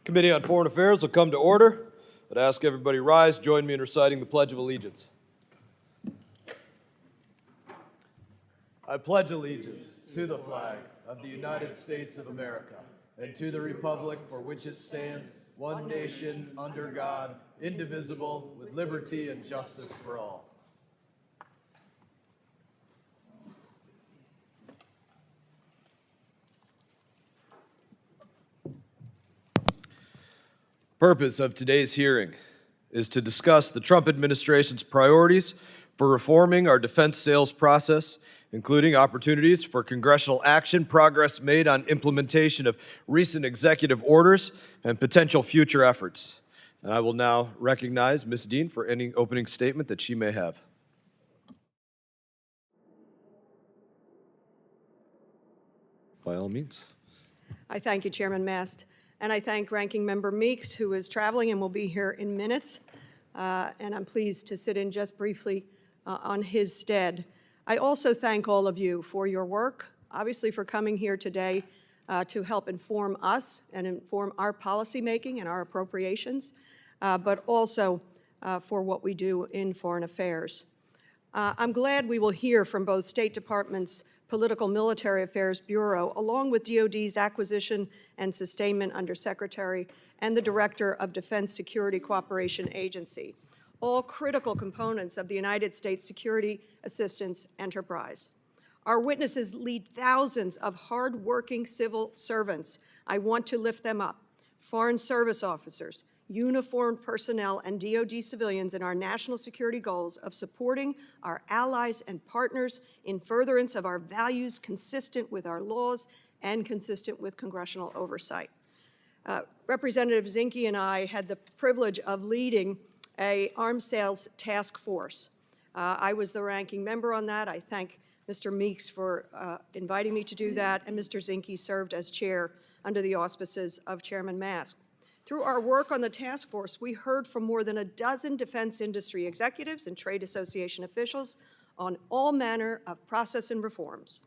Committee on Foreign Affairs will come to order. I'd ask everybody rise, join me in reciting the Pledge of Allegiance. I pledge allegiance to the flag of the United States of America and to the republic for which it stands, one nation, under God, indivisible, with liberty and justice for all. Purpose of today's hearing is to discuss the Trump administration's priorities for reforming our defense sales process, including opportunities for congressional action, progress made on implementation of recent executive orders, and potential future efforts. And I will now recognize Ms. Dean for any opening statement that she may have. By all means. I thank you, Chairman Mast. And I thank Ranking Member Meeks, who is traveling and will be here in minutes. And I'm pleased to sit in just briefly on his stead. I also thank all of you for your work, obviously for coming here today to help inform us and inform our policymaking and our appropriations, but also for what we do in foreign affairs. I'm glad we will hear from both State Department's Political Military Affairs Bureau, along with DoD's Acquisition and Sustainment Undersecretary and the Director of Defense Security Cooperation Agency, all critical components of the United States security assistance enterprise. Our witnesses lead thousands of hard-working civil servants. I want to lift them up. Foreign service officers, uniformed personnel, and DoD civilians in our national security goals of supporting our allies and partners in furtherance of our values consistent with our laws and consistent with congressional oversight. Representative Zinci and I had the privilege of leading an arms sales task force. I was the ranking member on that. I thank Mr. Meeks for inviting me to do that, and Mr. Zinci served as chair under the auspices of Chairman Mast. Through our work on the task force, we heard from more than a dozen defense industry executives and trade association officials on all manner of process and reforms.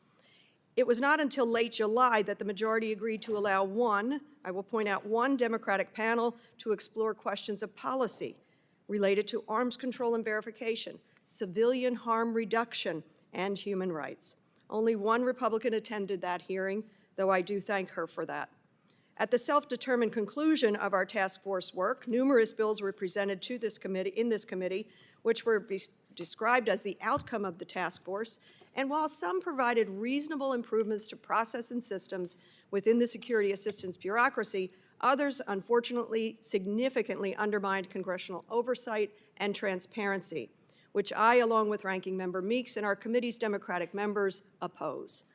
It was not until late July that the majority agreed to allow one Democratic panel to explore questions of policy related to arms control and verification, civilian harm reduction, and human rights. Only one Republican attended that hearing, though I do thank her for that. At the self-determined conclusion of our task force work, numerous bills were presented to this committee, which were described as the outcome of the task force. And while some provided reasonable improvements to process and systems within the security assistance bureaucracy, others, unfortunately, significantly undermined congressional oversight and transparency, which I, along with Ranking Member Meeks and our committee's Democratic members, oppose.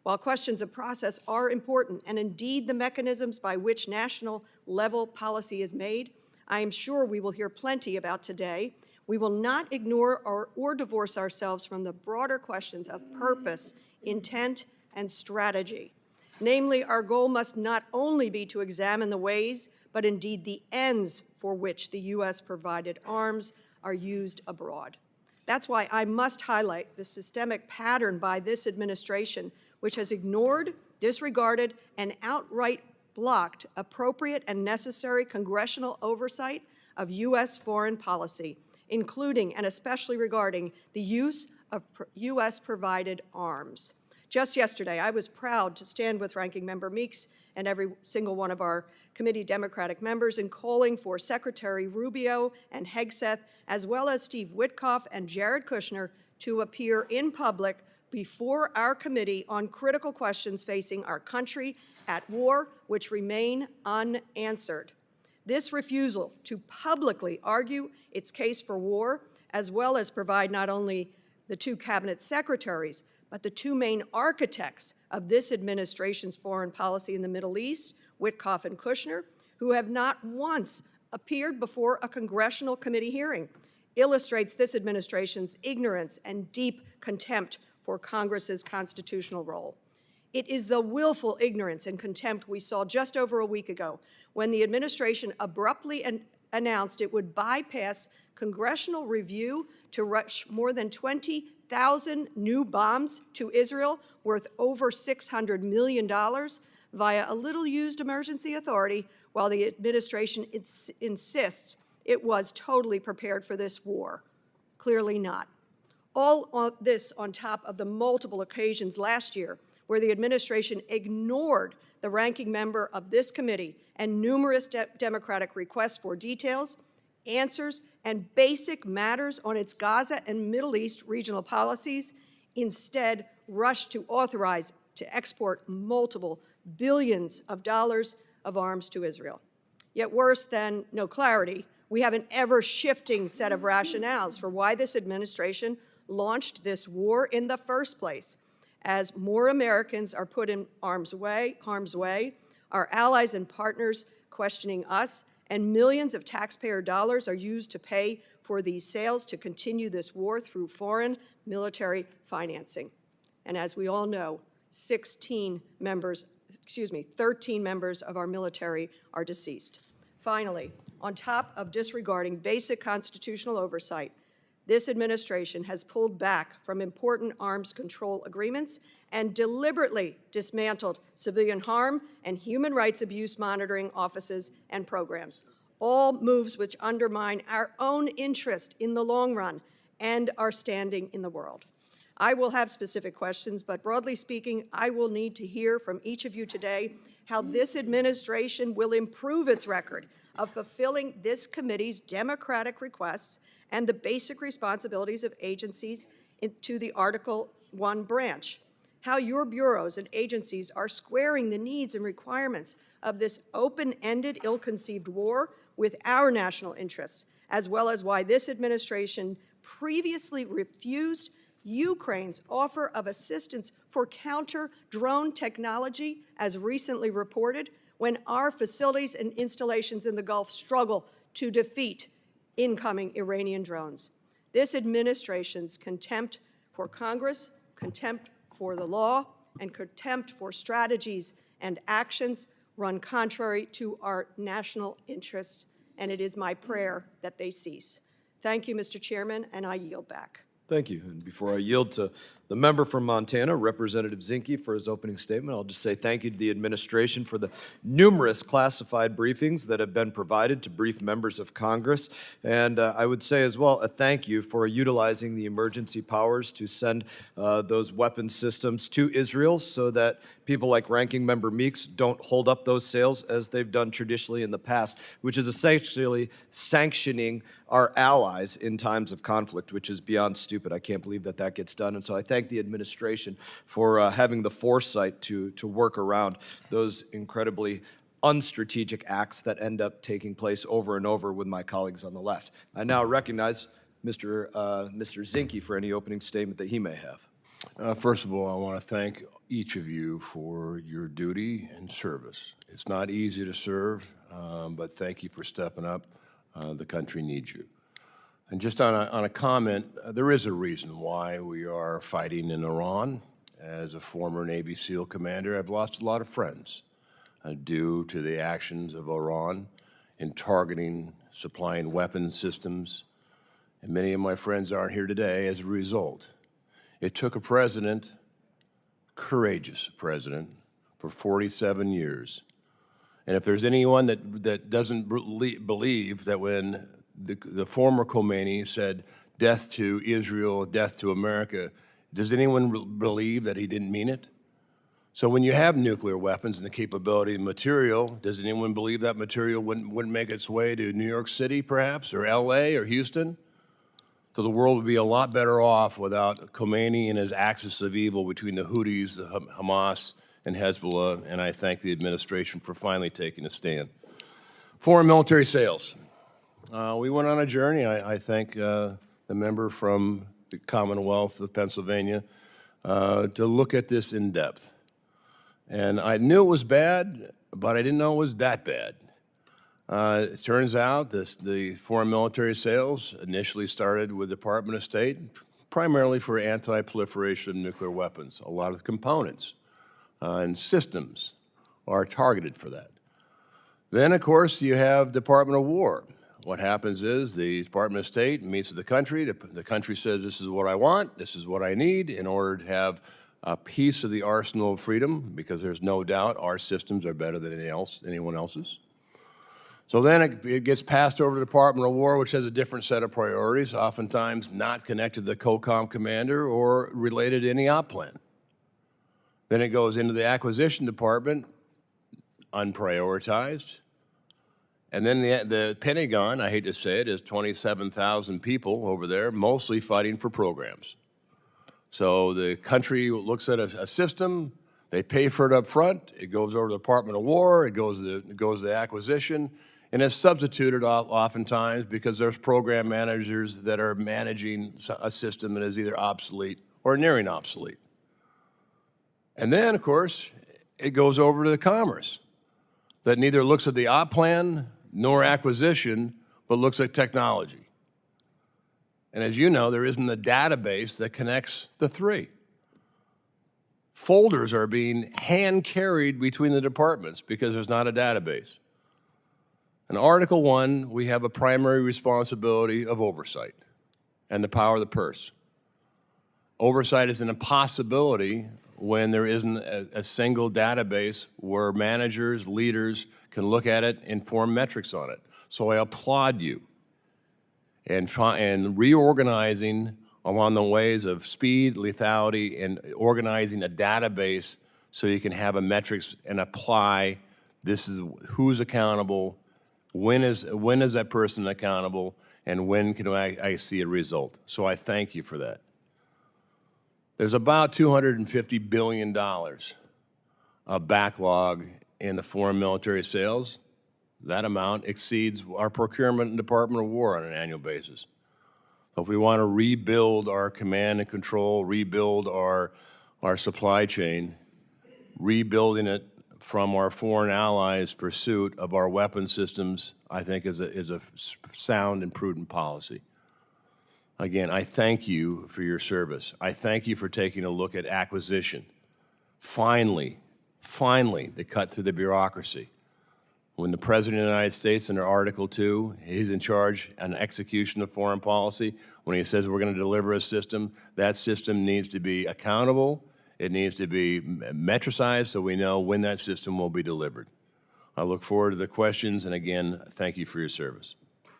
While questions of process are important, and indeed the mechanisms by which national-level policy is made, I am sure we will hear plenty about today, we will not ignore or divorce ourselves from the broader questions of purpose, intent, and strategy. Namely, our goal must not only be to examine the ways, but indeed the ends for which the U.S. provided arms are used abroad. That's why I must highlight the systemic pattern by this administration, which has ignored, disregarded, and outright blocked appropriate and necessary congressional oversight of U.S. foreign policy, including and especially regarding the use of U.S.-provided arms. Just yesterday, I was proud to stand with Ranking Member Meeks and every single one of our committee Democratic members in calling for Secretary Rubio and Hegseth, as well as Steve Witkoff and Jared Kushner, to appear in public before our committee on critical questions facing our country at war, which remain unanswered. This refusal to publicly argue its case for war, as well as provide not only the two cabinet secretaries, but the two main architects of this administration's foreign policy in the Middle East, Witkoff and Kushner, who have not once appeared before a congressional committee hearing, illustrates this administration's ignorance and deep contempt for Congress's constitutional role. It is the willful ignorance and contempt we saw just over a week ago when the administration abruptly announced it would bypass congressional review to rush more than 20,000 new bombs to Israel worth over $600 million via a little-used emergency authority, while the administration insists it was totally prepared for this war. Clearly not. All of this on top of the multiple occasions last year where the administration ignored the ranking member of this committee and numerous Democratic requests for details, answers, and basic matters on its Gaza and Middle East regional policies, instead rushed to authorize to export multiple billions of dollars of arms to Israel. Yet worse than no clarity, we have an ever-shifting set of rationales for why this administration launched this war in the first place. As more Americans are put in harm's way, our allies and partners questioning us, and millions of taxpayer dollars are used to pay for these sales to continue this war through foreign military financing. And as we all know, 13 members of our military are deceased. Finally, on top of disregarding basic constitutional oversight, this administration has pulled back from important arms control agreements and deliberately dismantled civilian harm and human rights abuse monitoring offices and programs, all moves which undermine our own interest in the long run and our standing in the world. I will have specific questions, but broadly speaking, I will need to hear from each of you today how this administration will improve its record of fulfilling this committee's democratic requests and the basic responsibilities of agencies to the Article I branch. How your bureaus and agencies are squaring the needs and requirements of this open-ended, ill-conceived war with our national interests, as well as why this administration previously refused Ukraine's offer of assistance for counter-drone technology, as recently reported, when our facilities and installations in the Gulf struggle to defeat incoming Iranian drones. This administration's contempt for Congress, contempt for the law, and contempt for strategies and actions run contrary to our national interests, and it is my prayer that they cease. Thank you, Mr. Chairman, and I yield back. Thank you. And before I yield to the member from Montana, Representative Zinci, for his opening statement, I'll just say thank you to the administration for the numerous classified briefings that have been provided to brief members of Congress. And I would say as well a thank you for utilizing the emergency powers to send those weapon systems to Israel so that people like Ranking Member Meeks don't hold up those sales as they've done traditionally in the past, which is essentially sanctioning our allies in times of conflict, which is beyond stupid. I can't believe that that gets done. And so I thank the administration for having the foresight to work around those incredibly unstrategic acts that end up taking place over and over with my colleagues on the left. I now recognize Mr. Zinci for any opening statement that he may have. First of all, I want to thank each of you for your duty and service. It's not easy to serve, but thank you for stepping up. The country needs you. And just on a comment, there is a reason why we are fighting in Iran. As a former Navy SEAL commander, I've lost a lot of friends due to the actions of Iran in targeting, supplying weapons systems, and many of my friends aren't here today as a result. It took a president, courageous president, for 47 years. And if there's anyone that doesn't believe that when the former Khomeini said death to Israel, death to America, does anyone believe that he didn't mean it? So when you have nuclear weapons and the capability and material, does anyone believe that material wouldn't make its way to New York City perhaps, or LA or Houston? So the world would be a lot better off without Khomeini and his axis of evil between the Houthis, the Hamas, and Hezbollah, and I thank the administration for finally taking a stand. Foreign military sales. We went on a journey. I thank the member from the Commonwealth of Pennsylvania to look at this in depth. And I knew it was bad, but I didn't know it was that bad. It turns out the foreign military sales initially started with the Department of State, primarily for anti-proliferation of nuclear weapons. A lot of the components and systems are targeted for that. Then, of course, you have Department of War. What happens is the Department of State meets with the country. The country says, this is what I want, this is what I need in order to have a piece of the arsenal of freedom, because there's no doubt our systems are better than anyone else's. So then it gets passed over to the Department of War, which has a different set of priorities, oftentimes not connected to the COCOM commander or related to any op plan. Then it goes into the acquisition department, unprioritized. And then the Pentagon, I hate to say it, is 27,000 people over there, mostly fighting for programs. So the country looks at a system, they pay for it up front, it goes over to the Department of War, it goes to the acquisition, and it's substituted oftentimes because there's program managers that are managing a system that is either obsolete or nearing obsolete. And then, of course, it goes over to the Commerce that neither looks at the op plan nor acquisition, but looks at technology. And as you know, there isn't a database that connects the three. Folders are being hand-carried between the departments because there's not a database. In Article 1, we have a primary responsibility of oversight and the power of the purse. Oversight is an impossibility when there isn't a single database where managers, leaders can look at it and form metrics on it. So I applaud you and reorganizing along the ways of speed, lethality, and organizing a database so you can have a metrics and apply this is who's accountable, when is that person accountable, and when can I see a result. So I thank you for that. There's about $250 billion of backlog in the foreign military sales. That amount exceeds our procurement and Department of War on an annual basis. So if we want to rebuild our command and control, rebuild our supply chain, rebuilding it from our foreign allies' pursuit of our weapon systems, I think is a sound and prudent policy. Again, I thank you for your service. I thank you for taking a look at acquisition. Finally, they cut through the bureaucracy. When the President of the United States, under Article 2, he's in charge on execution of foreign policy. When he says we're going to deliver a system, that system needs to be accountable. It needs to be metricized so we know when that system will be delivered. I look forward to the questions, and again, thank you for your service.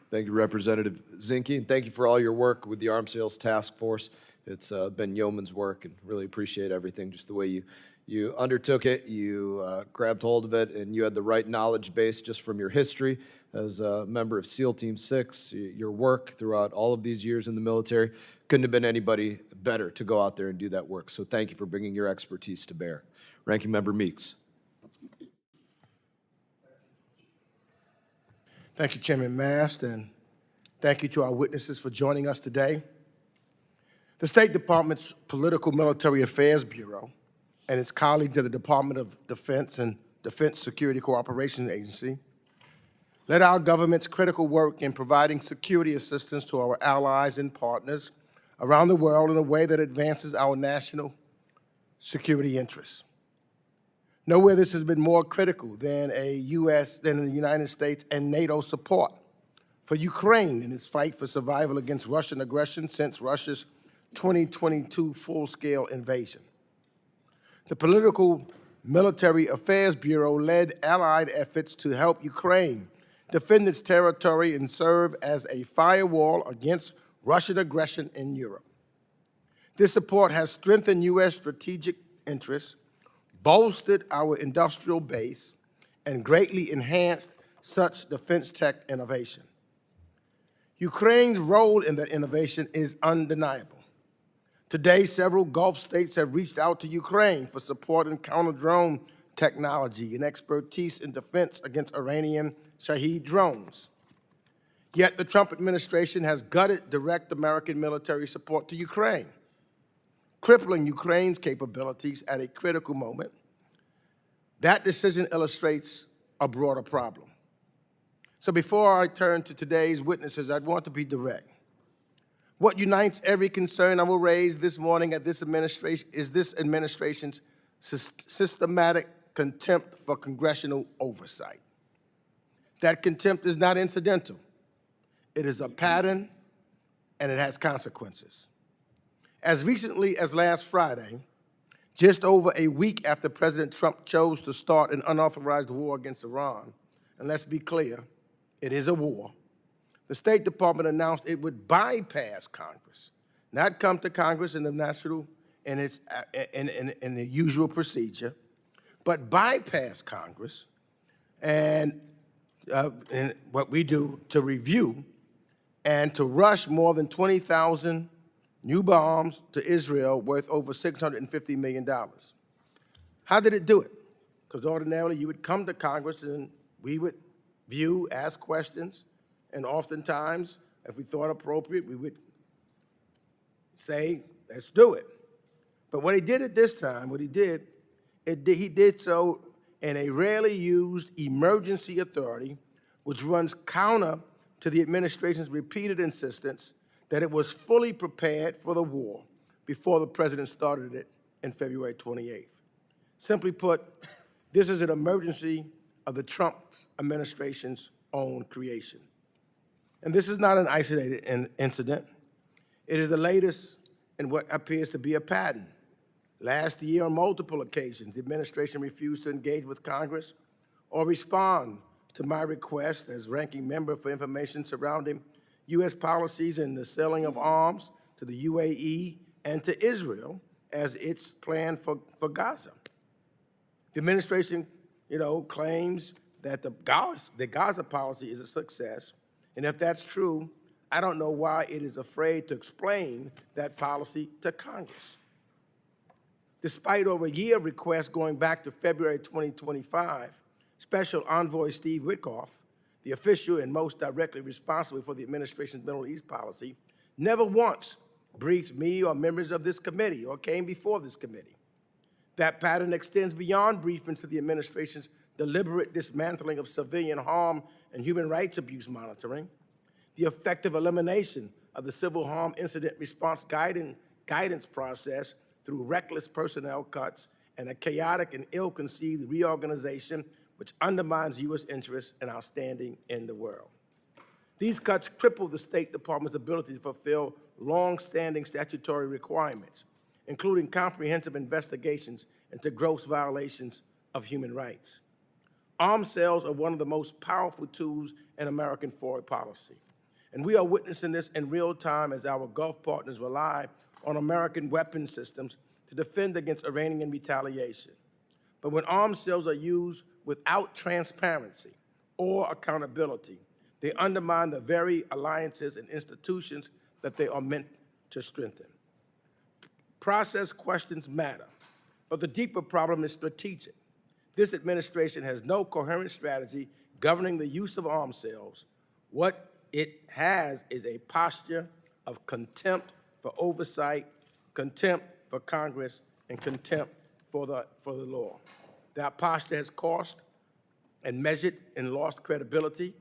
Thank you, Representative Zinci, and thank you for all your work with the Arms Sales Task Force. It's been yeoman's work, and really appreciate everything, just the way you undertook it, you grabbed hold of it, and you had the right knowledge base just from your history as a member of SEAL Team 6, your work throughout all of these years in the military. Couldn't have been anybody better to go out there and do that work. So thank you for bringing your expertise to bear. Ranking Member Meeks. Thank you, Chairman Mast, and thank you to our witnesses for joining us today. The State Department's Political Military Affairs Bureau and its colleagues at the Department of Defense and Defense Security Cooperation Agency led our government's critical work in providing security assistance to our allies and partners around the world in a way that advances our national security interests. Nowhere this has been more critical than in the United States and NATO support for Ukraine in its fight for survival against Russian aggression since Russia's 2022 full-scale invasion. The Political Military Affairs Bureau led allied efforts to help Ukraine defend its territory and serve as a firewall against Russian aggression in Europe. This support has strengthened U.S. strategic interests, bolstered our industrial base, and greatly enhanced such defense tech innovation. Ukraine's role in that innovation is undeniable. Today, several Gulf states have reached out to Ukraine for support in counter-drone technology and expertise in defense against Iranian Shahed drones. Yet the Trump administration has gutted direct American military support to Ukraine, crippling Ukraine's capabilities at a critical moment. That decision illustrates a broader problem. So before I turn to today's witnesses, I'd want to be direct. What unites every concern I will raise this morning at this administration is this administration's systematic contempt for congressional oversight. That contempt is not incidental. It is a pattern, and it has consequences. As recently as last Friday, just over a week after President Trump chose to start an unauthorized war against Iran, and let's be clear, it is a war, the State Department announced it would bypass Congress, not come to Congress in the in the usual procedure, but bypass Congress and what we do to review and to rush more than 20,000 new bombs to Israel worth over $650 million. How did it do it? Because ordinarily you would come to Congress and we would view, ask questions, and oftentimes, if we thought appropriate, we would say, let's do it. But what he did at this time, he did so in a rarely used emergency authority, which runs counter to the administration's repeated insistence that it was fully prepared for the war before the president started it in February 28th. Simply put, this is an emergency of the Trump administration's own creation. And this is not an isolated incident. It is the latest in what appears to be a pattern. Last year, on multiple occasions, the administration refused to engage with Congress or respond to my request as ranking member for information surrounding U.S. policies in the selling of arms to the UAE and to Israel as its plan for Gaza. The administration, claims that the Gaza policy is a success, and if that's true, I don't know why it is afraid to explain that policy to Congress. Despite over a year of requests going back to February 2025, Special Envoy Steve Witkoff, the official and most directly responsible for the administration's Middle East policy, never once briefed me or members of this committee or came before this committee. That pattern extends beyond briefings to the administration's deliberate dismantling of civilian harm and human rights abuse monitoring, the effective elimination of the civil harm incident response guidance process through reckless personnel cuts and a chaotic and ill-conceived reorganization which undermines U.S. interests and our standing in the world. These cuts cripple the State Department's ability to fulfill long-standing statutory requirements, including comprehensive investigations into gross violations of human rights. Arms sales are one of the most powerful tools in American foreign policy, and we are witnessing this in real time as our Gulf partners rely on American weapon systems to defend against Iranian retaliation. But when arms sales are used without transparency or accountability, they undermine the very alliances and institutions that they are meant to strengthen. Process questions matter, but the deeper problem is strategic. This administration has no coherent strategy governing the use of arms sales. What it has is a posture of contempt for oversight, contempt for Congress, and contempt for the law. That posture has cost and measured and lost credibility,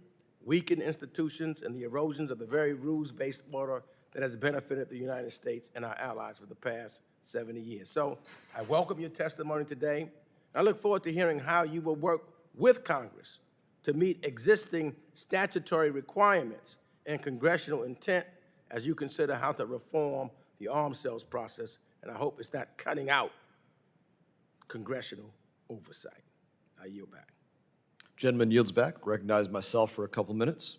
weakened institutions, and the erosions of the very rules-based order that has benefited the United States and our allies for the past 70 years. So I welcome your testimony today. I look forward to hearing how you will work with Congress to meet existing statutory requirements and congressional intent as you consider how to reform the arms sales process, and I hope it's not cutting out congressional oversight. I yield back. Gentleman yields back. Recognize myself for a couple minutes.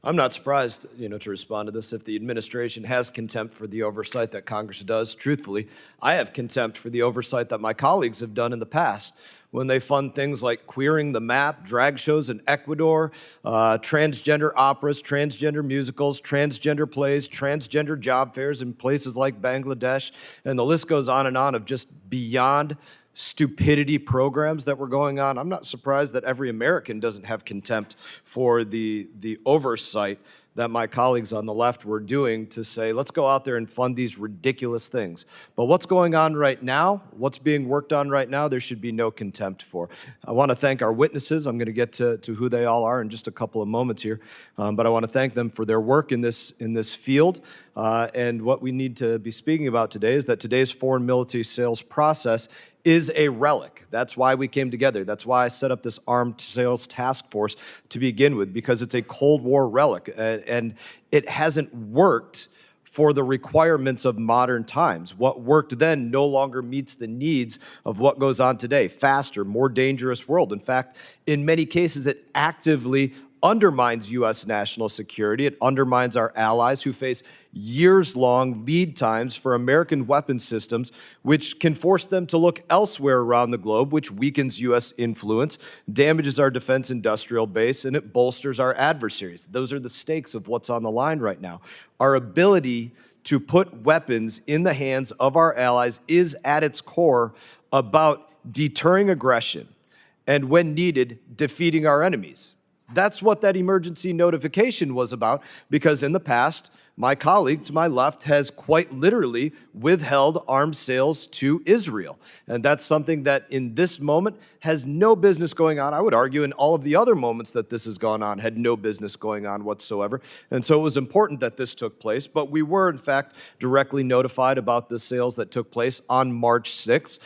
I'm not surprised, to respond to this. If the administration has contempt for the oversight that Congress does, truthfully, I have contempt for the oversight that my colleagues have done in the past when they fund things like Queering the Map, drag shows in Ecuador, transgender operas, transgender musicals, transgender plays, transgender job fairs in places like Bangladesh, and the list goes on of just beyond stupidity programs that were going on. I'm not surprised that every American doesn't have contempt for the oversight that my colleagues on the left were doing to say, let's go out there and fund these ridiculous things. But what's going on right now, what's being worked on right now, there should be no contempt for. I want to thank our witnesses. I'm going to get to who they all are in just a couple of moments here. But I want to thank them for their work in this field. And what we need to be speaking about today is that today's foreign military sales process is a relic. That's why we came together. That's why I set up this armed sales task force to begin with, because it's a Cold War relic. And it hasn't worked for the requirements of modern times. What worked then no longer meets the needs of what goes on today. Faster, more dangerous world. In fact, in many cases, it actively undermines U.S. national security. It undermines our allies who face years-long lead times for American weapon systems, which can force them to look elsewhere around the globe, which weakens U.S. influence, damages our defense industrial base, and it bolsters our adversaries. Those are the stakes of what's on the line right now. Our ability to put weapons in the hands of our allies is at its core about deterring aggression and, when needed, defeating our enemies. That's what that emergency notification was about, because in the past, my colleague to my left has quite literally withheld arms sales to Israel. And that's something that in this moment has no business going on. I would argue in all of the other moments that this has gone on had no business going on whatsoever. And so it was important that this took place. But we were, in fact, directly notified about the sales that took place on March 6th,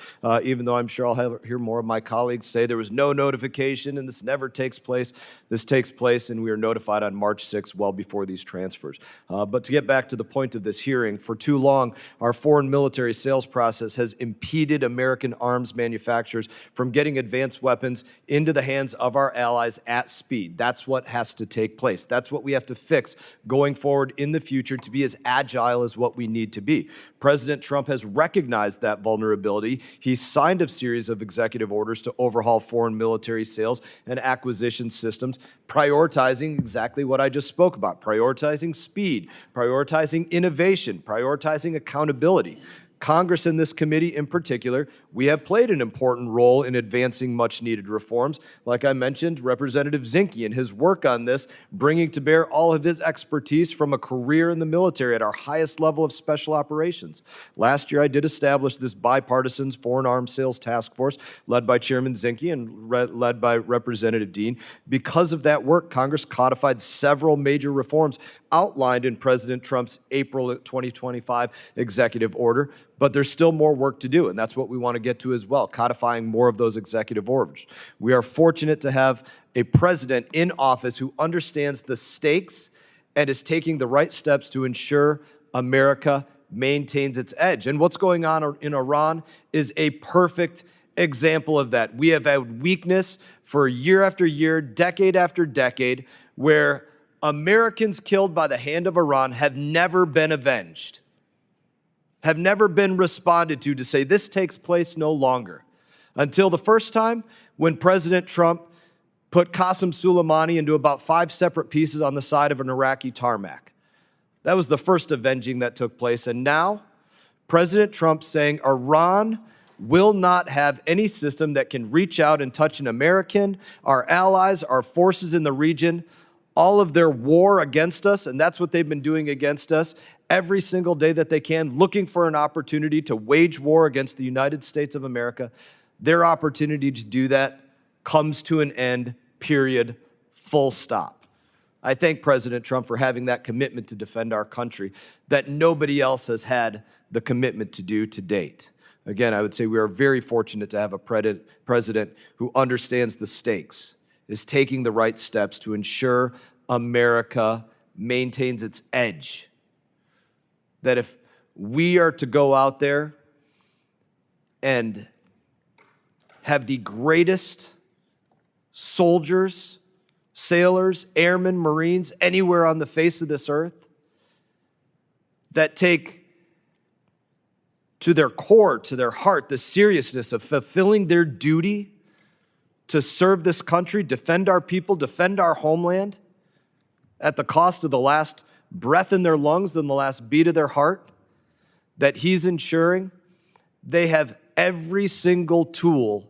even though I'm sure I'll hear more of my colleagues say there was no notification and this never takes place. This takes place, and we were notified on March 6th, well before these transfers. But to get back to the point of this hearing, for too long, our foreign military sales process has impeded American arms manufacturers from getting advanced weapons into the hands of our allies at speed. That's what has to take place. That's what we have to fix going forward in the future to be as agile as what we need to be. President Trump has recognized that vulnerability. He signed a series of executive orders to overhaul foreign military sales and acquisition systems, prioritizing exactly what I just spoke about, prioritizing speed, prioritizing innovation, prioritizing accountability. Congress and this committee in particular, we have played an important role in advancing much-needed reforms. Like I mentioned, Representative Zinci and his work on this, bringing to bear all of his expertise from a career in the military at our highest level of special operations. Last year, I did establish this bipartisan foreign arms sales task force led by Chairman Zinci and led by Representative Dean. Because of that work, Congress codified several major reforms outlined in President Trump's April 2025 executive order. But there's still more work to do, and that's what we want to get to as well, codifying more of those executive orders. We are fortunate to have a president in office who understands the stakes and is taking the right steps to ensure America maintains its edge. And what's going on in Iran is a perfect example of that. We have had weakness for year after year, decade after decade, where Americans killed by the hand of Iran have never been avenged, have never been responded to say this takes place no longer. Until the first time when President Trump put Qasem Soleimani into about 5 separate pieces on the side of an Iraqi tarmac. That was the first avenging that took place. And now, President Trump saying Iran will not have any system that can reach out and touch an American, our allies, our forces in the region, all of their war against us, and that's what they've been doing against us every single day that they can, looking for an opportunity to wage war against the United States of America. Their opportunity to do that comes to an end, period, full stop. I thank President Trump for having that commitment to defend our country that nobody else has had the commitment to do to date. Again, I would say we are very fortunate to have a president who understands the stakes, is taking the right steps to ensure America maintains its edge. That if we are to go out there and have the greatest soldiers, sailors, airmen, Marines anywhere on the face of this earth that take to their core, to their heart, the seriousness of fulfilling their duty to serve this country, defend our people, defend our homeland at the cost of the last breath in their lungs and the last beat of their heart, that he's ensuring they have every single tool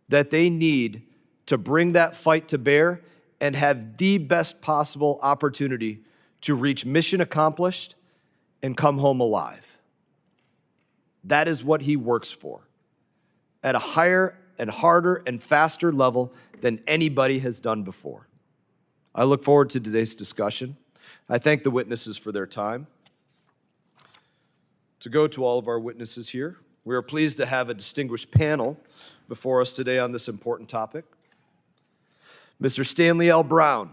that they need to bring that fight to bear and have the best possible opportunity to reach mission accomplished and come home alive. That is what he works for at a higher and harder and faster level than anybody has done before. I look forward to today's discussion. I thank the witnesses for their time. To go to all of our witnesses here, we are pleased to have a distinguished panel before us today on this important topic. Mr. Stanley L. Brown,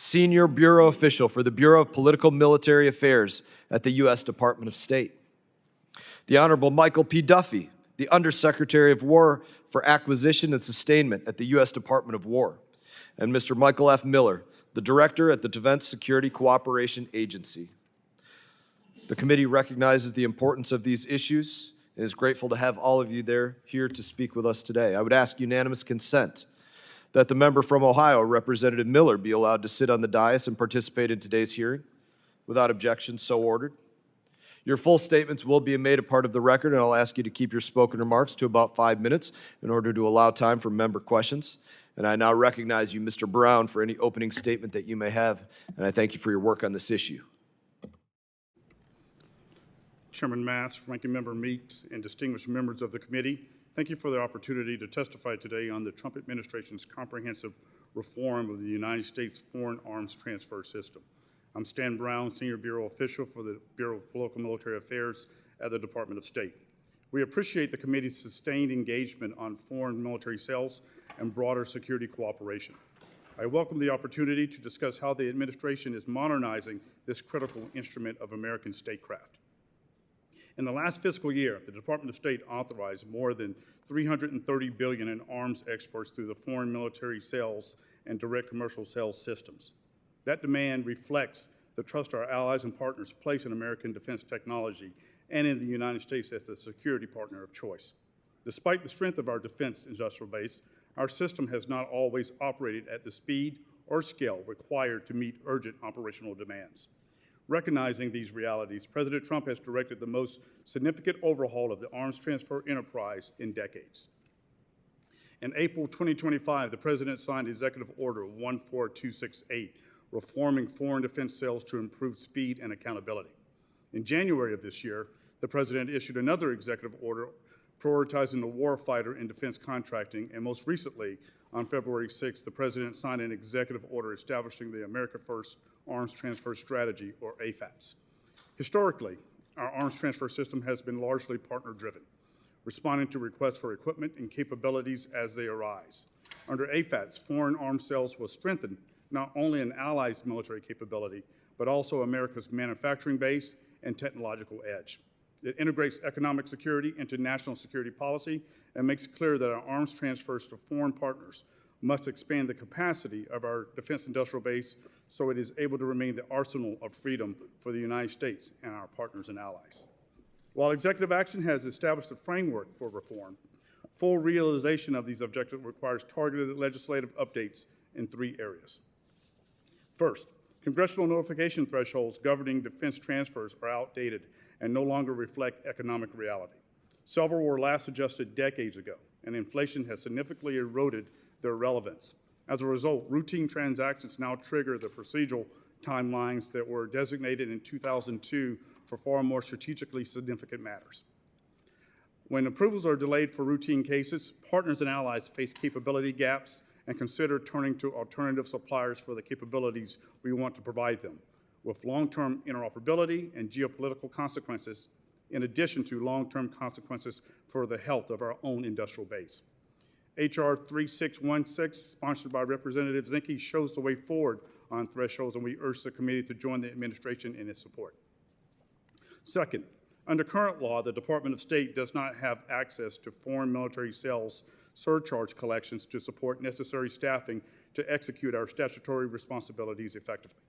Senior Bureau Official for the Bureau of Political Military Affairs at the U.S. Department of State. The Honorable Michael P. Duffy, the Undersecretary of War for Acquisition and Sustainment at the U.S. Department of War. And Mr. Michael F. Miller, the Director at the Defense Security Cooperation Agency. The committee recognizes the importance of these issues and is grateful to have all of you here to speak with us today. I would ask unanimous consent that the member from Ohio, Representative Miller, be allowed to sit on the dais and participate in today's hearing. Without objection, so ordered. Your full statements will be made a part of the record, and I'll ask you to keep your spoken remarks to about 5 minutes in order to allow time for member questions. And I now recognize you, Mr. Brown, for any opening statement that you may have, and I thank you for your work on this issue. Chairman Mast, Ranking Member Meeks, and distinguished members of the committee, thank you for the opportunity to testify today on the Trump administration's comprehensive reform of the United States foreign arms transfer system. I'm Stan Brown, Senior Bureau Official for the Bureau of Political Military Affairs at the Department of State. We appreciate the committee's sustained engagement on foreign military sales and broader security cooperation. I welcome the opportunity to discuss how the administration is modernizing this critical instrument of American statecraft. In the last fiscal year, the Department of State authorized more than $330 billion in arms exports through the foreign military sales and direct commercial sales systems. That demand reflects the trust our allies and partners place in American defense technology and in the United States as the security partner of choice. Despite the strength of our defense industrial base, our system has not always operated at the speed or scale required to meet urgent operational demands. Recognizing these realities, President Trump has directed the most significant overhaul of the arms transfer enterprise in decades. In April 2025, the President signed Executive Order 14268, reforming foreign defense sales to improve speed and accountability. In January of this year, the President issued another executive order prioritizing the warfighter in defense contracting, and most recently, on February 6th, the President signed an executive order establishing the America First Arms Transfer Strategy, or AFATS. Historically, our arms transfer system has been largely partner-driven, responding to requests for equipment and capabilities as they arise. Under AFATS, foreign arms sales will strengthen not only an ally's military capability, but also America's manufacturing base and technological edge. It integrates economic security into national security policy and makes clear that our arms transfers to foreign partners must expand the capacity of our defense industrial base so it is able to remain the arsenal of freedom for the United States and our partners and allies. While executive action has established a framework for reform, full realization of these objectives requires targeted legislative updates in 3 areas. First, congressional notification thresholds governing defense transfers are outdated and no longer reflect economic reality. Several were last adjusted decades ago, and inflation has significantly eroded their relevance. As a result, routine transactions now trigger the procedural timelines that were designated in 2002 for far more strategically significant matters. When approvals are delayed for routine cases, partners and allies face capability gaps and consider turning to alternative suppliers for the capabilities we want to provide them, with long-term interoperability and geopolitical consequences, in addition to long-term consequences for the health of our own industrial base. H.R. 3616, sponsored by Representative Zinci, shows the way forward on thresholds, and we urge the committee to join the administration in its support. Second, under current law, the Department of State does not have access to foreign military sales surcharge collections to support necessary staffing to execute our statutory responsibilities effectively.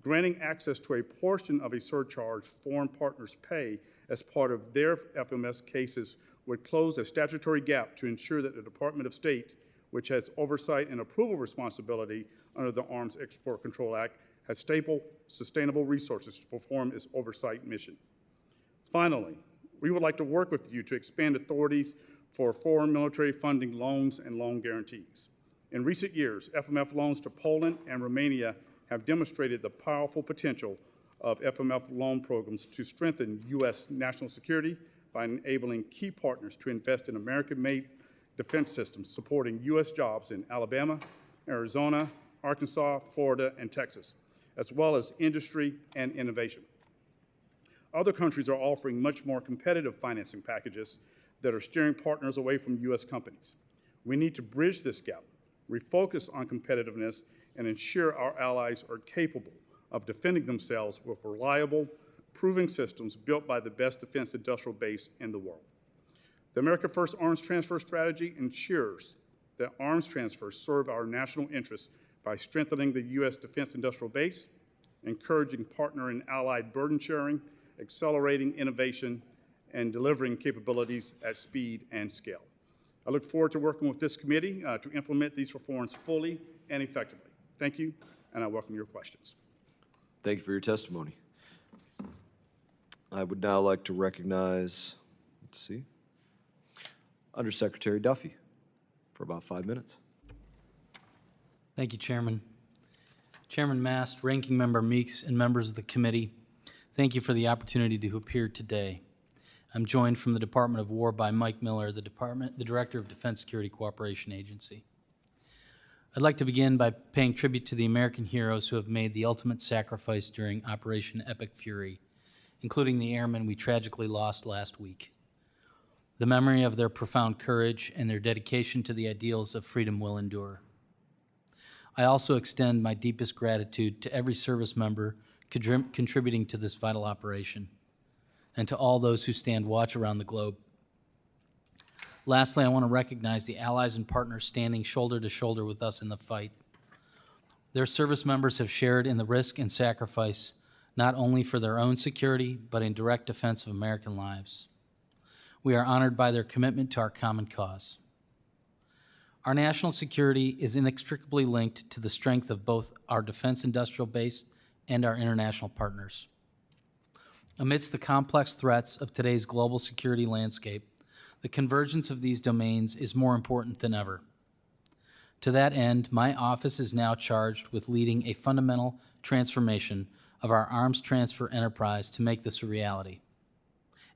Granting access to a portion of a surcharge foreign partners pay as part of their FMS cases would close a statutory gap to ensure that the Department of State, which has oversight and approval responsibility under the Arms Export Control Act, has stable, sustainable resources to perform its oversight mission. Finally, we would like to work with you to expand authorities for foreign military funding loans and loan guarantees. In recent years, FMF loans to Poland and Romania have demonstrated the powerful potential of FMF loan programs to strengthen U.S. national security by enabling key partners to invest in American-made defense systems supporting U.S. jobs in Alabama, Arizona, Arkansas, Florida, and Texas, as well as industry and innovation. Other countries are offering much more competitive financing packages that are steering partners away from U.S. companies. We need to bridge this gap, refocus on competitiveness, and ensure our allies are capable of defending themselves with reliable, proven systems built by the best defense industrial base in the world. The America First Arms Transfer Strategy ensures that arms transfers serve our national interests by strengthening the U.S. defense industrial base, encouraging partner and allied burden sharing, accelerating innovation, and delivering capabilities at speed and scale. I look forward to working with this committee to implement these reforms fully and effectively. Thank you, and I welcome your questions. Thank you for your testimony. I would now like to recognize, Undersecretary Duffy for about 5 minutes. Thank you, Chairman. Chairman Mast, Ranking Member Meeks, and members of the committee, thank you for the opportunity to appear today. I'm joined from the Department of War by Mike Miller, the Director of Defense Security Cooperation Agency. I'd like to begin by paying tribute to the American heroes who have made the ultimate sacrifice during Operation Epic Fury, including the airmen we tragically lost last week. The memory of their profound courage and their dedication to the ideals of freedom will endure. I also extend my deepest gratitude to every service member contributing to this vital operation, and to all those who stand watch around the globe. Lastly, I want to recognize the allies and partners standing shoulder to shoulder with us in the fight. Their service members have shared in the risk and sacrifice, not only for their own security, but in direct defense of American lives. We are honored by their commitment to our common cause. Our national security is inextricably linked to the strength of both our defense industrial base and our international partners. Amidst the complex threats of today's global security landscape, the convergence of these domains is more important than ever. To that end, my office is now charged with leading a fundamental transformation of our arms transfer enterprise to make this a reality.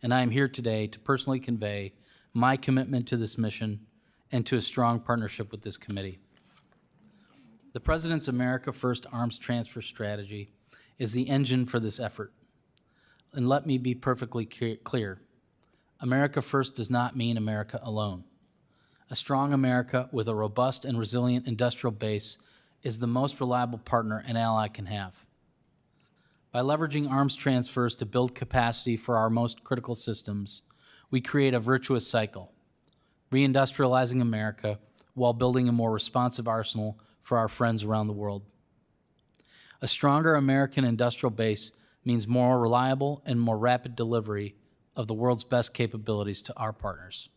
And I am here today to personally convey my commitment to this mission and to a strong partnership with this committee. The President's America First Arms Transfer Strategy is the engine for this effort. And let me be perfectly clear. America First does not mean America alone. A strong America with a robust and resilient industrial base is the most reliable partner an ally can have. By leveraging arms transfers to build capacity for our most critical systems, we create a virtuous cycle, reindustrializing America while building a more responsive arsenal for our friends around the world. A stronger American industrial base means more reliable and more rapid delivery of the world's best capabilities to our partners.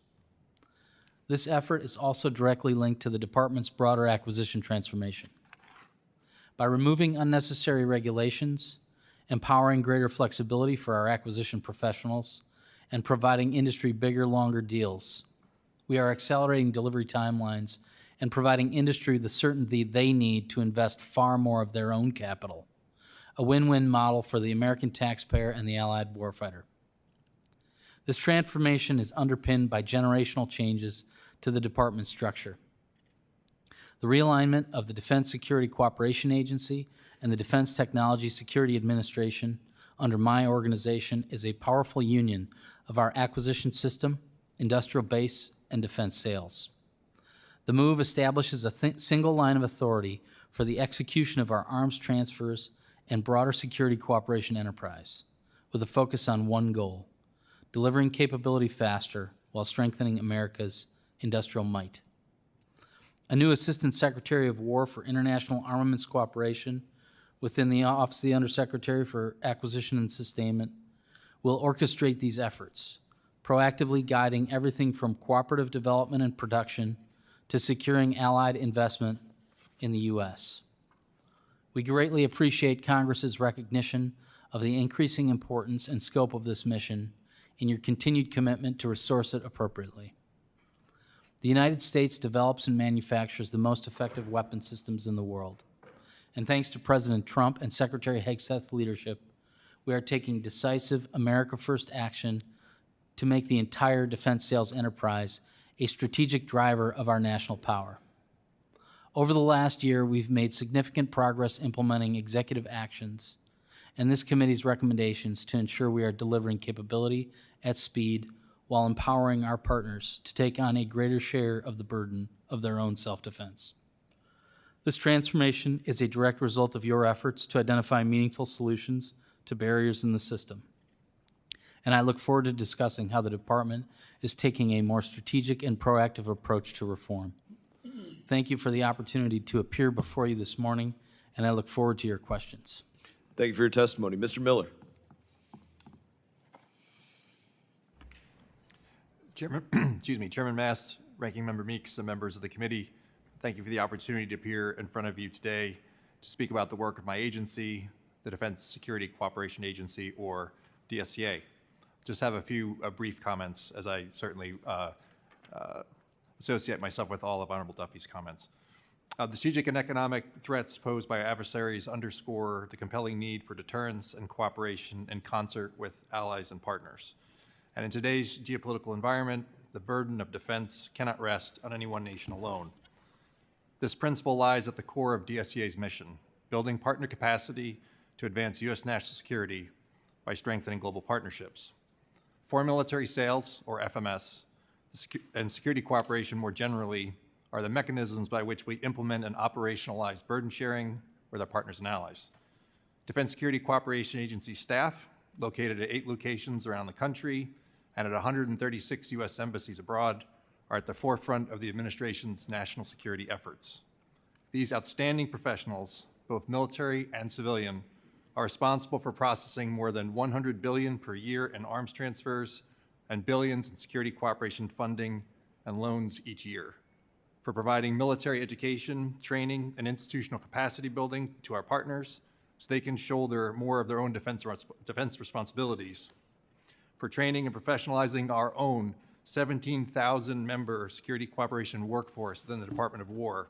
This effort is also directly linked to the Department's broader acquisition transformation. By removing unnecessary regulations, empowering greater flexibility for our acquisition professionals, and providing industry bigger, longer deals, we are accelerating delivery timelines and providing industry the certainty they need to invest far more of their own capital, a win-win model for the American taxpayer and the allied warfighter. This transformation is underpinned by generational changes to the department's structure. The realignment of the Defense Security Cooperation Agency and the Defense Technology Security Administration under my organization is a powerful union of our acquisition system, industrial base, and defense sales. The move establishes a single line of authority for the execution of our arms transfers and broader security cooperation enterprise, with a focus on one goal: delivering capability faster while strengthening America's industrial might. A new Assistant Secretary of War for International Armaments Cooperation within the Office of the Undersecretary for Acquisition and Sustainment will orchestrate these efforts, proactively guiding everything from cooperative development and production to securing allied investment in the U.S. We greatly appreciate Congress's recognition of the increasing importance and scope of this mission and your continued commitment to resource it appropriately. The United States develops and manufactures the most effective weapon systems in the world. And thanks to President Trump and Secretary Hegseth's leadership, we are taking decisive America First action to make the entire defense sales enterprise a strategic driver of our national power. Over the last year, we've made significant progress implementing executive actions and this committee's recommendations to ensure we are delivering capability at speed while empowering our partners to take on a greater share of the burden of their own self-defense. This transformation is a direct result of your efforts to identify meaningful solutions to barriers in the system. And I look forward to discussing how the department is taking a more strategic and proactive approach to reform. Thank you for the opportunity to appear before you this morning, and I look forward to your questions. Thank you for your testimony. Mr. Miller. Chairman, Chairman Mast, Ranking Member Meeks, and members of the committee, thank you for the opportunity to appear in front of you today to speak about the work of my agency, the Defense Security Cooperation Agency, or DSCA. Just have a few brief comments, as I certainly associate myself with all of Honorable Duffy's comments. The strategic and economic threats posed by our adversaries underscore the compelling need for deterrence and cooperation in concert with allies and partners. And in today's geopolitical environment, the burden of defense cannot rest on any one nation alone. This principle lies at the core of DSCA's mission, building partner capacity to advance U.S. national security by strengthening global partnerships. Foreign military sales, or FMS, and security cooperation more generally are the mechanisms by which we implement and operationalize burden sharing with our partners and allies. Defense Security Cooperation Agency staff, located at 8 locations around the country and at 136 U.S. embassies abroad, are at the forefront of the administration's national security efforts. These outstanding professionals, both military and civilian, are responsible for processing more than $100 billion per year in arms transfers and billions in security cooperation funding and loans each year, for providing military education, training, and institutional capacity building to our partners so they can shoulder more of their own defense responsibilities, for training and professionalizing our own 17,000-member security cooperation workforce within the Department of War,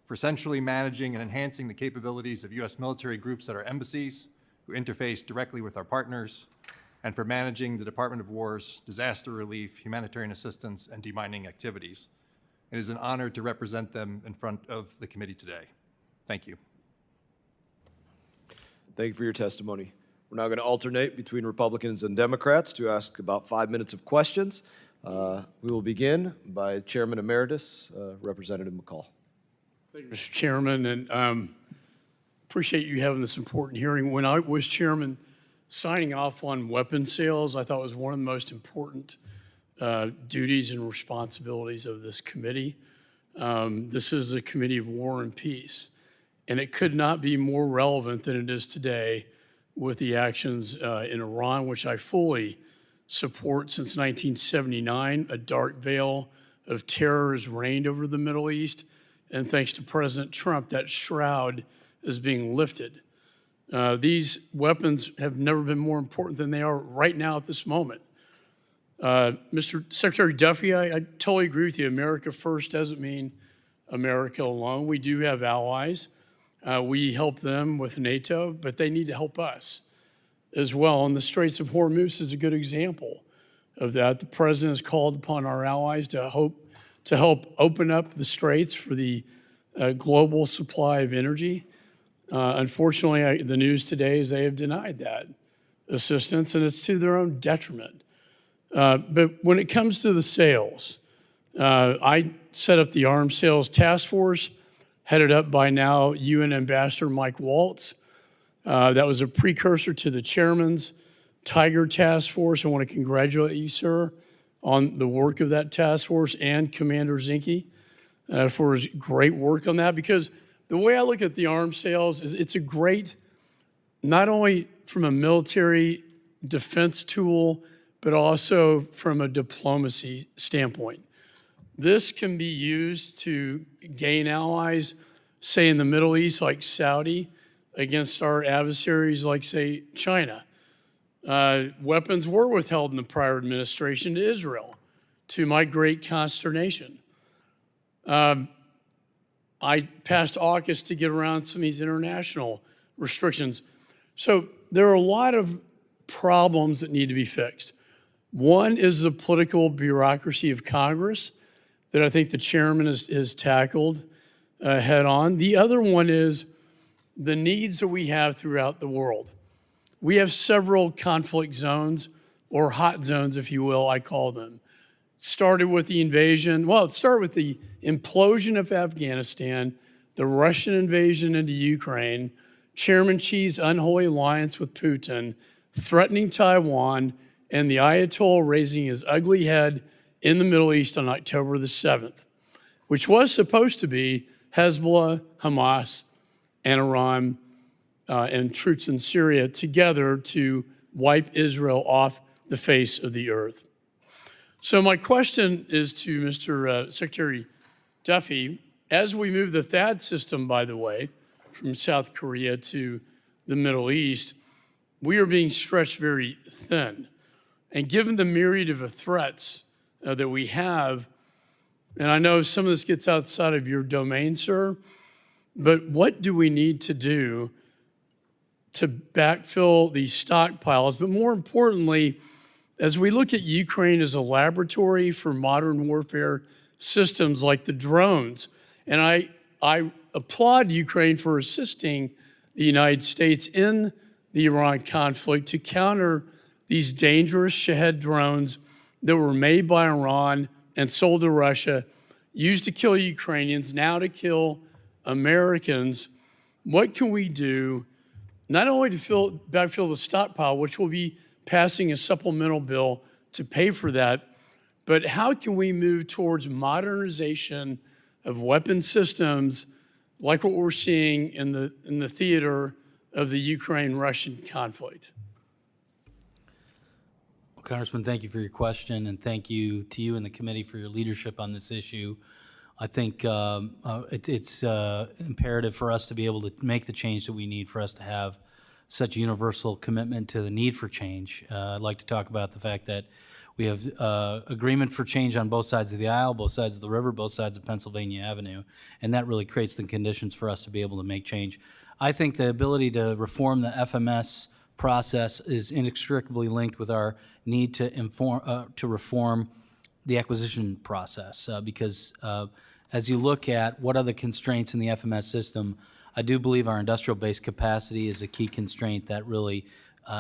for centrally managing and enhancing the capabilities of U.S. military groups at our embassies who interface directly with our partners, and for managing the Department of War's disaster relief, humanitarian assistance, and demining activities. It is an honor to represent them in front of the committee today. Thank you. Thank you for your testimony. We're now going to alternate between Republicans and Democrats to ask about 5 minutes of questions. We will begin by Chairman Emeritus, Representative McCall. Thank you, Mr. Chairman, and appreciate you having this important hearing. When I was chairman, signing off on weapons sales, I thought was one of the most important duties and responsibilities of this committee. This is a committee of war and peace, and it could not be more relevant than it is today with the actions in Iran, which I fully support. Since 1979, a dark veil of terror has reigned over the Middle East, and thanks to President Trump, that shroud is being lifted. These weapons have never been more important than they are right now at this moment. Mr. Secretary Duffy, I totally agree with you. America first doesn't mean America alone. We do have allies. We help them with NATO, but they need to help us as well. And the Straits of Hormuz is a good example of that. The president has called upon our allies to help open up the straits for the global supply of energy. Unfortunately, the news today is they have denied that assistance, and it's to their own detriment. But when it comes to the sales, I set up the Arms Sales Task Force, headed up by now UN Ambassador Mike Waltz. That was a precursor to the chairman's Tiger Task Force. I want to congratulate you, sir, on the work of that task force, and Commander Zinci for his great work on that, because the way I look at the arms sales is it's a great, not only from a military defense tool, but also from a diplomacy standpoint. This can be used to gain allies, say in the Middle East, like Saudi, against our adversaries like, say, China. Weapons were withheld in the prior administration to Israel, to my great consternation. I passed AUKUS to get around some of these international restrictions. So there are a lot of problems that need to be fixed. One is the political bureaucracy of Congress that I think the chairman has tackled head on. The other one is the needs that we have throughout the world. We have several conflict zones, or hot zones, if you will, I call them. Started with the invasion, well, it started with the implosion of Afghanistan, the Russian invasion into Ukraine, Chairman Xi's unholy alliance with Putin, threatening Taiwan, and the Ayatollah raising his ugly head in the Middle East on October the 7th, which was supposed to be Hezbollah, Hamas, and Iran and troops in Syria together to wipe Israel off the face of the earth. So my question is to Mr. Secretary Duffy, as we move the THAAD system, by the way, from South Korea to the Middle East, we are being stretched very thin. And given the myriad of threats that we have, and I know some of this gets outside of your domain, sir, but what do we need to do to backfill these stockpiles? But more importantly, as we look at Ukraine as a laboratory for modern warfare systems like the drones, and I applaud Ukraine for assisting the United States in the Iran conflict to counter these dangerous Shahed drones that were made by Iran and sold to Russia, used to kill Ukrainians, now to kill Americans. What can we do not only to backfill the stockpile, which will be passing a supplemental bill to pay for that, but how can we move towards modernization of weapon systems like what we're seeing in the theater of the Ukraine-Russian conflict? Well, Congressman, thank you for your question, and thank you to you and the committee for your leadership on this issue. I think it's imperative for us to be able to make the change that we need for us to have such universal commitment to the need for change. I'd like to talk about the fact that we have agreement for change on both sides of the aisle, both sides of the river, both sides of Pennsylvania Avenue, and that really creates the conditions for us to be able to make change. I think the ability to reform the FMS process is inextricably linked with our need to reform the acquisition process because as you look at what are the constraints in the FMS system, I do believe our industrial-based capacity is a key constraint that really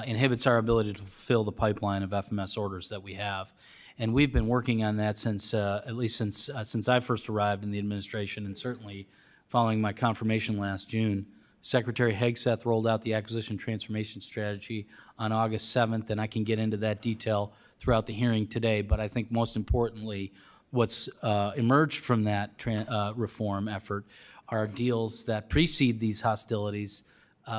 inhibits our ability to fulfill the pipeline of FMS orders that we have. And we've been working on that since, at least since I first arrived in the administration, and certainly following my confirmation last June. Secretary Hegseth rolled out the acquisition transformation strategy on August 7th, and I can get into that detail throughout the hearing today. But I think most importantly, what's emerged from that reform effort are deals that precede these hostilities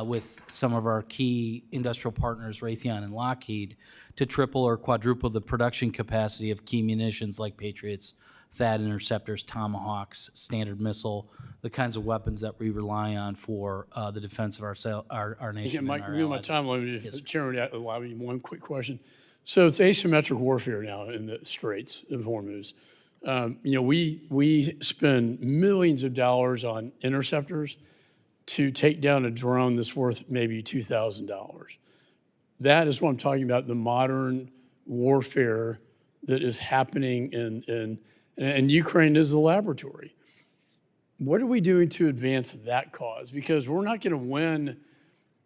with some of our key industrial partners, Raytheon and Lockheed, to triple or quadruple the production capacity of key munitions like Patriots, THAAD interceptors, Tomahawks, Standard Missile, the kinds of weapons that we rely on for the defense of our nation. Again, and our my allies. time limited. If the Chairman would allow me one quick question. So it's asymmetric warfare now in the Straits of Hormuz. We spend millions of dollars on interceptors to take down a drone that's worth maybe $2,000. That is what I'm talking about, the modern warfare that is happening and Ukraine is the laboratory. What are we doing to advance that cause? Because we're not going to win,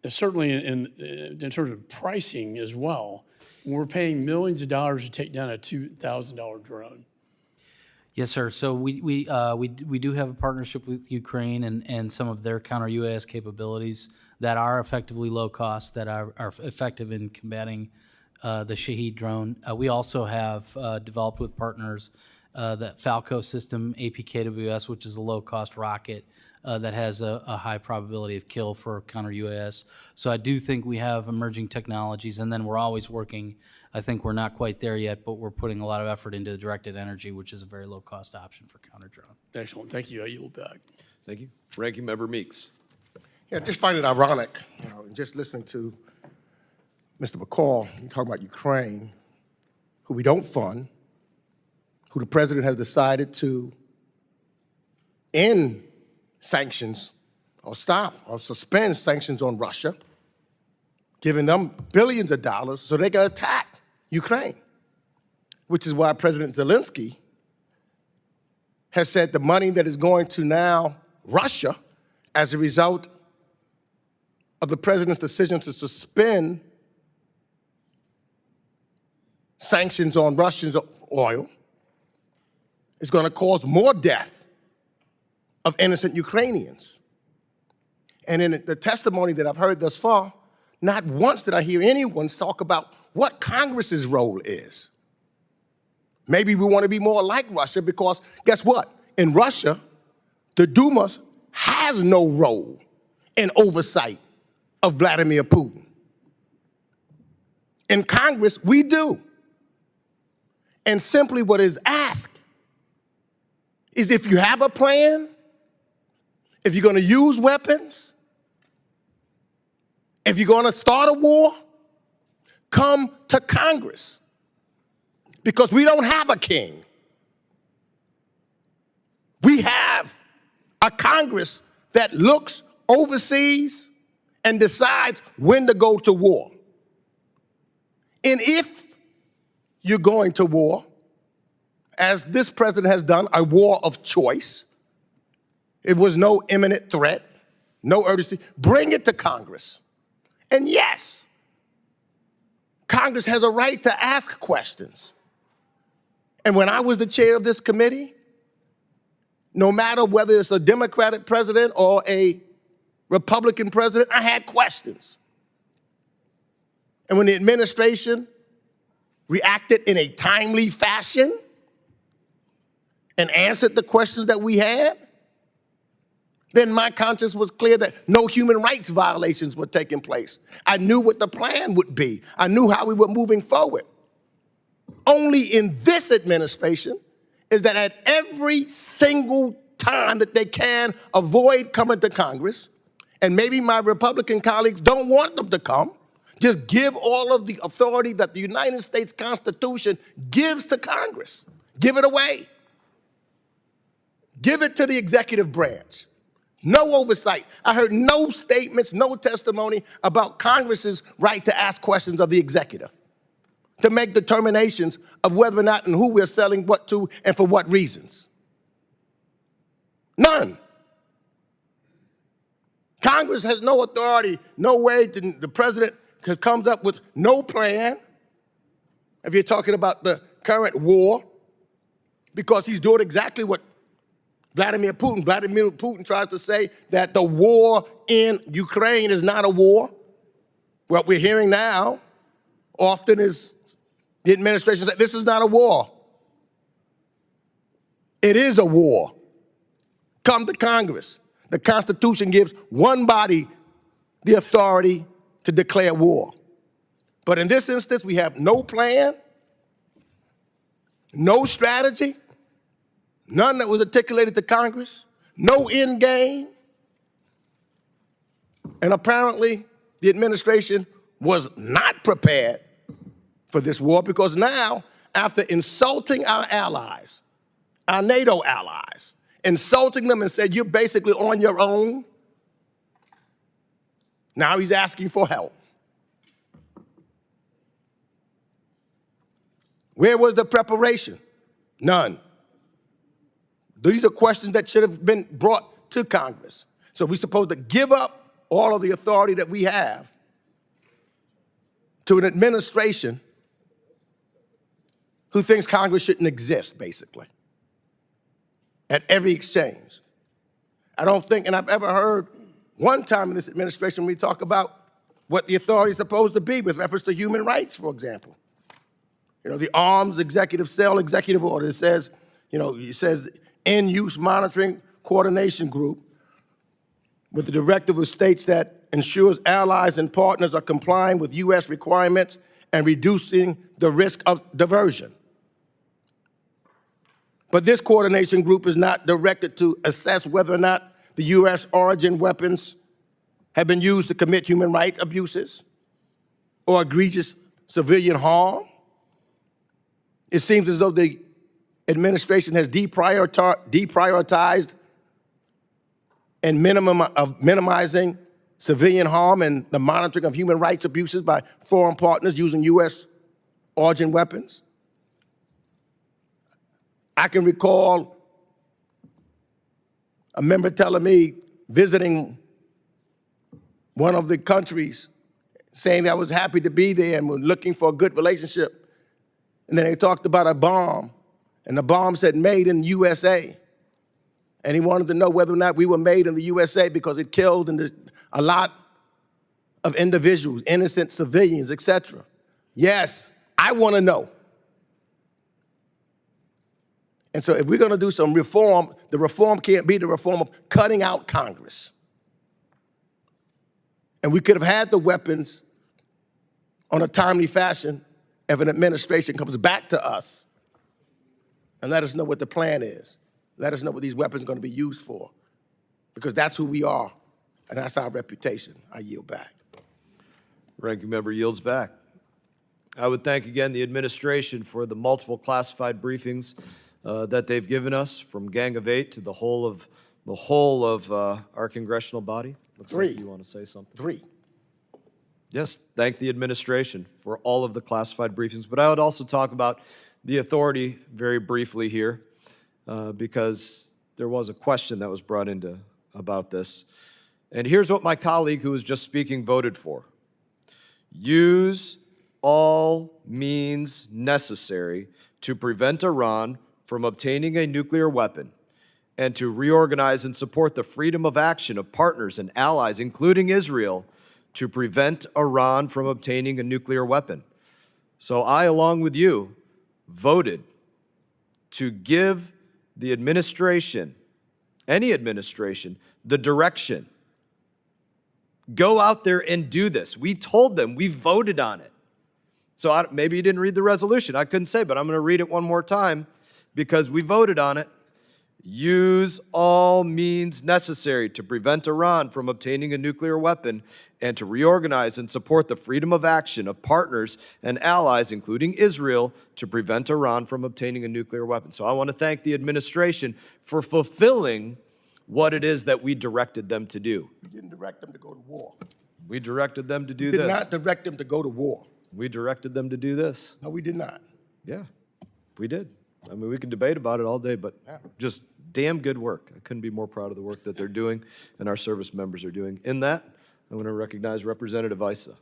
certainly in terms of pricing as well. We're paying millions of dollars to take down a $2,000 drone. Yes, sir. So we do have a partnership with Ukraine and some of their counter-UAS capabilities that are effectively low cost, that are effective in combating the Shahed drone. We also have developed with partners that Falco system, APKWS, which is a low-cost rocket that has a high probability of kill for counter-UAS. So I do think we have emerging technologies, and then we're always working. I think we're not quite there yet, but we're putting a lot of effort into directed energy, which is a very low-cost option for counter-drone. Excellent. Thank you. I yield back. Thank you. Ranking Member Meeks. Yeah, just find it ironic, just listening to Mr. McCall, talking about Ukraine, who we don't fund, who the president has decided to end sanctions or stop or suspend sanctions on Russia, giving them billions of dollars so they can attack Ukraine, which is why President Zelensky has said the money that is going to now Russia as a result of the president's decision to suspend sanctions on Russian oil is going to cause more death of innocent Ukrainians. And in the testimony that I've heard thus far, not once did I hear anyone talk about what Congress's role is. Maybe we want to be more like Russia because guess what? In Russia, the Duma has no role in oversight of Vladimir Putin. In Congress, we do. And simply what is asked is if you have a plan, if you're going to use weapons, if you're going to start a war, come to Congress. Because we don't have a king. We have a Congress that looks overseas and decides when to go to war. And if you're going to war, as this president has done, a war of choice, it was no imminent threat, no urgency, bring it to Congress. And yes, Congress has a right to ask questions. And when I was the chair of this committee, no matter whether it's a Democratic president or a Republican president, I had questions. And when the administration reacted in a timely fashion and answered the questions that we had, then my conscience was clear that no human rights violations were taking place. I knew what the plan would be. I knew how we were moving forward. Only in this administration is that at every single time that they can avoid coming to Congress, and maybe my Republican colleagues don't want them to come, just give all of the authority that the United States Constitution gives to Congress. Give it away. Give it to the executive branch. No oversight. I heard no statements, no testimony about Congress's right to ask questions of the executive, to make determinations of whether or not and who we're selling what to and for what reasons. None. Congress has no authority, no way the president comes up with no plan, if you're talking about the current war, because he's doing exactly what Vladimir Putin tries to say, that the war in Ukraine is not a war. What we're hearing now often is the administration say, this is not a war. It is a war. Come to Congress. The Constitution gives one body the authority to declare war. But in this instance, we have no plan, no strategy, none that was articulated to Congress, no end game. And apparently, the administration was not prepared for this war because now, after insulting our allies, our NATO allies, insulting them and said, you're basically on your own, now he's asking for help. Where was the preparation? None. These are questions that should have been brought to Congress. So we're supposed to give up all of the authority that we have to an administration who thinks Congress shouldn't exist, basically, at every exchange. I don't think, and I've ever heard one time in this administration we talk about what the authority is supposed to be with reference to human rights, for example. You know, the Arms Executive Cell Executive Order says, it says in-use monitoring coordination group with the directive which states that ensures allies and partners are complying with U.S. requirements and reducing the risk of diversion. But this coordination group is not directed to assess whether or not the U.S. origin weapons have been used to commit human rights abuses or egregious civilian harm. It seems as though the administration has deprioritized and minimizing civilian harm and the monitoring of human rights abuses by foreign partners using U.S. origin weapons. I can recall a member telling me, visiting one of the countries, saying that I was happy to be there and was looking for a good relationship. And then they talked about a bomb, and the bomb said made in USA. And he wanted to know whether or not we were made in the USA because it killed a lot of individuals, innocent civilians, etc. Yes, I want to know. And so if we're going to do some reform, the reform can't be the reform of cutting out Congress. And we could have had the weapons on a timely fashion if an administration comes back to us and let us know what the plan is. Let us know what these weapons are going to be used for, because that's who we are, and that's our reputation. I yield back. Ranking member yields back. I would thank again the administration for the multiple classified briefings that they've given us, from Gang of Eight to the whole of our congressional body. Looks Three. like you want to say something. 3. Yes, thank the administration for all of the classified briefings. But I would also talk about the authority very briefly here, because there was a question that was brought into about this. And here's what my colleague who was just speaking voted for. Use all means necessary to prevent Iran from obtaining a nuclear weapon and to reorganize and support the freedom of action of partners and allies, including Israel, to prevent Iran from obtaining a nuclear weapon. So I, along with you, voted to give the administration, any administration, the direction. Go out there and do this. We told them, we voted on it. So maybe you didn't read the resolution. I couldn't say, but I'm going to read it one more time because we voted on it. Use all means necessary to prevent Iran from obtaining a nuclear weapon and to reorganize and support the freedom of action of partners and allies, including Israel, to prevent Iran from obtaining a nuclear weapon. So I want to thank the administration for fulfilling what it is that we directed them to do. We didn't direct them to go to war. We directed them to do We this. did not direct them to go to war. We directed them to do this. No, we did not. Yeah, we did. I mean, we can debate about it all day, but just damn good work. I couldn't be more proud of the work that they're doing and our service members are doing. In that, I'm going to recognize Representative Issa.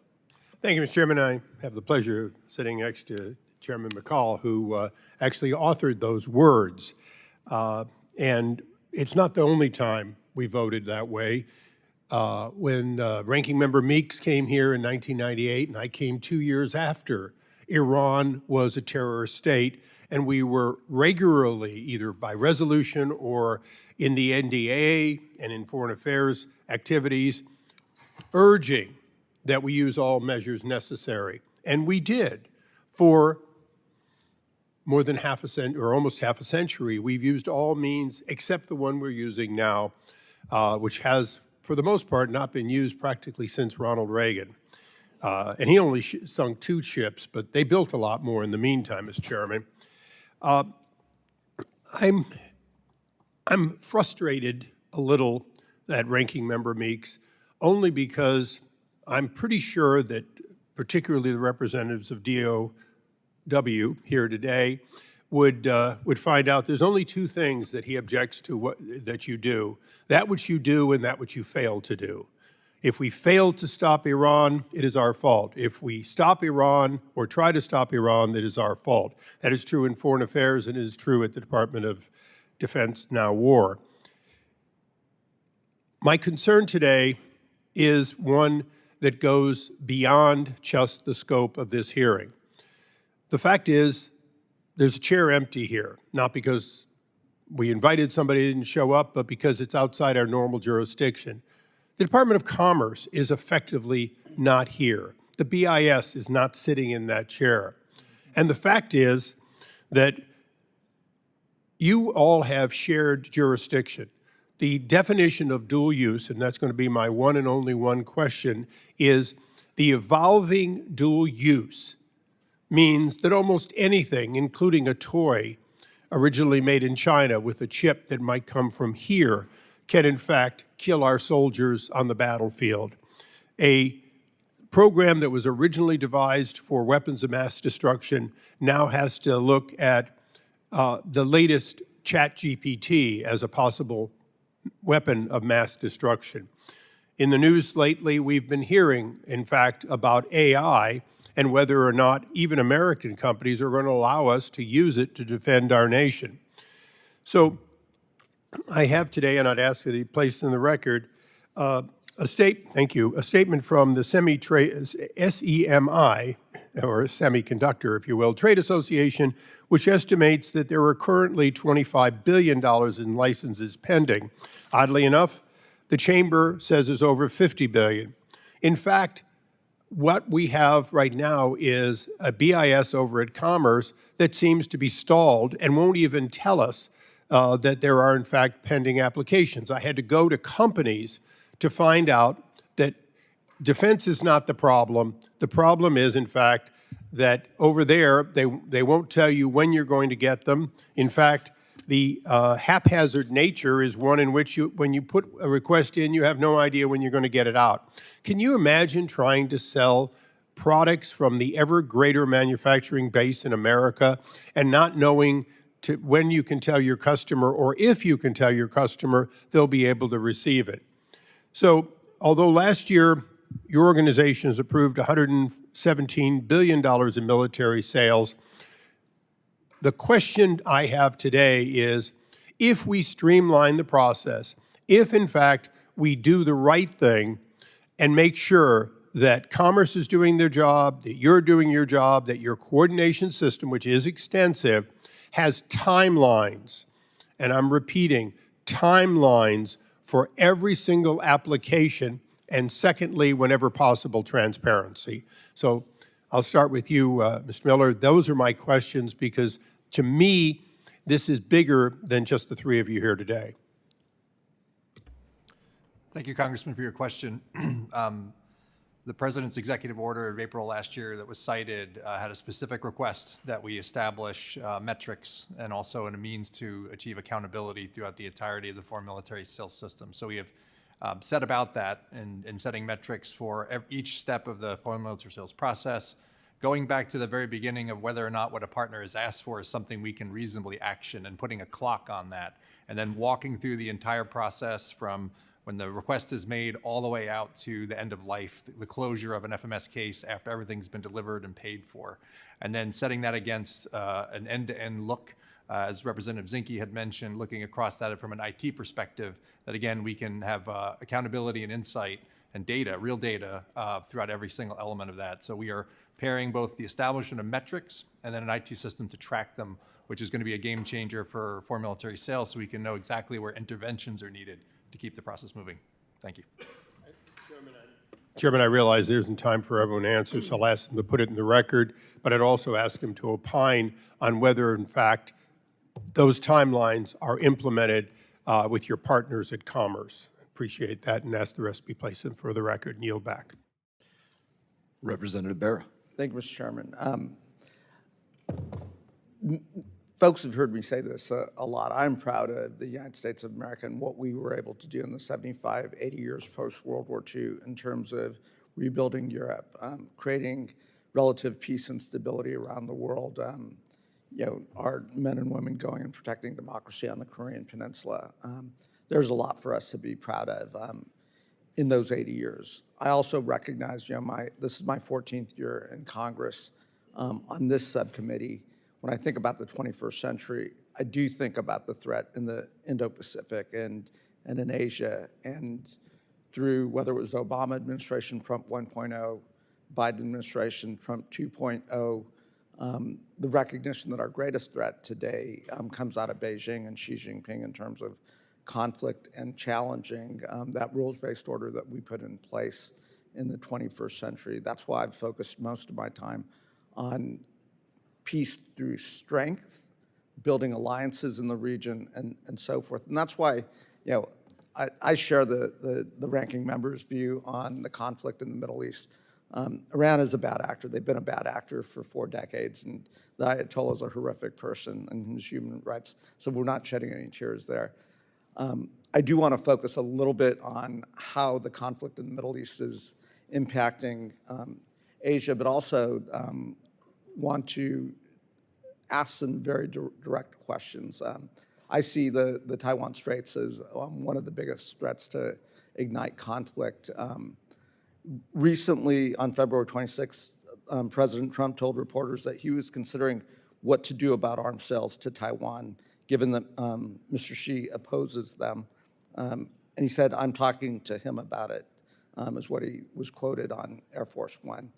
Thank you, Mr. Chairman. I have the pleasure of sitting next to Chairman McCall, who actually authored those words. And it's not the only time we voted that way. When Ranking Member Meeks came here in 1998, and I came 2 years after, Iran was a terrorist state, and we were regularly, either by resolution or in the NDA and in foreign affairs activities, urging that we use all measures necessary. And we did. For more than half a century, or almost half a century, we've used all means except the one we're using now, which has, for the most part, not been used practically since Ronald Reagan. And he only sunk 2 ships, but they built a lot more in the meantime, Mr. Chairman. I'm frustrated a little at Ranking Member Meeks, only because I'm pretty sure that particularly the representatives of DOW here today would find out there's only 2 things that he objects to that you do: that which you do and that which you fail to do. If we fail to stop Iran, it is our fault. If we stop Iran or try to stop Iran, it is our fault. That is true in foreign affairs and it is true at the Department of Defense, now War. My concern today is one that goes beyond just the scope of this hearing. The fact is, there's a chair empty here, not because we invited somebody who didn't show up, but because it's outside our normal jurisdiction. The Department of Commerce is effectively not here. The BIS is not sitting in that chair. And the fact is that you all have shared jurisdiction. The definition of dual use, and that's going to be my one and only one question, is the evolving dual use means that almost anything, including a toy originally made in China with a chip that might come from here, can in fact kill our soldiers on the battlefield. A program that was originally devised for weapons of mass destruction now has to look at the latest ChatGPT as a possible weapon of mass destruction. In the news lately, we've been hearing, in fact, about AI and whether or not even American companies are going to allow us to use it to defend our nation. So I have today, and I'd ask that it be placed in the record, a statement from the SEMI, or Semiconductor, if you will, Trade Association, which estimates that there are currently $25 billion in licenses pending. Oddly enough, the Chamber says it's over $50 billion. In fact, what we have right now is a BIS over at Commerce that seems to be stalled and won't even tell us that there are, in fact, pending applications. I had to go to companies to find out that defense is not the problem. The problem is, in fact, that over there, they won't tell you when you're going to get them. In fact, the haphazard nature is one in which when you put a request in, you have no idea when you're going to get it out. Can you imagine trying to sell products from the ever greater manufacturing base in America and not knowing when you can tell your customer, or if you can tell your customer, they'll be able to receive it? So, although last year your organization has approved $117 billion in military sales, the question I have today is, if we streamline the process, if in fact we do the right thing and make sure that Commerce is doing their job, that you're doing your job, that your coordination system, which is extensive, has timelines, and I'm repeating, timelines for every single application, and secondly, whenever possible, transparency. So I'll start with you, Mr. Miller. Those are my questions, because to me, this is bigger than just the three of you here today. Thank you, Congressman, for your question. The President's executive order of April last year that was cited had a specific request that we establish metrics and also a means to achieve accountability throughout the entirety of the foreign military sales system. So we have set about that in setting metrics for each step of the foreign military sales process, going back to the very beginning of whether or not what a partner has asked for is something we can reasonably action, and putting a clock on that, and then walking through the entire process from when the request is made all the way out to the end of life, the closure of an FMS case after everything's been delivered and paid for. And then setting that against an end-to-end look, as Representative Zinci had mentioned, looking across that from an IT perspective, that again, we can have accountability and insight and data, real data, throughout every single element of that. So we are pairing both the establishment of metrics and then an IT system to track them, which is going to be a game changer for foreign military sales, so we can know exactly where interventions are needed to keep the process moving. Thank you. Chairman, I realize there isn't time for everyone to answer, so I'll ask them to put it in the record, but I'd also ask them to opine on whether, in fact, those timelines are implemented with your partners at Commerce. Appreciate that, and ask the rest to be placed in for the record and yield back. Representative Barr. Thank you, Mr. Chairman. Folks have heard me say this a lot. I'm proud of the United States of America and what we were able to do in the 75, 80 years post-World War II in terms of rebuilding Europe, creating relative peace and stability around the world. You know, our men and women going and protecting democracy on the Korean Peninsula. There's a lot for us to be proud of in those 80 years. I also recognize, you know, this is my 14th year in Congress on this subcommittee. When I think about the 21st century, I do think about the threat in the Indo-Pacific and in Asia, and through whether it was the Obama administration, Trump 1.0, Biden administration, Trump 2.0, the recognition that our greatest threat today comes out of Beijing and Xi Jinping in terms of conflict and challenging that rules-based order that we put in place in the 21st century. That's why I've focused most of my time on peace through strength, building alliances in the region, and so forth. And that's why, you know, I share the ranking member's view on the conflict in the Middle East. Iran is a bad actor. They've been a bad actor for 4 decades, and the Ayatollah is a horrific person and his human rights, so we're not shedding any tears there. I do want to focus a little bit on how the conflict in the Middle East is impacting Asia, but also want to ask some very direct questions. I see the Taiwan Straits as one of the biggest threats to ignite conflict. Recently, on February 26th, President Trump told reporters that he was considering what to do about arms sales to Taiwan, given that Mr. Xi opposes them. And he said, I'm talking to him about it, is what he was quoted on Air Force One.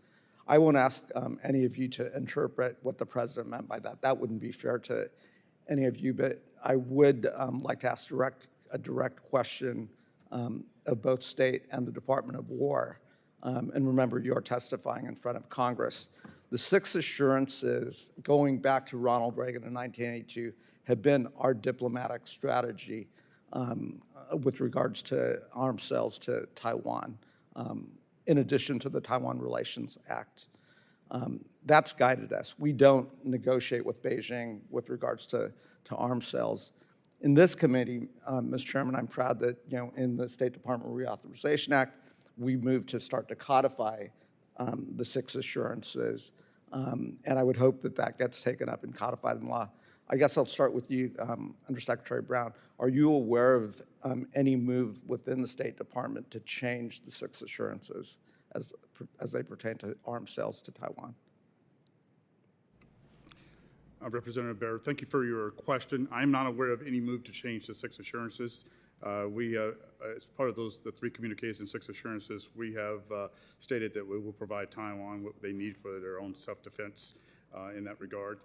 I won't ask any of you to interpret what the president meant by that. That wouldn't be fair to any of you, but I would like to ask a direct question of both state and the Department of War. And remember, you're testifying in front of Congress. The 6 assurances, going back to Ronald Reagan in 1982, have been our diplomatic strategy with regards to arms sales to Taiwan, in addition to the Taiwan Relations Act. That's guided us. We don't negotiate with Beijing with regards to arms sales. In this committee, Mr. Chairman, I'm proud that, in the State Department Reauthorization Act, we moved to start to codify the 6 assurances, and I would hope that that gets taken up and codified in law. I guess I'll start with you, Undersecretary Brown. Are you aware of any move within the State Department to change the 6 assurances as they pertain to arms sales to Taiwan? Representative Barr, thank you for your question. I'm not aware of any move to change the 6 assurances. As part of the 3 communiques and 6 assurances, we have stated that we will provide Taiwan what they need for their own self-defense in that regard.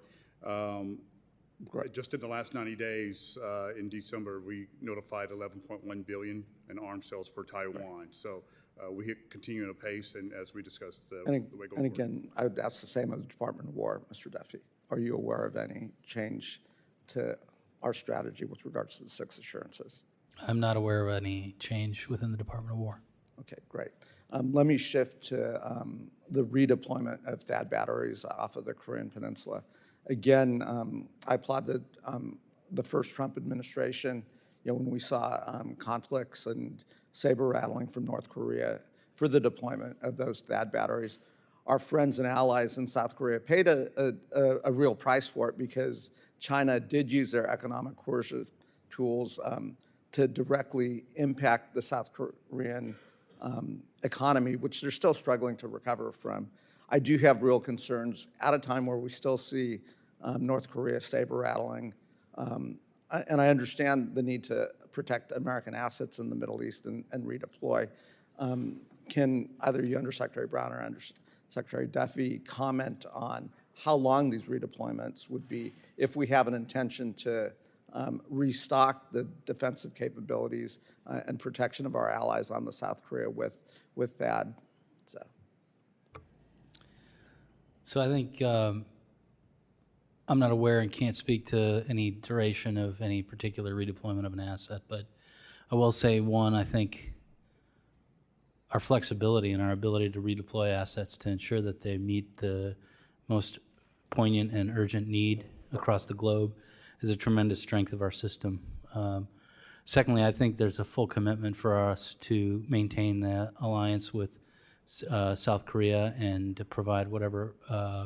Just in the last 90 days, in December, we notified $11.1 billion in arms sales for Taiwan. So we continue at a pace, and as we discussed, the way going forward. And again, I would ask the same of the Department of War, Mr. Duffy. Are you aware of any change to our strategy with regards to the 6 assurances? I'm not aware of any change within the Department of War. Okay, great. Let me shift to the redeployment of THAAD batteries off of the Korean Peninsula. Again, I applaud the first Trump administration, when we saw conflicts and saber rattling from North Korea for the deployment of those THAAD batteries. Our friends and allies in South Korea paid a real price for it because China did use their economic coercive tools to directly impact the South Korean economy, which they're still struggling to recover from. I do have real concerns at a time where we still see North Korea saber rattling. And I understand the need to protect American assets in the Middle East and redeploy. Can either you, Undersecretary Brown or Secretary Duffy, comment on how long these redeployments would be if we have an intention to restock the defensive capabilities and protection of our allies on the South Korea with THAAD? So I think I'm not aware and can't speak to any duration of any particular redeployment of an asset, but I will say, one, I think our flexibility and our ability to redeploy assets to ensure that they meet the most poignant and urgent need across the globe is a tremendous strength of our system. Secondly, I think there's a full commitment for us to maintain the alliance with South Korea and to provide whatever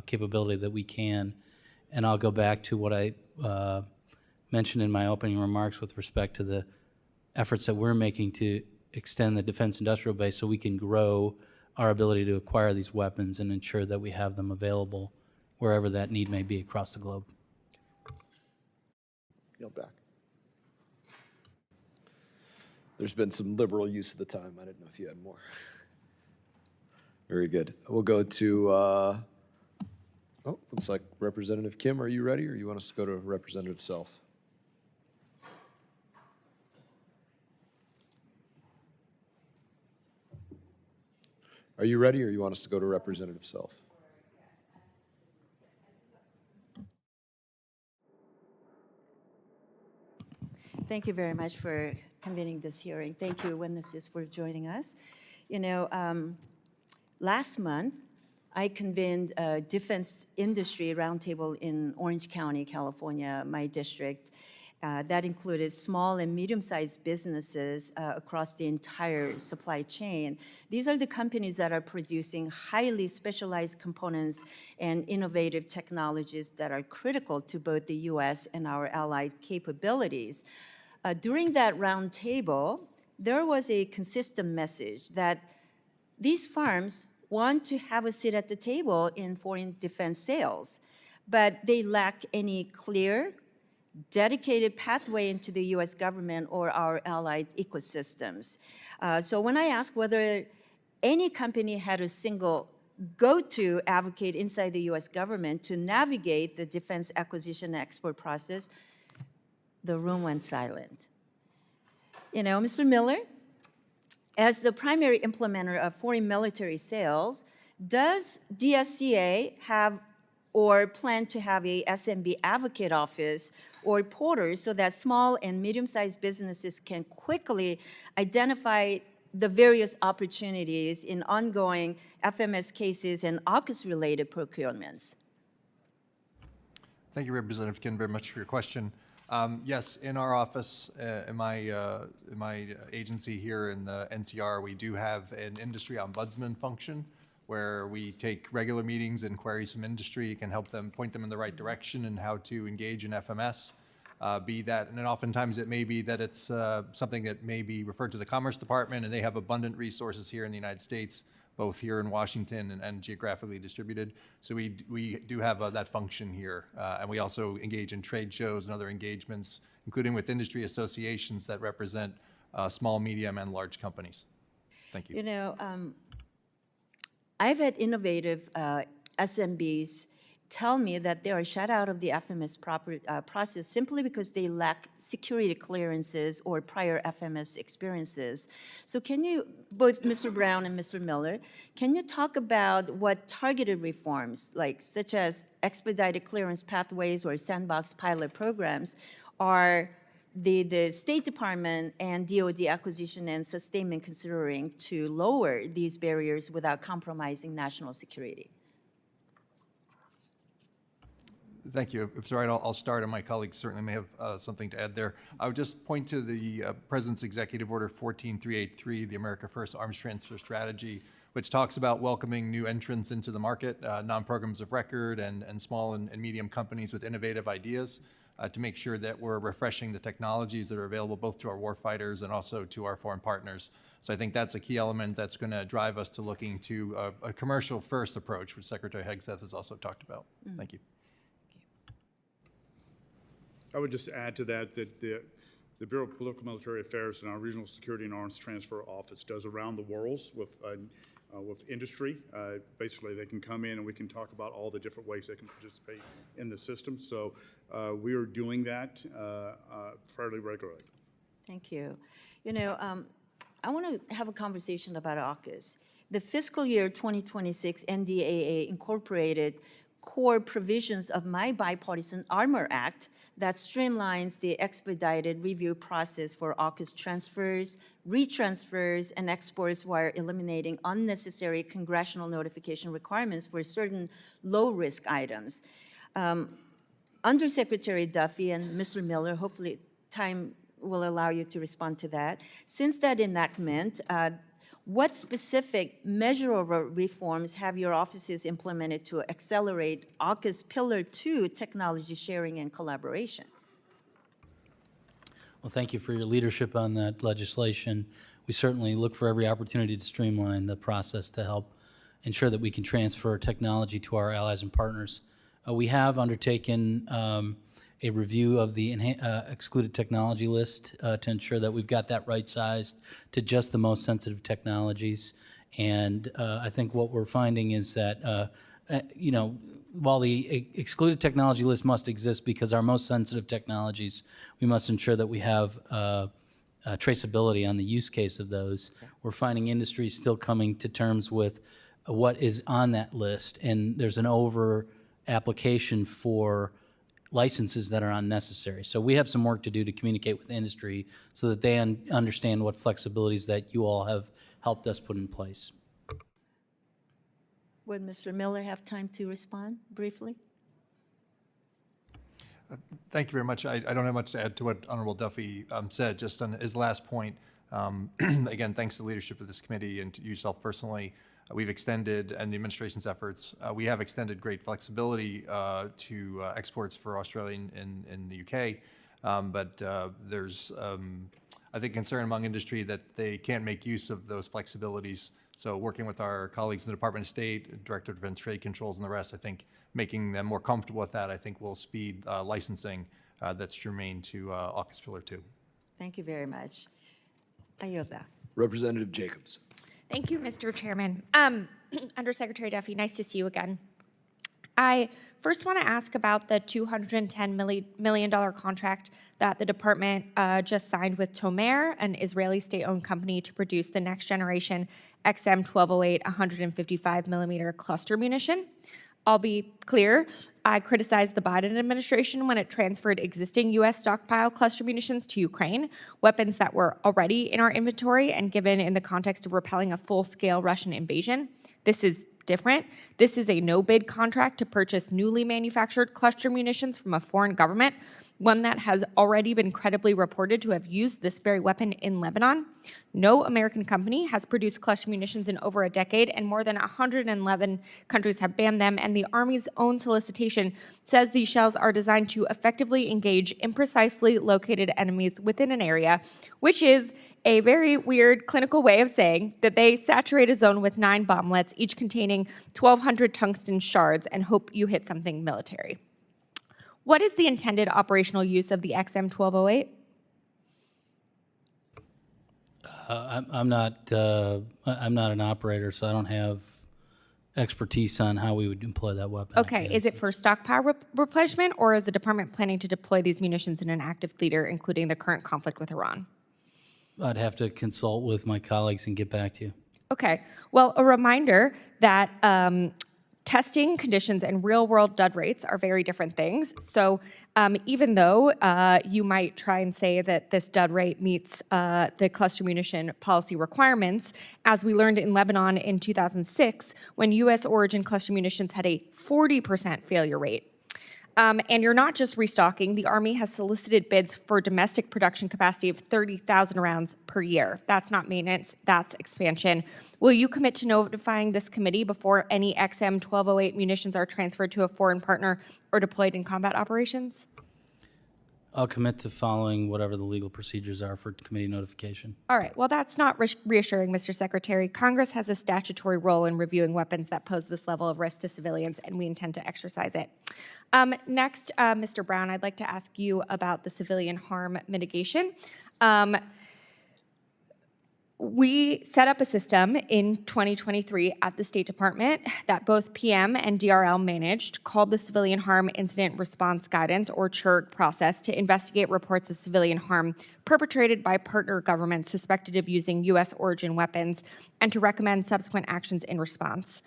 capability that we can. And I'll go back to what I mentioned in my opening remarks with respect to the efforts that we're making to extend the defense industrial base so we can grow our ability to acquire these weapons and ensure that we have them available wherever that need may be across the globe. Yield back. There's been some liberal use of the time. I didn't know if you had more. Very good. We'll go to, looks like Representative Kim. Are you ready, or you want us to go to Representative Self? Are you ready, or you want us to go to Representative Self? Thank you very much for convening this hearing. Thank you, witnesses, for joining us. Last month, I convened a defense industry roundtable in Orange County, California, my district, that included small and medium-sized businesses across the entire supply chain. These are the companies that are producing highly specialized components and innovative technologies that are critical to both the U.S. and our allied capabilities. During that roundtable, there was a consistent message that these firms want to have a seat at the table in foreign defense sales, but they lack any clear dedicated pathway into the U.S. government or our allied ecosystems. So when I ask whether any company had a single go-to advocate inside the U.S. government to navigate the defense acquisition and export process, the room went silent. You know, Mr. Miller, as the primary implementer of foreign military sales, does DSCA have or plan to have a SMB advocate office or portal so that small and medium-sized businesses can quickly identify the various opportunities in ongoing FMS cases and AUKUS-related procurements? Thank you, Representative Kim, very much for your question. Yes, in our office, in my agency here in the NCR, we do have an industry ombudsman function where we take regular meetings and queries from industry, can help them, point them in the right direction and how to engage in FMS. Be that, and then oftentimes it may be that it's something that may be referred to the Commerce Department, and they have abundant resources here in the United States, both here in Washington and geographically distributed. So we do have that function here. And we also engage in trade shows and other engagements, including with industry associations that represent small, medium, and large companies. Thank you. You know, I've had innovative SMBs tell me that they are shut out of the FMS process simply because they lack security clearances or prior FMS experiences. So can you, both Mr. Brown and Mr. Miller, can you talk about what targeted reforms, like such as expedited clearance pathways or sandbox pilot programs, are the State Department and DoD acquisition and sustainment considering to lower these barriers without compromising national security? Thank you. If it's all right, I'll start, and my colleagues certainly may have something to add there. I would just point to the President's Executive Order 14383, the America First Arms Transfer Strategy, which talks about welcoming new entrants into the market, non-programs of record, and small and medium companies with innovative ideas to make sure that we're refreshing the technologies that are available both to our warfighters and also to our foreign partners. So I think that's a key element that's going to drive us to looking to a commercial-first approach, which Secretary Hegseth has also talked about. Thank you. I would just add to that that the Bureau of Political Military Affairs and our Regional Security and Arms Transfer Office does around the world with industry. Basically, they can come in and we can talk about all the different ways they can participate in the system. So we are doing that fairly regularly. Thank you. You know, I want to have a conversation about AUKUS. The fiscal year 2026 NDAA incorporated core provisions of my bipartisan Armor Act that streamlines the expedited review process for AUKUS transfers, retransfers, and exports while eliminating unnecessary congressional notification requirements for certain low-risk items. Undersecretary Duffy and Mr. Miller, hopefully time will allow you to respond to that. Since that enactment, what specific measurable reforms have your offices implemented to accelerate AUKUS Pillar 2 technology sharing and collaboration? Well, thank you for your leadership on that legislation. We certainly look for every opportunity to streamline the process to help ensure that we can transfer technology to our allies and partners. We have undertaken a review of the excluded technology list to ensure that we've got that right-sized to just the most sensitive technologies. And I think what we're finding is that, you know, while the excluded technology list must exist because our most sensitive technologies, we must ensure that we have traceability on the use case of those. We're finding industry still coming to terms with what is on that list, and there's an over application for licenses that are unnecessary. So we have some work to do to communicate with industry so that they understand what flexibilities that you all have helped us put in place. Would Mr. Miller have time to respond briefly? Thank you very much. I don't have much to add to what Honorable Duffy said. Just on his last point, again, thanks to the leadership of this committee and to yourself personally, we've extended, and the administration's efforts, we have extended great flexibility to exports for Australia and the UK. But there's, I think, concern among industry that they can't make use of those flexibilities. So working with our colleagues in the Department of State, Director of Defense Trade Controls, and the rest, I think making them more comfortable with that, I think will speed licensing that's germane to AUKUS Pillar 2. Thank you very much. I yield that. Representative Jacobs. Thank you, Mr. Chairman. Undersecretary Duffy, nice to see you again. I first want to ask about the $210 million contract that the department just signed with Tomer, an Israeli state-owned company, to produce the next generation XM1208 155 millimeter cluster munition. I'll be clear, I criticized the Biden administration when it transferred existing U.S. stockpile cluster munitions to Ukraine, weapons that were already in our inventory and given in the context of repelling a full-scale Russian invasion. This is different. This is a no-bid contract to purchase newly manufactured cluster munitions from a foreign government, one that has already been credibly reported to have used this very weapon in Lebanon. No American company has produced cluster munitions in over a decade, and more than 111 countries have banned them, and the Army's own solicitation says these shells are designed to effectively engage imprecisely located enemies within an area, which is a very weird clinical way of saying that they saturate a zone with 9 bomblets, each containing 1,200 tungsten shards, and hope you hit something military. What is the intended operational use of the XM1208? I'm not an operator, so I don't have expertise on how we would employ that weapon. Okay, is it for stockpile replenishment, or is the department planning to deploy these munitions in an active theater, including the current conflict with Iran? I'd have to consult with my colleagues and get back to you. Okay, well, a reminder that testing conditions and real-world dud rates are very different things. So even though you might try and say that this dud rate meets the cluster munition policy requirements, as we learned in Lebanon in 2006, when U.S. origin cluster munitions had a 40% failure rate. And you're not just restocking. The Army has solicited bids for domestic production capacity of 30,000 rounds per year. That's not maintenance, that's expansion. Will you commit to notifying this committee before any XM1208 munitions are transferred to a foreign partner or deployed in combat operations? I'll commit to following whatever the legal procedures are for committee notification. All right, well, that's not reassuring, Mr. Secretary. Congress has a statutory role in reviewing weapons that pose this level of risk to civilians, and we intend to exercise it. Next, Mr. Brown, I'd like to ask you about the civilian harm mitigation. We set up a system in 2023 at the State Department that both PM and DRL managed, called the Civilian Harm Incident Response Guidance, or CHIRG process, to investigate reports of civilian harm perpetrated by partner governments suspected of using U.S. origin weapons, and to recommend subsequent actions in response.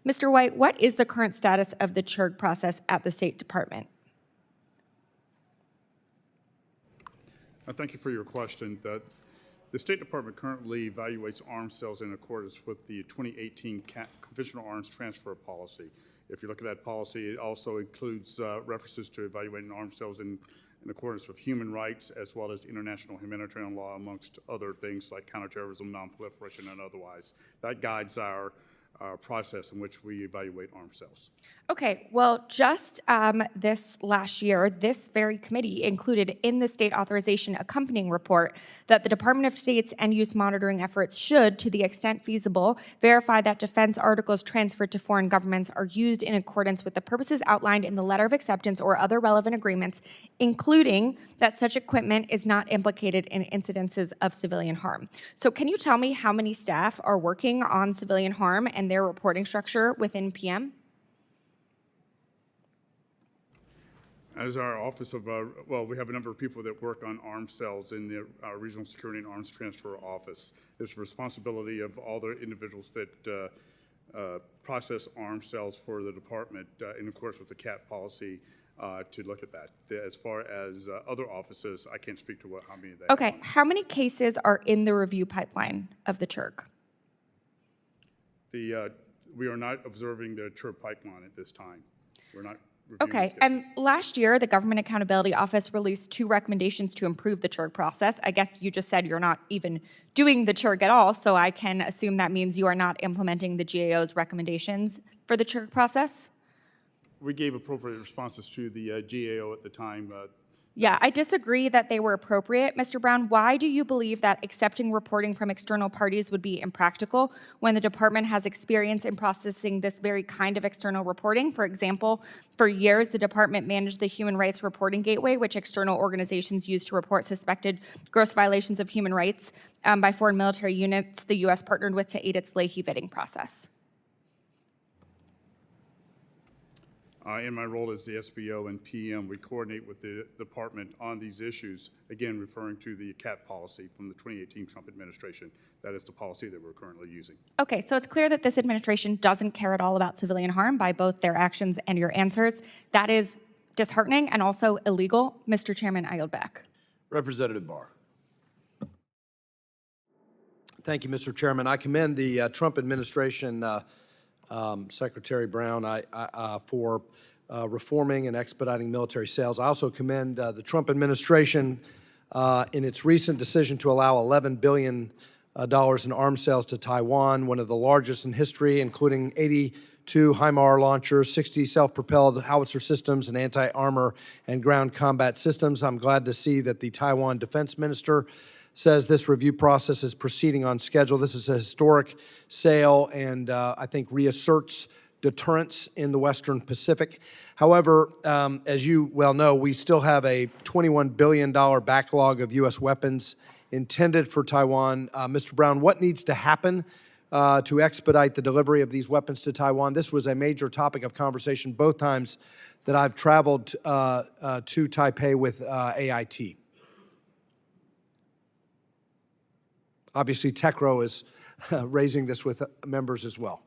Mr. White, what is the current status of the CHIRG process at the State Department? Thank you for your question. The State Department currently evaluates arms sales in accordance with the 2018 Conventional Arms Transfer Policy. If you look at that policy, it also includes references to evaluating arms sales in accordance with human rights, as well as international humanitarian law, amongst other things like counterterrorism, nonproliferation, and otherwise. That guides our process in which we evaluate arms sales. Okay, well, just this last year, this very committee included in the state authorization accompanying report that the Department of State's end-use monitoring efforts should, to the extent feasible, verify that defense articles transferred to foreign governments are used in accordance with the purposes outlined in the letter of acceptance or other relevant agreements, including that such equipment is not implicated in incidences of civilian harm. So can you tell me how many staff are working on civilian harm and their reporting structure within PM? As our Office of, well, we have a number of people that work on arms sales in the Regional Security and Arms Transfer Office. It's the responsibility of all the individuals that process arms sales for the department in accordance with the CAT policy to look at that. As far as other offices, I can't speak to how many they have. Okay, how many cases are in the review pipeline of the CHIRG? We are not observing the CHIRG pipeline at this time. We're not reviewing Okay, these and cases. last year, the Government Accountability Office released 2 recommendations to improve the CHIRG process. I guess you just said you're not even doing the CHIRG at all, so I can assume that means you are not implementing the GAO's recommendations for the CHIRG process? We gave appropriate responses to the GAO at the time Yeah, I disagree that they were appropriate. Mr. Brown, why do you believe that accepting reporting from external parties would be impractical when the department has experience in processing this very kind of external reporting? For example, for years, the department managed the Human Rights Reporting Gateway, which external organizations use to report suspected gross violations of human rights by foreign military units the U.S. partnered with to aid its Leahy vetting process. In my role as the SBO and PM, we coordinate with the department on these issues, again, referring to the CAT policy from the 2018 Trump administration. That is the policy that we're currently using. Okay, so it's clear that this administration doesn't care at all about civilian harm by both their actions and your answers. That is disheartening and also illegal. Mr. Chairman, I yield back. Representative Barr. Thank you, Mr. Chairman. I commend the Trump administration, Secretary Brown, for reforming and expediting military sales. I also commend the Trump administration in its recent decision to allow $11 billion in arms sales to Taiwan, one of the largest in history, including 82 HIMAR launchers, 60 self-propelled howitzer systems, and anti-armor and ground combat systems. I'm glad to see that the Taiwan defense minister says this review process is proceeding on schedule. This is a historic sale and I think reasserts deterrence in the Western Pacific. However, as you well know, we still have a $21 billion backlog of U.S. weapons intended for Taiwan. Mr. Brown, what needs to happen to expedite the delivery of these weapons to Taiwan? This was a major topic of conversation both times that I've traveled to Taipei with AIT. Obviously, TECRO is raising this with members as well.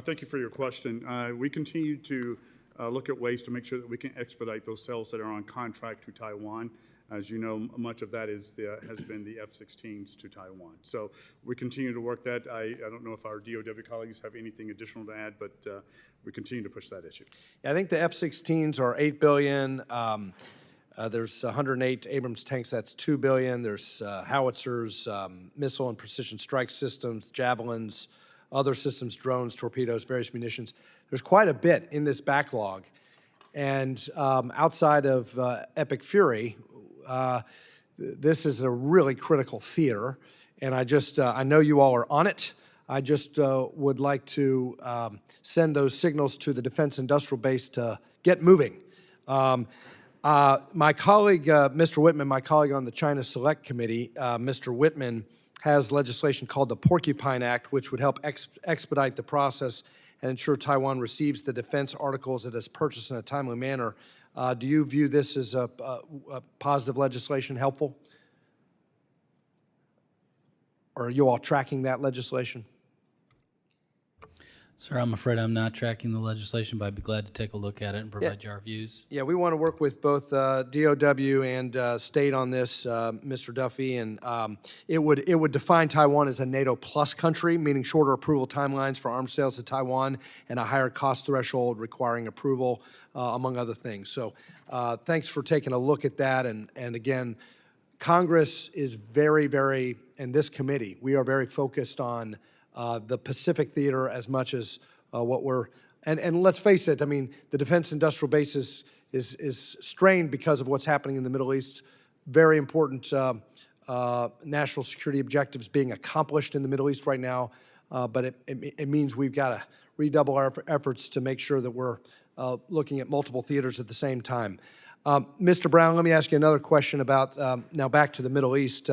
Thank you for your question. We continue to look at ways to make sure that we can expedite those sales that are on contract to Taiwan. As you know, much of that is has been the F-16s to Taiwan. So we continue to work that. I don't know if our DOW colleagues have anything additional to add, but we continue to push that issue. Yeah, I think the F-16s are $8 billion. There's 108 Abrams tanks, that's $2 billion. There's howitzers, missile and precision strike systems, javelins, other systems, drones, torpedoes, various munitions. There's quite a bit in this backlog. And outside of Epic Fury, this is a really critical theater. And I know you all are on it. I just would like to send those signals to the defense industrial base to get moving. My colleague, Mr. Whitman, my colleague on the China Select Committee, Mr. Whitman, has legislation called the Porcupine Act, which would help expedite the process and ensure Taiwan receives the defense articles it has purchased in a timely manner. Do you view this as a positive legislation, helpful? Or are you all tracking that legislation? Sir, I'm afraid I'm not tracking the legislation, but I'd be glad to take a look at it and provide you our views. Yeah, we want to work with both DOW and state on this, Mr. Duffy, and it would define Taiwan as a NATO plus country, meaning shorter approval timelines for arms sales to Taiwan and a higher cost threshold requiring approval, among other things. So thanks for taking a look at that. And again, Congress is very, and this committee, we are very focused on the Pacific theater as much as what we're, and let's face it, I mean, the defense industrial base is strained because of what's happening in the Middle East. Very important national security objectives being accomplished in the Middle East right now, but it means we've got to redouble our efforts to make sure that we're looking at multiple theaters at the same time. Mr. Brown, let me ask you another question about, now back to the Middle East.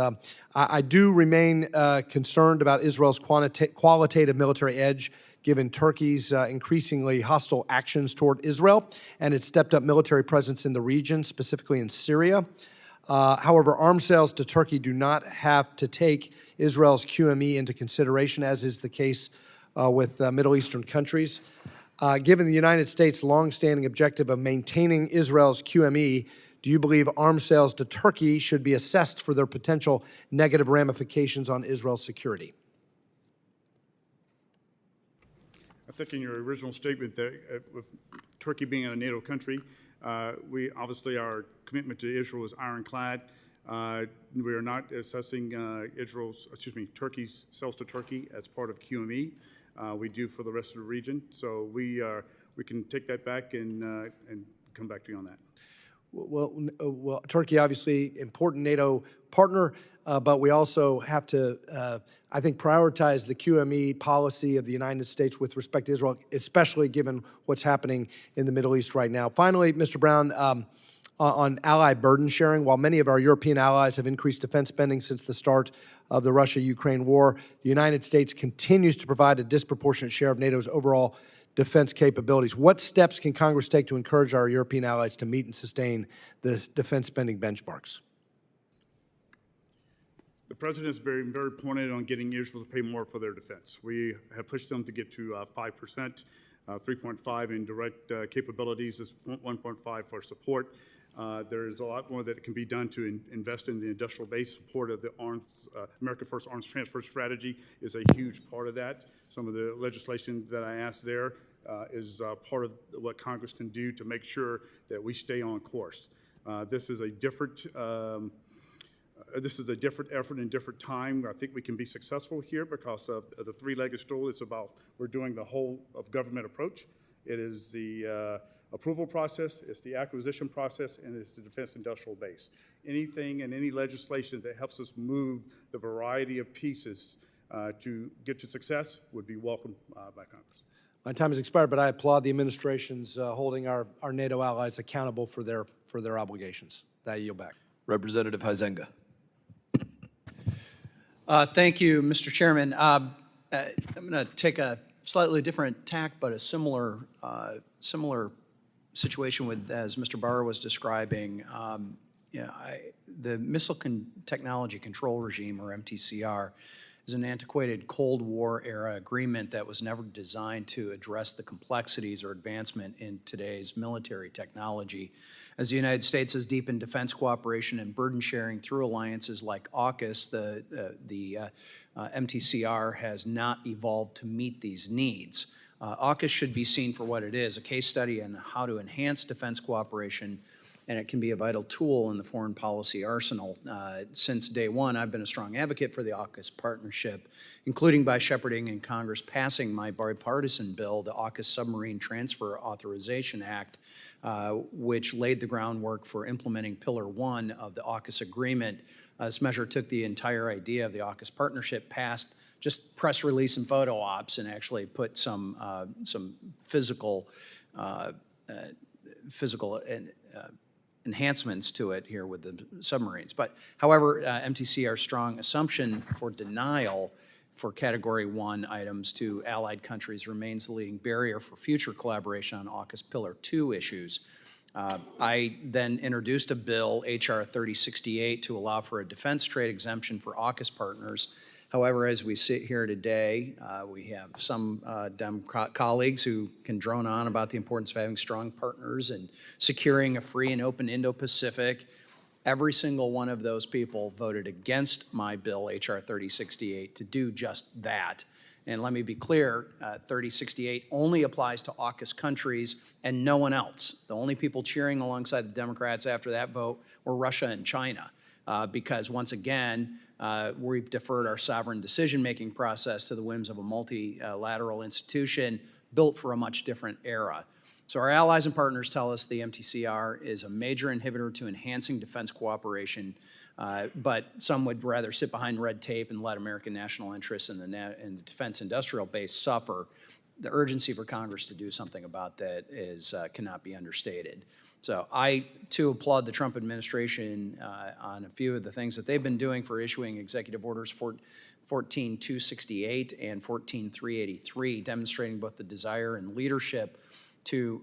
I do remain concerned about Israel's qualitative military edge, given Turkey's increasingly hostile actions toward Israel and its stepped-up military presence in the region, specifically in Syria. However, arms sales to Turkey do not have to take Israel's QME into consideration, as is the case with Middle Eastern countries. Given the United States' longstanding objective of maintaining Israel's QME, do you believe arms sales to Turkey should be assessed for their potential negative ramifications on Israel's security? I think in your original statement that with Turkey being a NATO country, we obviously our commitment to Israel is ironclad. We are not assessing Turkey's sales to Turkey as part of QME. We do for the rest of the region, so we can take that back and come back to you on that. Well, Turkey, obviously, important NATO partner, but we also have to, I think, prioritize the QME policy of the United States with respect to Israel, especially given what's happening in the Middle East right now. Finally, Mr. Brown, on ally burden sharing, while many of our European allies have increased defense spending since the start of the Russia-Ukraine war, the United States continues to provide a disproportionate share of NATO's overall defense capabilities. What steps can Congress take to encourage our European allies to meet and sustain the defense spending benchmarks? The president has been very pointed on getting Israel to pay more for their defense. We have pushed them to get to 5%, 3.5 in direct capabilities, is 1.5 for support. There is a lot more that can be done to invest in the industrial base. Support of the America First Arms Transfer Strategy is a huge part of that. Some of the legislation that I asked there is part of what Congress can do to make sure that we stay on course. This is a different effort and different time. I think we can be successful here because of the three-legged stool. It's about we're doing the whole of government approach. It is the approval process, it's the acquisition process, and it's the defense industrial base. Anything and any legislation that helps us move the variety of pieces to get to success would be welcomed by Congress. My time has expired, but I applaud the administration's holding our NATO allies accountable for their obligations. I yield back. Representative Huizenga. Thank you, Mr. Chairman. I'm going to take a slightly different tack, but a similar situation with as Mr. Barr was describing. The Missile Technology Control Regime, or MTCR, is an antiquated Cold War era agreement that was never designed to address the complexities or advancement in today's military technology. As the United States has deepened defense cooperation and burden sharing through alliances like AUKUS, the MTCR has not evolved to meet these needs. AUKUS should be seen for what it is, a case study on how to enhance defense cooperation, and it can be a vital tool in the foreign policy arsenal. Since day one, I've been a strong advocate for the AUKUS partnership, including by shepherding in Congress passing my bipartisan bill, the AUKUS Submarine Transfer Authorization Act, which laid the groundwork for implementing Pillar 1 of the AUKUS agreement. This measure took the entire idea of the AUKUS partnership past just press release and photo ops and actually put some physical enhancements to it here with the submarines. But however, MTCR's strong assumption for denial for Category 1 items to allied countries remains the leading barrier for future collaboration on AUKUS Pillar 2 issues. I then introduced a bill, H.R. 3068, to allow for a defense trade exemption for AUKUS partners. However, as we sit here today, we have some colleagues who can drone on about the importance of having strong partners and securing a free and open Indo-Pacific. Every single one of those people voted against my bill, H.R. 3068, to do just that. And let me be clear, 3068 only applies to AUKUS countries and no one else. The only people cheering alongside the Democrats after that vote were Russia and China. Because once again, we've deferred our sovereign decision-making process to the whims of a multilateral institution built for a much different era. So our allies and partners tell us the MTCR is a major inhibitor to enhancing defense cooperation, but some would rather sit behind red tape and let American national interests in the defense industrial base suffer. The urgency for Congress to do something about that cannot be understated. So I, too, applaud the Trump administration on a few of the things that they've been doing for issuing executive orders 14268 and 14383, demonstrating both the desire and leadership to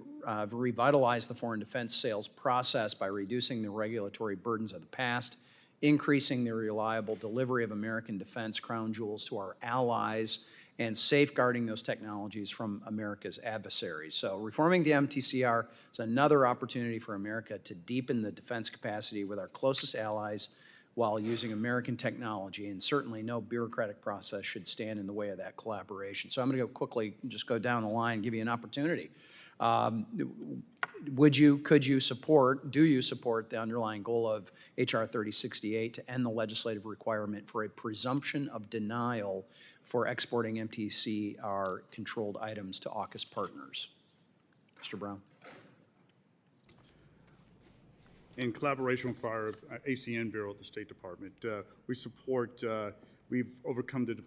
revitalize the foreign defense sales process by reducing the regulatory burdens of the past, increasing the reliable delivery of American defense crown jewels to our allies, and safeguarding those technologies from America's adversaries. So reforming the MTCR is another opportunity for America to deepen the defense capacity with our closest allies while using American technology, and certainly no bureaucratic process should stand in the way of that collaboration. So I'm going to go quickly, just go down the line, give you an opportunity. Could you support, do you support the underlying goal of H.R. 3068 to end the legislative requirement for a presumption of denial for exporting MTCR-controlled items to AUKUS partners? Mr. Brown. in collaboration with our ACN Bureau at the State Department. We support, we've overcome the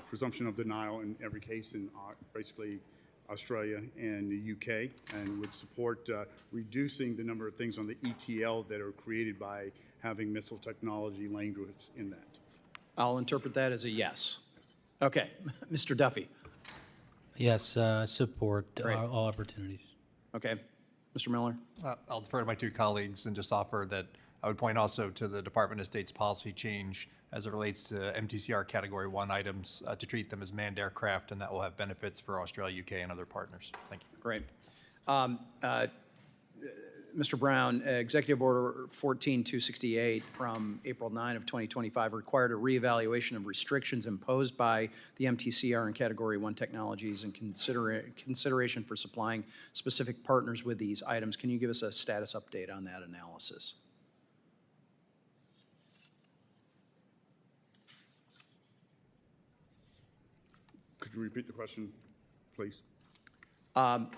presumption of denial in every case in basically Australia and the UK, and would support reducing the number of things on the ETL that are created by having missile technology language in that. I'll interpret that as a yes. Okay, Mr. Duffy. Yes, support all opportunities. Okay, Mr. Miller. I'll defer to my two colleagues and just offer that I would point also to the Department of State's policy change as it relates to MTCR Category 1 items to treat them as manned aircraft, and that will have benefits for Australia, UK, and other partners. Thank you. Great. Mr. Brown, Executive Order 14268 from April 9 of 2025 required a reevaluation of restrictions imposed by the MTCR in Category 1 technologies and consideration for supplying specific partners with these items. Can you give us a status update on that analysis? Could you repeat the question, please?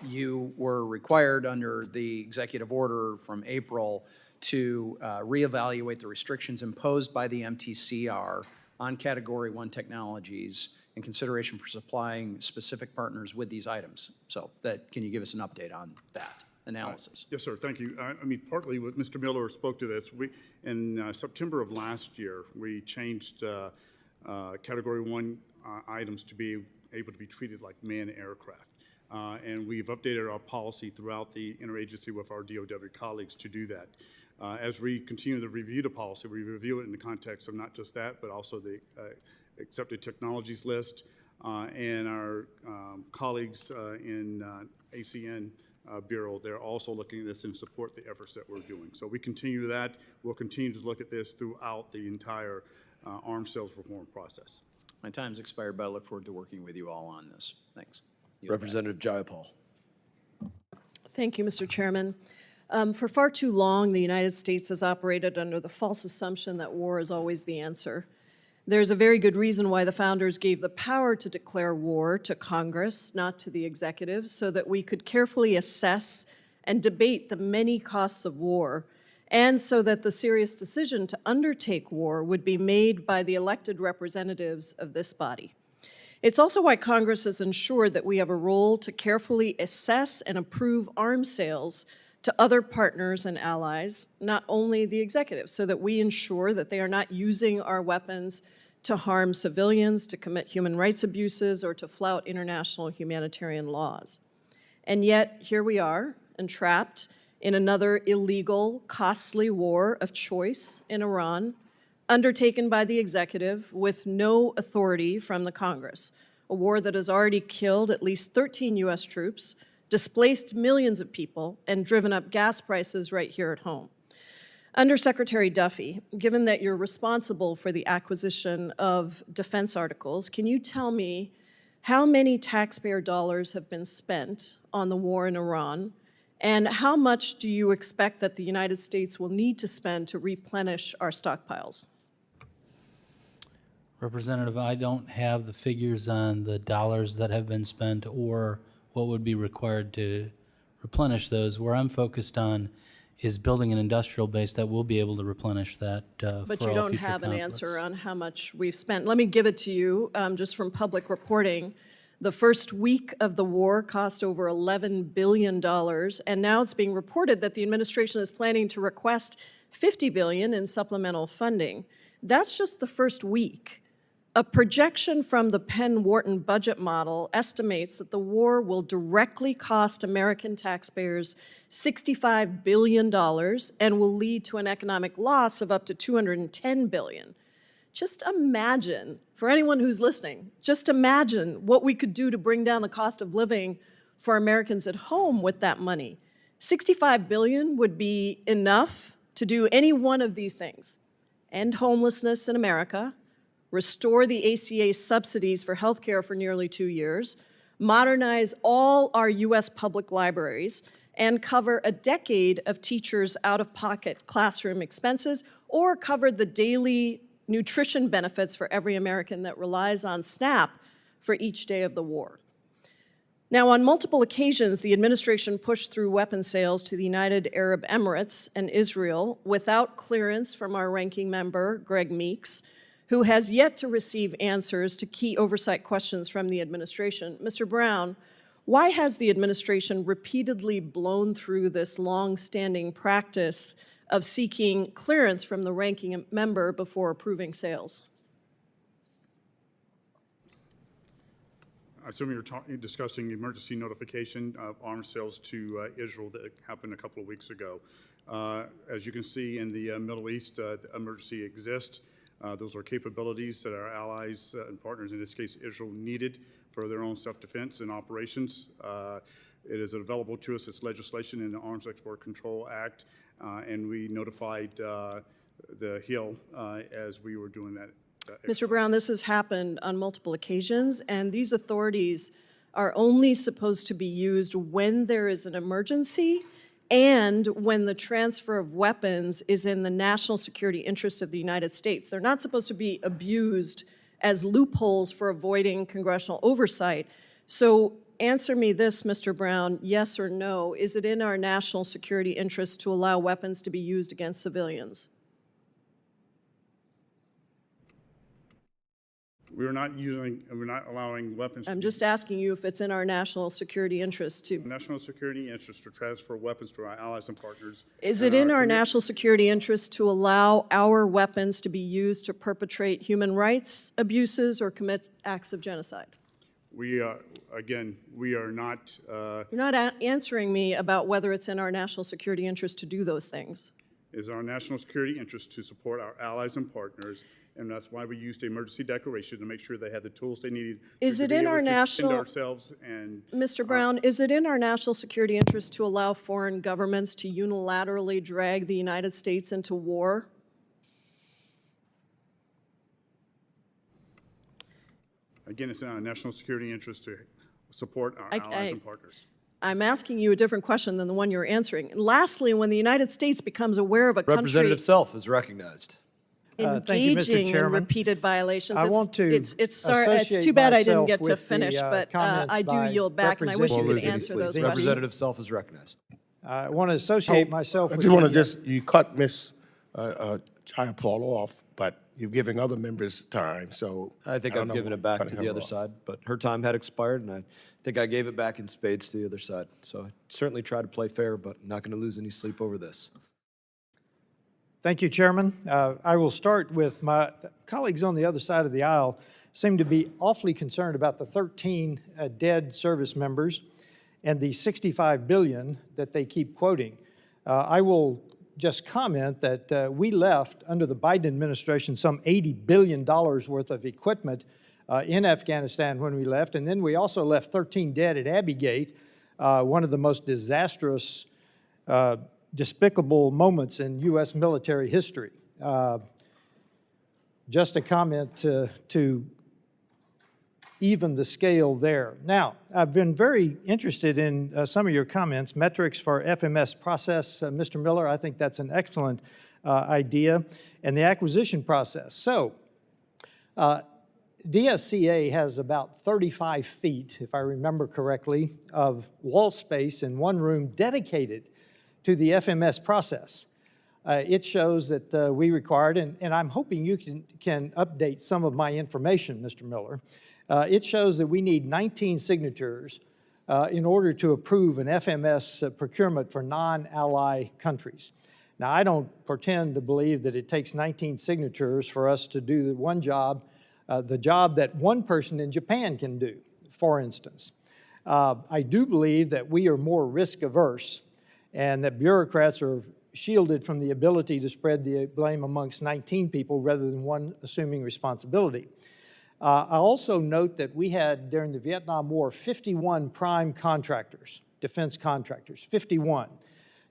You were required under the executive order from April to reevaluate the restrictions imposed by the MTCR on Category 1 technologies in consideration for supplying specific partners with these items. So can you give us an update on that analysis? Yes, sir. Thank you. I mean, partly what Mr. Miller spoke to this. In September of last year, we changed Category 1 items to be able to be treated like manned aircraft. And we've updated our policy throughout the interagency with our DOW colleagues to do that. As we continue to review the policy, we review it in the context of not just that, but also the accepted technologies list. And our colleagues in ACN Bureau, they're also looking at this and support the efforts that we're doing. So we continue that. We'll continue to look at this throughout the entire arms sales reform process. My time's expired, but I look forward to working with you all on this. Thanks. Representative Jayapal. Thank you, Mr. Chairman. For far too long, the United States has operated under the false assumption that war is always the answer. There's a very good reason why the founders gave the power to declare war to Congress, not to the executive, so that we could carefully assess and debate the many costs of war, and so that the serious decision to undertake war would be made by the elected representatives of this body. It's also why Congress has ensured that we have a role to carefully assess and approve arms sales to other partners and allies, not only the executive, so that we ensure that they are not using our weapons to harm civilians, to commit human rights abuses, or to flout international humanitarian laws. And yet, here we are, entrapped in another illegal, costly war of choice in Iran, undertaken by the executive with no authority from the Congress, a war that has already killed at least 13 U.S. troops, displaced millions of people, and driven up gas prices right here at home. Under Secretary Duffy, given that you're responsible for the acquisition of defense articles, can you tell me how many taxpayer dollars have been spent on the war in Iran, and how much do you expect that the United States will need to spend to replenish our stockpiles? Representative, I don't have the figures on the dollars that have been spent or what would be required to replenish those. Where I'm focused on is building an industrial base that will be able to replenish that But for you all don't future have an conflicts. answer on how much we've spent. Let me give it to you, just from public reporting. The first week of the war cost over $11 billion, and now it's being reported that the administration is planning to request $50 billion in supplemental funding. That's just the first week. A projection from the Penn-Wharton budget model estimates that the war will directly cost American taxpayers $65 billion and will lead to an economic loss of up to $210 billion. Just imagine, for anyone who's listening, just imagine what we could do to bring down the cost of living for Americans at home with that money. $65 billion would be enough to do any one of these things: end homelessness in America, restore the ACA subsidies for health care for nearly 2 years, modernize all our U.S. public libraries, and cover a decade of teachers' out-of-pocket classroom expenses, or cover the daily nutrition benefits for every American that relies on SNAP for each day of the war. Now, on multiple occasions, the administration pushed through weapon sales to the United Arab Emirates and Israel without clearance from our ranking member, Greg Meeks, who has yet to receive answers to key oversight questions from the administration. Mr. Brown, why has the administration repeatedly blown through this long-standing practice of seeking clearance from the ranking member before approving sales? I assume you're discussing emergency notification of arms sales to Israel that happened a couple of weeks ago. As you can see in the Middle East, the emergency exists. Those are capabilities that our allies and partners, in this case Israel, needed for their own self-defense and operations. It is available to us as legislation in the Arms Export Control Act, and we notified the Hill as we were doing that. Mr. Brown, this has happened on multiple occasions, and these authorities are only supposed to be used when there is an emergency and when the transfer of weapons is in the national security interest of the United States. They're not supposed to be abused as loopholes for avoiding congressional oversight. So answer me this, Mr. Brown, yes or no, is it in our national security interest to allow weapons to be used against civilians? We're not allowing weapons. I'm just asking you if it's in our national security interest to. National security interest to transfer weapons to our allies and partners. Is it in our national security interest to allow our weapons to be used to perpetrate human rights abuses or commit acts of genocide? We again, we are not. You're not answering me about whether it's in our national security interest to do those things. It is our national security interest to support our allies and partners, and that's why we used the emergency declaration to make sure they had the tools they needed. Is it in our national, ourselves and Mr. Brown, is it in our national security interest to allow foreign governments to unilaterally drag the United States into war? Again, it's in our national security interest to support our allies and partners. I'm asking you a different question than the one you're answering. And lastly, when the United States becomes aware of a country Representative Self is recognized. engaging in repeated violations, I want to it's too bad I didn't get to finish, but I do yield back, and I wish you could answer those questions. Representative Self is recognized. I want to associate myself I with just want to the, you cut Ms. Jayapal off, but you're giving other members time, so. I think I've given it back to the other side, but her time had expired, and I think I gave it back in spades to the other side. So I certainly try to play fair, but not going to lose any sleep over this. Thank you, Chairman. I will start with my colleagues on the other side of the aisle seem to be awfully concerned about the 13 dead service members and the $65 billion that they keep quoting. I will just comment that we left under the Biden administration some $80 billion worth of equipment in Afghanistan when we left, and then we also left 13 dead at Abbey Gate, one of the most disastrous, despicable moments in U.S. military history. Just a comment to even the scale there. Now, I've been very interested in some of your comments, metrics for FMS process. Mr. Miller, I think that's an excellent idea, and the acquisition process. So, DSCA has about 35 feet, if I remember correctly, of wall space in one room dedicated to the FMS process. It shows that we required, and I'm hoping you can update some of my information, Mr. Miller. It shows that we need 19 signatures in order to approve an FMS procurement for non-ally countries. Now, I don't pretend to believe that it takes 19 signatures for us to do the job that one person in Japan can do, for instance. I do believe that we are more risk averse and that bureaucrats are shielded from the ability to spread the blame amongst 19 people rather than one assuming responsibility. I also note that we had, during the Vietnam War, 51 prime contractors, defense contractors, 51.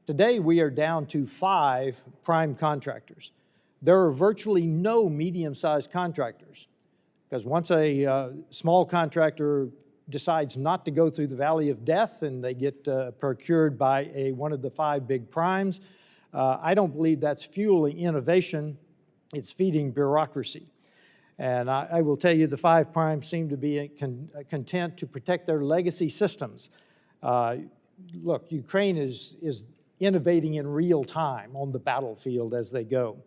Today, we are down to 5 prime contractors. There are virtually no medium-sized contractors, because once a small contractor decides not to go through the valley of death and they get procured by one of the 5 big primes, I don't believe that's fueling innovation, it's feeding bureaucracy. And I will tell you, the five primes seem to be content to protect their legacy systems. Look, Ukraine is innovating in real time on the battlefield as they go.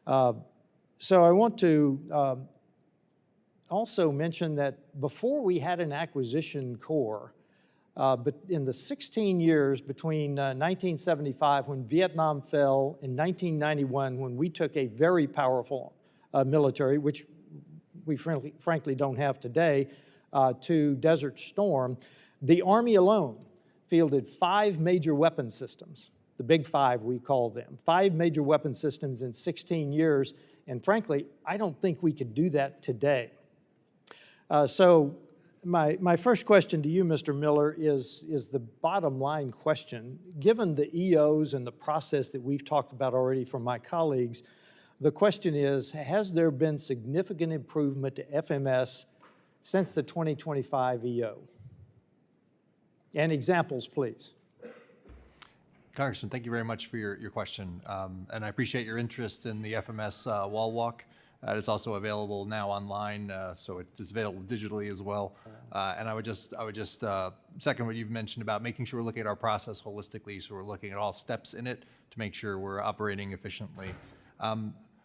So I want to also mention that before we had an acquisition corps, but in the 16 years between 1975, when Vietnam fell, and 1991, when we took a very powerful military, which we frankly don't have today, to Desert Storm, the Army alone fielded 5 major weapon systems, the big 5 we call them, 5 major weapon systems in 16 years, and frankly, I don't think we could do that today. So my first question to you, Mr. Miller, is the bottom line question. Given the EOs and the process that we've talked about already from my colleagues, the question is, has there been significant improvement to FMS since the 2025 EO? And examples, please. Congressman, thank you very much for your question. And I appreciate your interest in the FMS wall walk. It's also available now online, so it's available digitally as well. And I would just second what you've mentioned about making sure we're looking at our process holistically, so we're looking at all steps in it to make sure we're operating efficiently.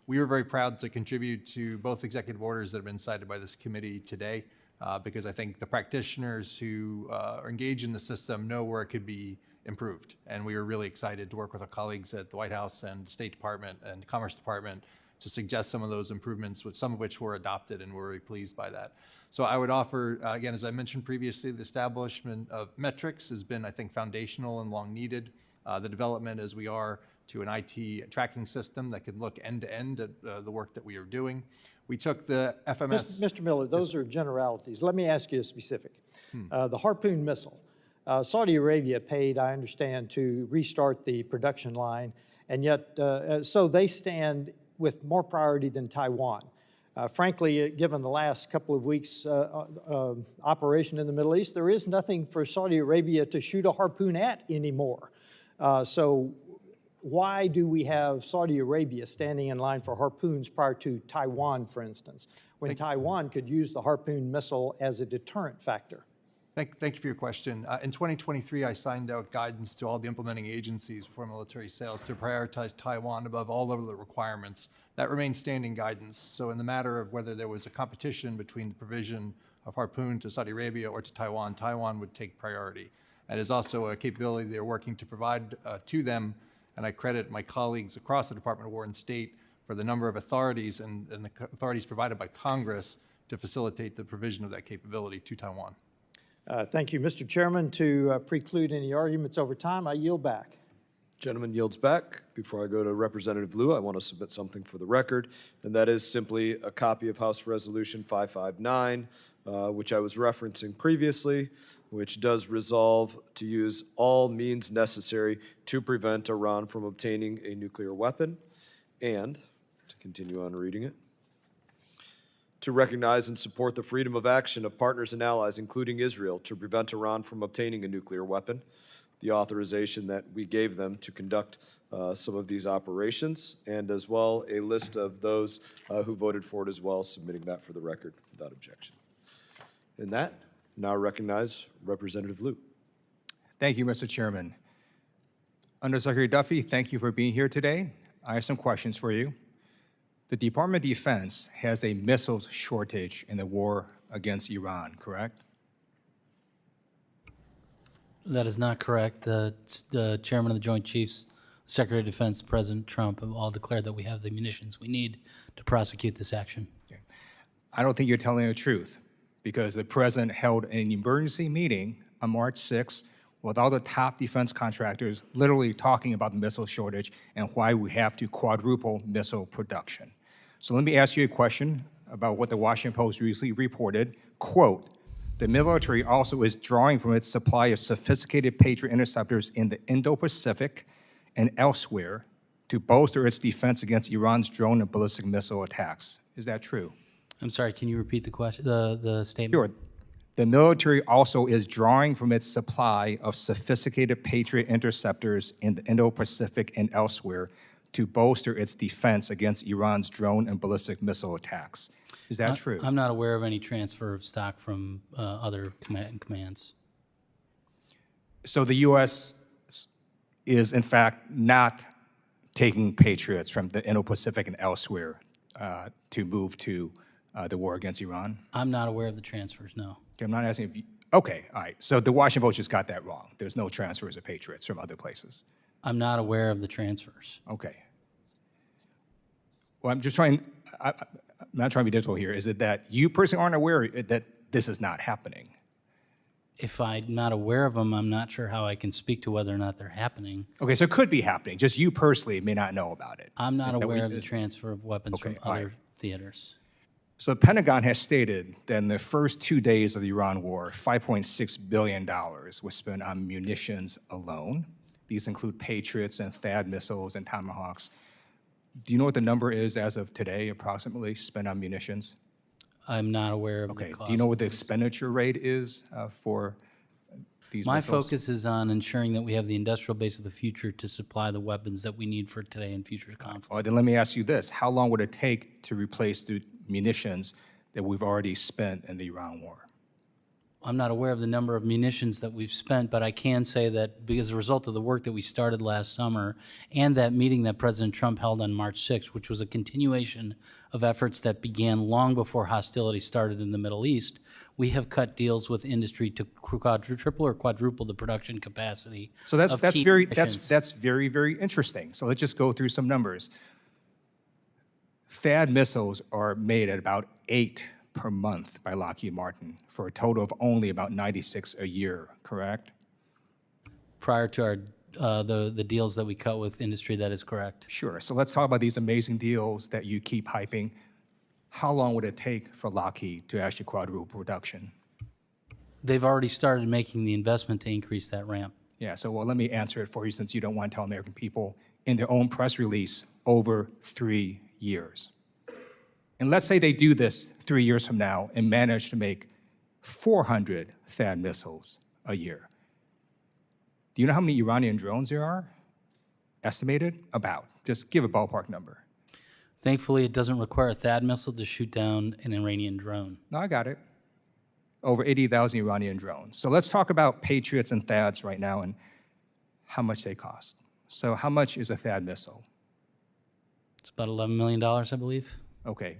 We were very proud to contribute to both executive orders that have been cited by this committee today, because I think the practitioners who are engaged in the system know where it could be improved. And we were really excited to work with our colleagues at the White House and State Department and Commerce Department to suggest some of those improvements, some of which were adopted, and we're very pleased by that. So I would offer, again, as I mentioned previously, the establishment of metrics has been, I think, foundational and long needed. The development, as we are, to an IT tracking system that can look end-to-end at the work that we are doing. We took the FMS... Mr. Miller, those are generalities. Let me ask you a specific. The Harpoon missile. Saudi Arabia paid, I understand, to restart the production line, and yet, so they stand with more priority than Taiwan. Frankly, given the last couple of weeks' operation in the Middle East, there is nothing for Saudi Arabia to shoot a harpoon at anymore. So why do we have Saudi Arabia standing in line for harpoons prior to Taiwan, for instance, when Taiwan could use the Harpoon missile as a deterrent factor? Thank you for your question. In 2023, I signed out guidance to all the implementing agencies for military sales to prioritize Taiwan above all other requirements. That remains standing guidance. So in the matter of whether there was a competition between the provision of Harpoon to Saudi Arabia or to Taiwan, Taiwan would take priority. That is also a capability they're working to provide to them, and I credit my colleagues across the Department of War and State for the number of authorities and the authorities provided by Congress to facilitate the provision of that capability to Taiwan. Thank you, Mr. Chairman. To preclude any arguments over time, I yield back. Gentleman yields back. Before I go to Representative Liu, I want to submit something for the record, and that is simply a copy of House Resolution 559, which I was referencing previously, which does resolve to use all means necessary to prevent Iran from obtaining a nuclear weapon, and, to continue on reading it, to recognize and support the freedom of action of partners and allies, including Israel, to prevent Iran from obtaining a nuclear weapon, the authorization that we gave them to conduct some of these operations, and as well a list of those who voted for it as well, submitting that for the record without objection. In that, now recognize Representative Liu. Thank you, Mr. Chairman. Undersecretary Duffy, thank you for being here today. I have some questions for you. The Department of Defense has a missiles shortage in the war against Iran, correct? That is not correct. The Chairman of the Joint Chiefs, Secretary of Defense, President Trump have all declared that we have the munitions we need to prosecute this action. Okay. I don't think you're telling the truth, because the President held an emergency meeting on March 6th with all the top defense contractors literally talking about the missile shortage and why we have to quadruple missile production. So let me ask you a question about what the Washington Post recently reported. Quote, the military also is drawing from its supply of sophisticated Patriot interceptors in the Indo-Pacific and elsewhere to bolster its defense against Iran's drone and ballistic missile attacks. Is that true? I'm sorry, can you repeat the question, the statement? Sure. The military also is drawing from its supply of sophisticated Patriot interceptors in the Indo-Pacific and elsewhere to bolster its defense against Iran's drone and ballistic missile attacks. Is that true? I'm not aware of any transfer of stock from other commands. So the U.S. is, in fact, not taking Patriots from the Indo-Pacific and elsewhere to move to the war against Iran? I'm not aware of the transfers, no. Okay, I'm not asking if you, okay, all right. So the Washington Post just got that wrong. There's no transfers of Patriots from other places. I'm not aware of the transfers. Okay. Well, I'm just trying, I'm not trying to be difficult here. Is it that you personally aren't aware that this is not happening? If I'm not aware of them, I'm not sure how I can speak to whether or not they're happening. Okay, so it could be happening. Just you personally may not know about it. I'm not Is that what aware you- of the transfer of weapons Okay, from all right. other theaters. So the Pentagon has stated that in the first 2 days of the Iran war, $5.6 billion was spent on munitions alone. These include Patriots and THAAD missiles and Tomahawks. Do you know what the number is as of today, approximately, spent on munitions? I'm not aware of the Okay. cost. Do you know what the expenditure rate is for these My missiles? focus is on ensuring that we have the industrial base of the future to supply the weapons that we need for today and future conflict. Well, then let me ask you this. How long would it take to replace the munitions that we've already spent in the Iran war? I'm not aware of the number of munitions that we've spent, but I can say that as a result of the work that we started last summer and that meeting that President Trump held on March 6th, which was a continuation of efforts that began long before hostilities started in the Middle East, we have cut deals with industry to triple or quadruple the production capacity. So that's of that's key very munitions. that's very, very interesting. So let's just go through some numbers. THAAD missiles are made at about 8 per month by Lockheed Martin for a total of only about 96 a year, correct? Prior to our the deals that we cut with industry, that is correct. Sure. So let's talk about these amazing deals that you keep hyping. How long would it take for Lockheed to actually quadruple production? They've already started making the investment to increase that ramp. Yeah, so well, let me answer it for you since you don't want to tell American people. In their own press release, over 3 years. And let's say they do this 3 years from now and manage to make 400 THAAD missiles a year. Do you know how many Iranian drones there are? Estimated? About. Just give a ballpark number. Thankfully, it doesn't require a THAAD missile to shoot down an Iranian drone. No, I got it. Over 80,000 Iranian drones. So let's talk about Patriots and THAADs right now and how much they cost. So how much is a THAAD missile? It's about $11 million, I believe. Okay.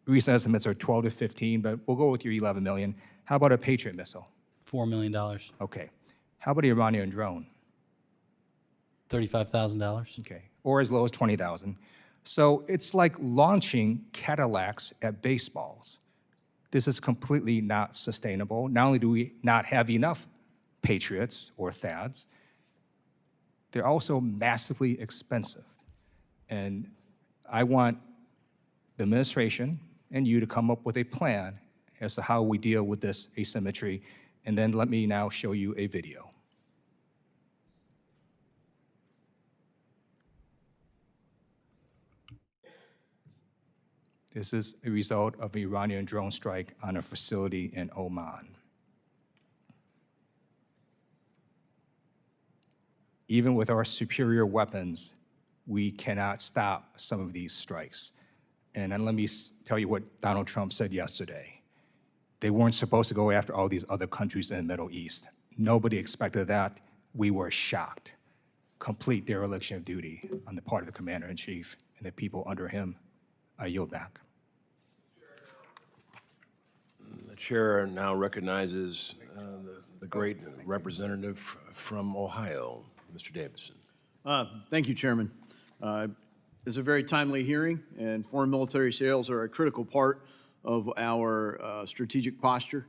Recent estimates are 12 to 15, but we'll go with your 11 million. How about a Patriot missile? $4 million. Okay. How about an Iranian drone? $35,000. Okay. Or as low as 20,000. So it's like launching Cadillacs at baseballs. This is completely not sustainable. Not only do we not have enough Patriots or THAADs, they're also massively expensive. And I want the administration and you to come up with a plan as to how we deal with this asymmetry. And then let me now show you a video. This is a result of an Iranian drone strike on a facility in Oman. Even with our superior weapons, we cannot stop some of these strikes. And then let me tell you what Donald Trump said yesterday. They weren't supposed to go after all these other countries in the Middle East. Nobody expected that. We were shocked. Complete dereliction of duty on the part of the commander-in-chief and the people under him. I yield back. The chair now recognizes the great representative from Ohio, Mr. Davidson. Thank you, Chairman. It's a very timely hearing, and foreign military sales are a critical part of our strategic posture.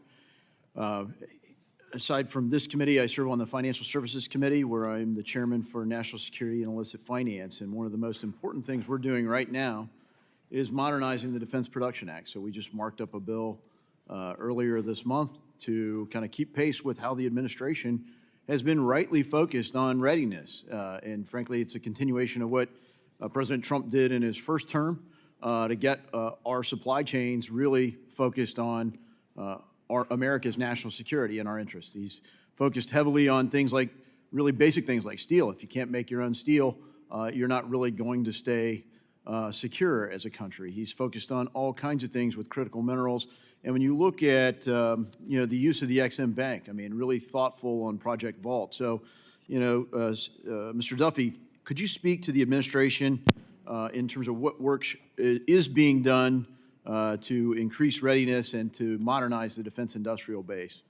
Aside from this committee, I serve on the Financial Services Committee, where I'm the chairman for National Security and Illicit Finance. And one of the most important things we're doing right now is modernizing the Defense Production Act. So we just marked up a bill earlier this month to kind of keep pace with how the administration has been rightly focused on readiness. And frankly, it's a continuation of what President Trump did in his first term to get our supply chains really focused on our America's national security and our interests. He's focused heavily on things like really basic things like steel. If you can't make your own steel, you're not really going to stay secure as a country. He's focused on all kinds of things with critical minerals. And when you look at, the use of the EXIM Bank, I mean, really thoughtful on Project Vault. So, Mr. Duffy, could you speak to the administration in terms of what work is being done to increase readiness and to modernize the defense industrial base?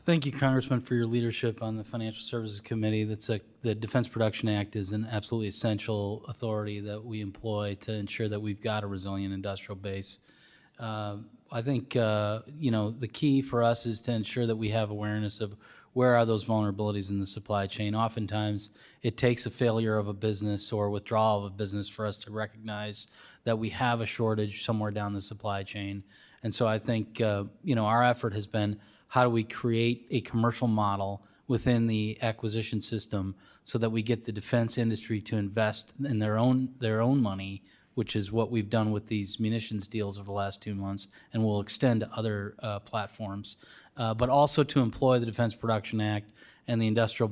Thank you, Congressman, for your leadership on the Financial Services Committee. The Defense Production Act is an absolutely essential authority that we employ to ensure that we've got a resilient industrial base. I think, the key for us is to ensure that we have awareness of where are those vulnerabilities in the supply chain. Oftentimes, it takes a failure of a business or withdrawal of a business for us to recognize that we have a shortage somewhere down the supply chain. And so I think, our effort has been, how do we create a commercial model within the acquisition system so that we get the defense industry to invest in their own money, which is what we've done with these munitions deals over the last 2 months, and will extend to other platforms. But also to employ the Defense Production Act and the Industrial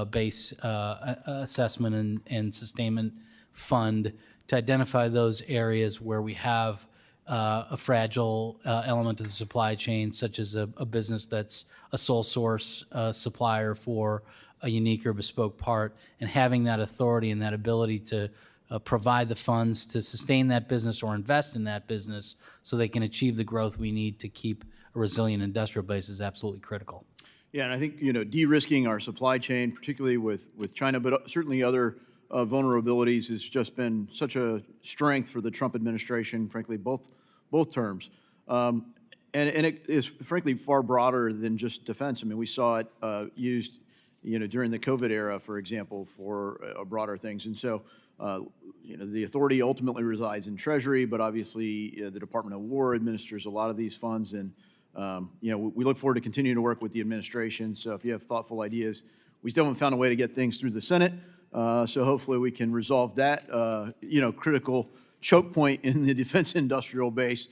Base Assessment and Sustainment Fund to identify those areas where we have a fragile element of the supply chain, such as a business that's a sole source supplier for a unique or bespoke part, and having that authority and that ability to provide the funds to sustain that business or invest in that business so they can achieve the growth we need to keep a resilient industrial base is absolutely critical. Yeah, and I think, de-risking our supply chain, particularly with China, but certainly other vulnerabilities, has just been such a strength for the Trump administration, frankly, both terms. And it is, frankly, far broader than just defense. I mean, we saw it used, during the COVID era, for example, for broader things. And so, the authority ultimately resides in Treasury, but obviously the Department of War administers a lot of these funds. And, we look forward to continuing to work with the administration. So if you have thoughtful ideas, we still haven't found a way to get things through the Senate. So hopefully we can resolve that, critical choke point in the defense industrial base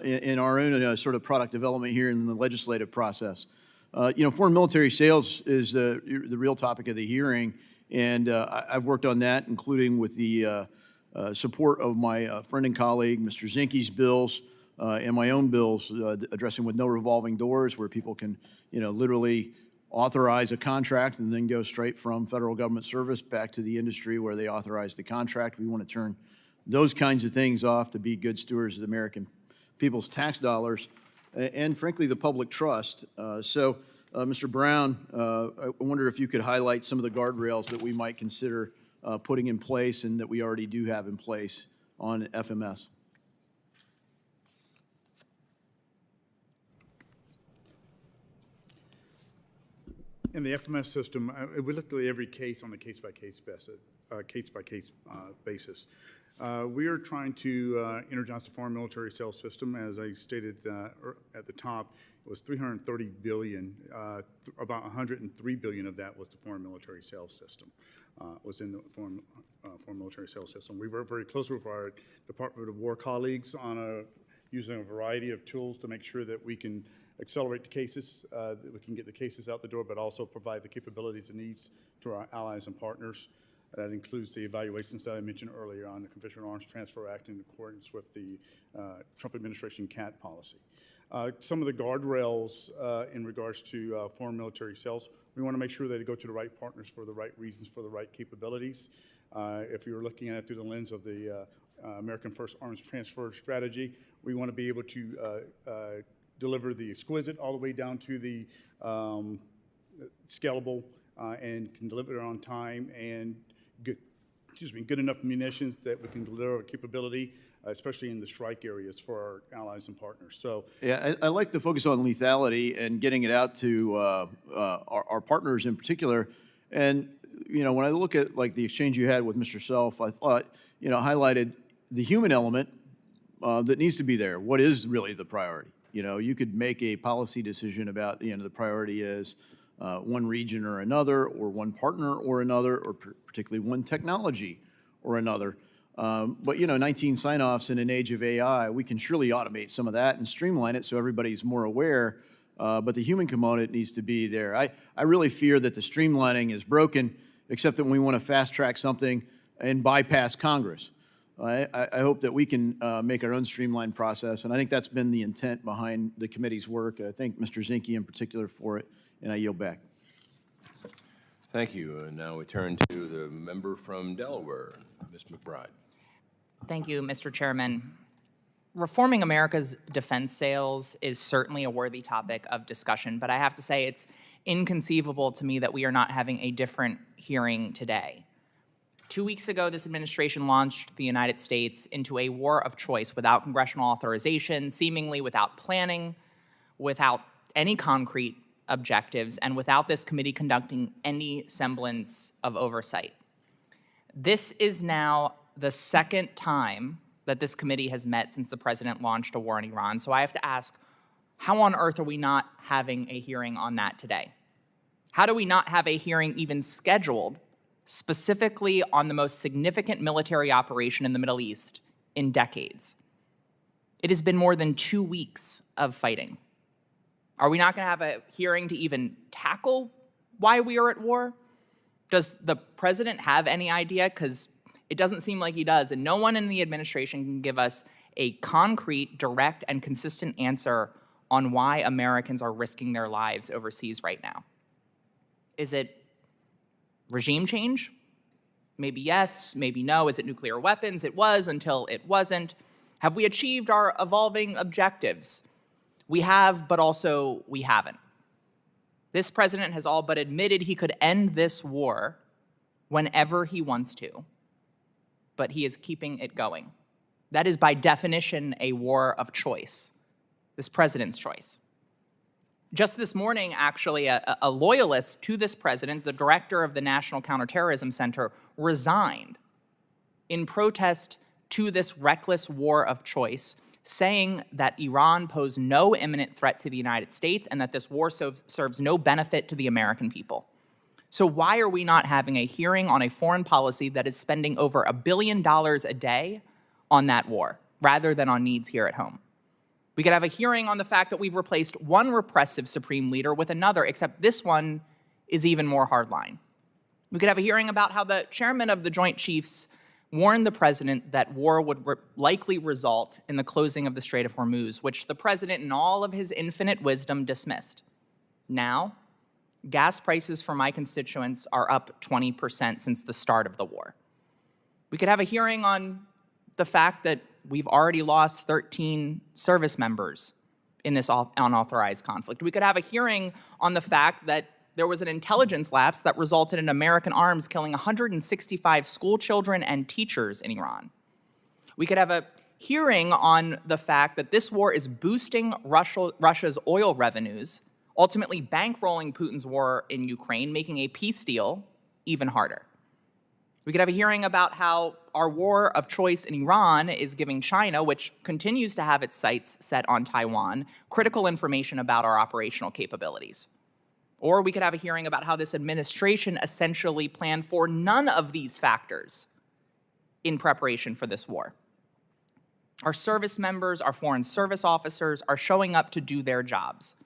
in our own sort of product development here in the legislative process. Foreign military sales is the real topic of the hearing, and I've worked on that, including with the support of my friend and colleague, Mr. Zinci's bills, and my own bills addressing with no revolving doors, where people can, literally authorize a contract and then go straight from federal government service back to the industry where they authorized the contract. We want to turn those kinds of things off to be good stewards of the American people's tax dollars and, frankly, the public trust. So, Mr. Brown, I wonder if you could highlight some of the guardrails that we might consider putting in place and that we already do have in place on FMS. In the FMS system, we looked at every case on a case-by-case basis. We are trying to energize the foreign military sales system. As I stated at the top, it was $330 billion. About $103 billion of that was the foreign military sales system, was in the foreign military sales system. We work very closely with our Department of War colleagues on using a variety of tools to make sure that we can accelerate the cases, that we can get the cases out the door, but also provide the capabilities and needs to our allies and partners. That includes the evaluations that I mentioned earlier on the Conventional Arms Transfer Act in accordance with the Trump administration CAT policy. Some of the guardrails in regards to foreign military sales, we want to make sure that they go to the right partners for the right reasons, for the right capabilities. If you're looking at it through the lens of the American First Arms Transfer Strategy, we want to be able to deliver the exquisite all the way down to the scalable and can deliver it on time and good enough munitions that we can deliver capability, especially in the strike areas for our allies and partners. So yeah, I like to focus on lethality and getting it out to our partners in particular. And when I look at like the exchange you had with Mr. Self, I thought highlighted the human element that needs to be there. What is really the priority? You could make a policy decision about the priority is one region or another, or one partner or another, or particularly one technology or another. But 19 sign-offs in an age of AI, we can surely automate some of that and streamline it so everybody's more aware. But the human component needs to be there. I really fear that the streamlining is broken except that we want to fast-track something and bypass Congress. I hope that we can make our own streamlined process, and I think that's been the intent behind the committee's work. I thank Mr. Zinci in particular for it, and I yield back. Thank you. And now we turn to the member from Delaware, Ms. McBride. Thank you, Mr. Chairman. Reforming America's defense sales is certainly a worthy topic of discussion, but I have to say it's inconceivable to me that we are not having a different hearing today. 2 weeks ago, this administration launched the United States into a war of choice without congressional authorization, seemingly without planning, without any concrete objectives, and without this committee conducting any semblance of oversight. This is now the second time that this committee has met since the president launched a war in Iran. So I have to ask, how on earth are we not having a hearing on that today? How do we not have a hearing even scheduled specifically on the most significant military operation in the Middle East in decades? It has been more than 2 weeks of fighting. Are we not going to have a hearing to even tackle why we are at war? Does the president have any idea? Because it doesn't seem like he does, and no one in the administration can give us a concrete, direct, and consistent answer on why Americans are risking their lives overseas right now. Is it regime change? Maybe yes, maybe no. Is it nuclear weapons? It was until it wasn't. Have we achieved our evolving objectives? We have, but also we haven't. This president has all but admitted he could end this war whenever he wants to, but he is keeping it going. That is by definition a war of choice, this president's choice. Just this morning, actually, a loyalist to this president, the director of the National Counterterrorism Center, resigned in protest to this reckless war of choice, saying that Iran posed no imminent threat to the United States and that this war serves no benefit to the American people. So why are we not having a hearing on a foreign policy that is spending over $1 billion a day on that war, rather than on needs here at home? We could have a hearing on the fact that we've replaced one repressive supreme leader with another, except this one is even more hardline. We could have a hearing about how the chairman of the Joint Chiefs warned the president that war would likely result in the closing of the Strait of Hormuz, which the president, in all of his infinite wisdom, dismissed. Now, gas prices for my constituents are up 20% since the start of the war. We could have a hearing on the fact that we've already lost 13 service members in this unauthorized conflict. We could have a hearing on the fact that there was an intelligence lapse that resulted in American arms killing 165 school children and teachers in Iran. We could have a hearing on the fact that this war is boosting Russia's oil revenues, ultimately bankrolling Putin's war in Ukraine, making a peace deal even harder. We could have a hearing about how our war of choice in Iran is giving China, which continues to have its sights set on Taiwan, critical information about our operational capabilities. Or we could have a hearing about how this administration essentially planned for none of these factors in preparation for this war. Our service members, our foreign service officers are showing up to do their jobs,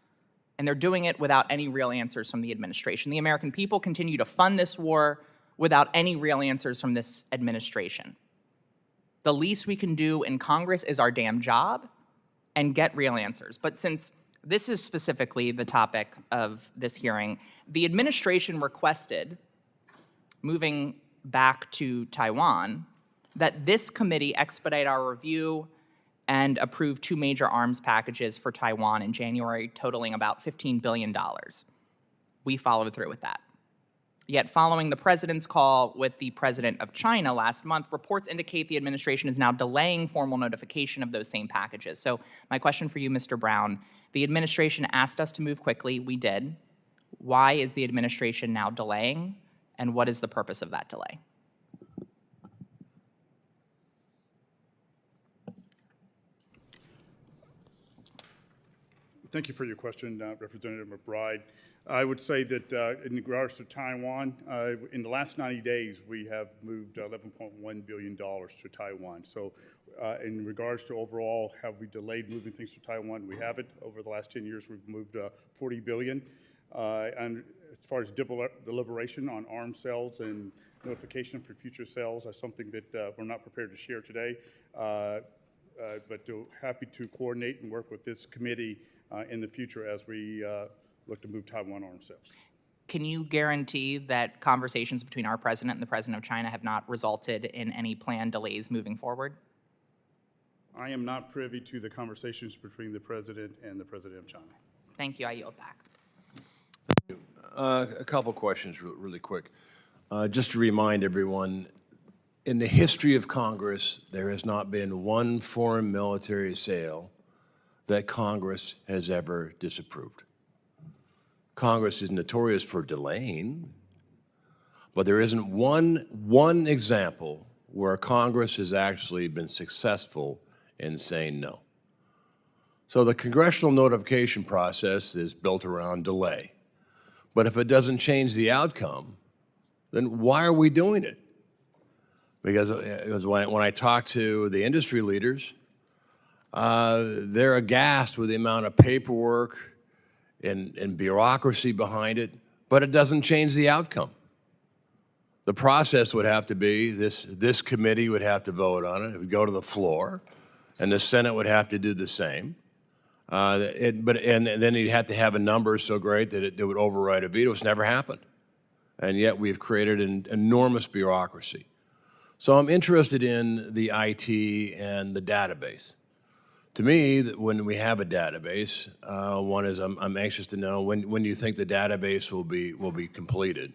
and they're doing it without any real answers from the administration. The American people continue to fund this war without any real answers from this administration. The least we can do in Congress is our damn job and get real answers. But since this is specifically the topic of this hearing, the administration requested, moving back to Taiwan, that this committee expedite our review and approve 2 major arms packages for Taiwan in January, totaling about $15 billion. We followed through with that. Yet following the president's call with the president of China last month, reports indicate the administration is now delaying formal notification of those same packages. So my question for you, Mr. Brown, the administration asked us to move quickly. We did. Why is the administration now delaying, and what is the purpose of that delay? Thank you for your question, Representative McBride. I would say that in regards to Taiwan, in the last 90 days, we have moved $11.1 billion to Taiwan. So in regards to overall, have we delayed moving things to Taiwan? We haven't. Over the last 10 years, we've moved $40 billion. And as far as deliberation on arms sales and notification for future sales, that's something that we're not prepared to share today. But happy to coordinate and work with this committee in the future as we look to move Taiwan arms sales. Can you guarantee that conversations between our president and the president of China have not resulted in any planned delays moving forward? I am not privy to the conversations between the president and the president of China. Thank you. I yield back. A couple questions really quick. Just to remind everyone, in the history of Congress, there has not been one foreign military sale that Congress has ever disapproved. Congress is notorious for delaying, but there isn't one example where Congress has actually been successful in saying no. So the congressional notification process is built around delay. But if it doesn't change the outcome, then why are we doing it? Because when I talk to the industry leaders, they're aghast with the amount of paperwork and bureaucracy behind it, but it doesn't change the outcome. The process would have to be, this committee would have to vote on it, it would go to the floor, and the Senate would have to do the same. And then you'd have to have a number so great that it would override a veto. It's never happened. And yet we've created an enormous bureaucracy. So I'm interested in the IT and the database. To me, when we have a database, one is I'm anxious to know when do you think the database will be completed,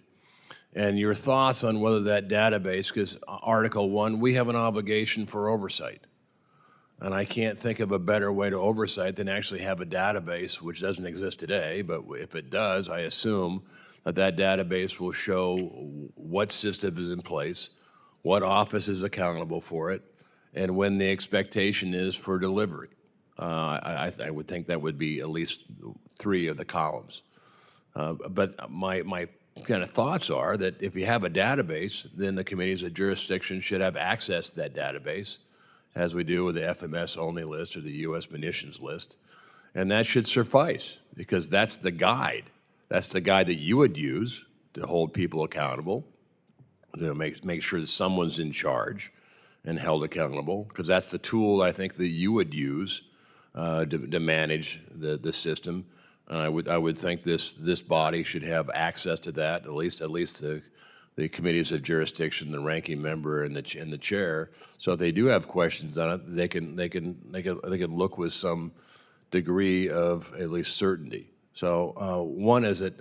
and your thoughts on whether that database, because Article 1, we have an obligation for oversight, and I can't think of a better way to oversight than actually have a database, which doesn't exist today, but if it does, I assume that database will show what system is in place, what office is accountable for it, and when the expectation is for delivery. I would think that would be at least 3 of the columns. But my kind of thoughts are that if you have a database, then the committees of jurisdiction should have access to that database, as we do with the FMS only list or the U.S. munitions list. And that should suffice, because that's the guide. That's the guide that you would use to hold people accountable, to make sure that someone's in charge and held accountable, because that's the tool I think that you would use to manage the system. I would think this body should have access to that, at least the committees of jurisdiction, the ranking member, and the chair. So if they do have questions on it, they can look with some degree of at least certainty. So one is that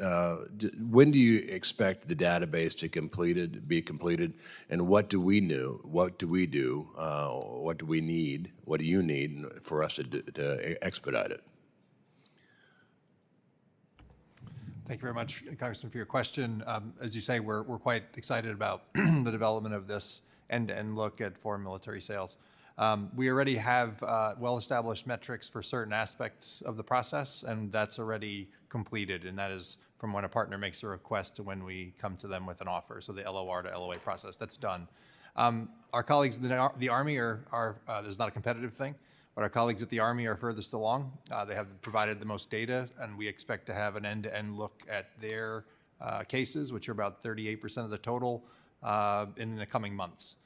when do you expect the database to be completed, and what do we do? What do we need? What do you need for us to expedite it? Thank you very much, Congressman, for your question. As you say, we're quite excited about the development of this end-to-end look at foreign military sales. We already have well-established metrics for certain aspects of the process, and that's already completed, and that is from when a partner makes a request to when we come to them with an offer, so the LOR to LOA process, that's done. Our colleagues in the Army this is not a competitive thing, but our colleagues at the Army are furthest along. They have provided the most data, and we expect to have an end-to-end look at their cases, which are about 38% of the total, in the coming months.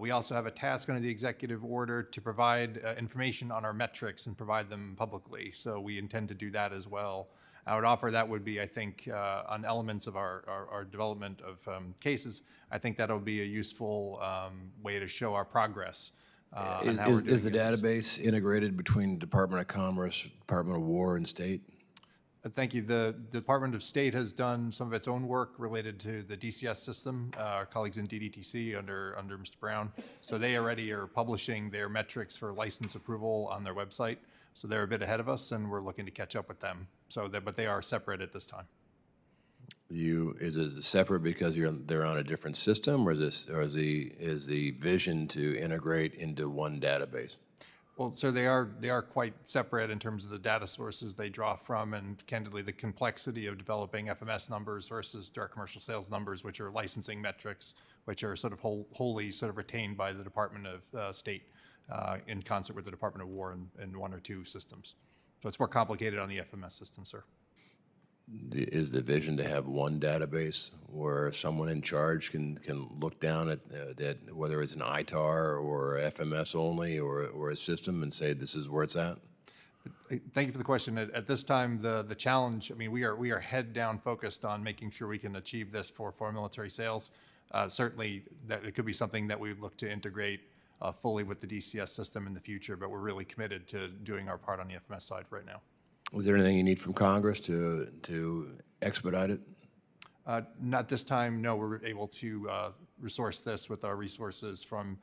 We also have a task under the executive order to provide information on our metrics and provide them publicly. So we intend to do that as well. I would offer that would be, I think, on elements of our development of cases, I think that'll be a useful way to show our progress. Is the database integrated between Department of Commerce, Department of War, and State? Thank you. The Department of State has done some of its own work related to the DCS system, our colleagues in DDTC under Mr. Brown. So they already are publishing their metrics for license approval on their website. So they're a bit ahead of us, and we're looking to catch up with them. But they are separate at this time. Is it separate because they're on a different system, or is the vision to integrate into one database? Well, so they are quite separate in terms of the data sources they draw from, and candidly, the complexity of developing FMS numbers versus direct commercial sales numbers, which are licensing metrics, which are sort of wholly sort of retained by the Department of State in concert with the Department of War in 1 or 2 systems. So it's more complicated on the FMS system, sir. is the vision to have one database where someone in charge can look down at whether it's an ITAR or FMS only or a system and say this is where it's at? Thank you for the question. At this time, the challenge, I mean, we are head down focused on making sure we can achieve this for military sales. Certainly, that it could be something that we would look to integrate fully with the DCS system in the future, but we're really committed to doing our part on the FMS side right now. Was there anything you need from Congress to expedite it? Not this time, no. We're able to resource this with our resources from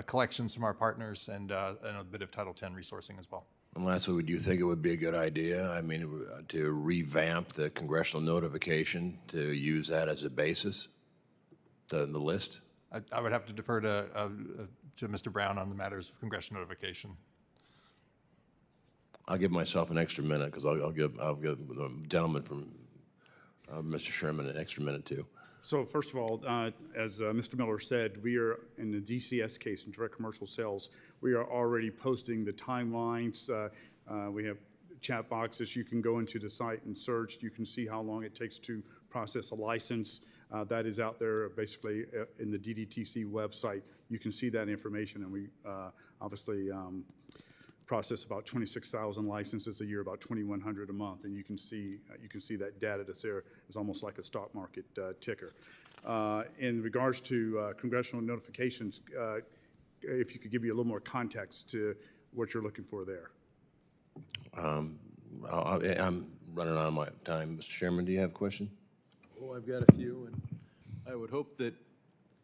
collections from our partners and a bit of Title X resourcing as well. And lastly, would you think it would be a good idea, I mean, to revamp the congressional notification, to use that as a basis, the list? I would have to defer to Mr. Brown on the matters of congressional notification. I'll give myself an extra minute because I'll give the gentleman from Mr. Sherman an extra minute too. So first of all, as Mr. Miller said, we are in the DCS case, in direct commercial sales, we are already posting the timelines. We have chat boxes. You can go into the site and search. You can see how long it takes to process a license. That is out there basically in the DDTC website. You can see that information, and we obviously process about 26,000 licenses a year, about 2,100 a month, and you can see that data that's there is almost like a stock market ticker. In regards to congressional notifications, if you could give me a little more context to what you're looking for there. I'm running out of my time. Mr. Chairman, do you have a question? Oh, I've got a few, and I would hope that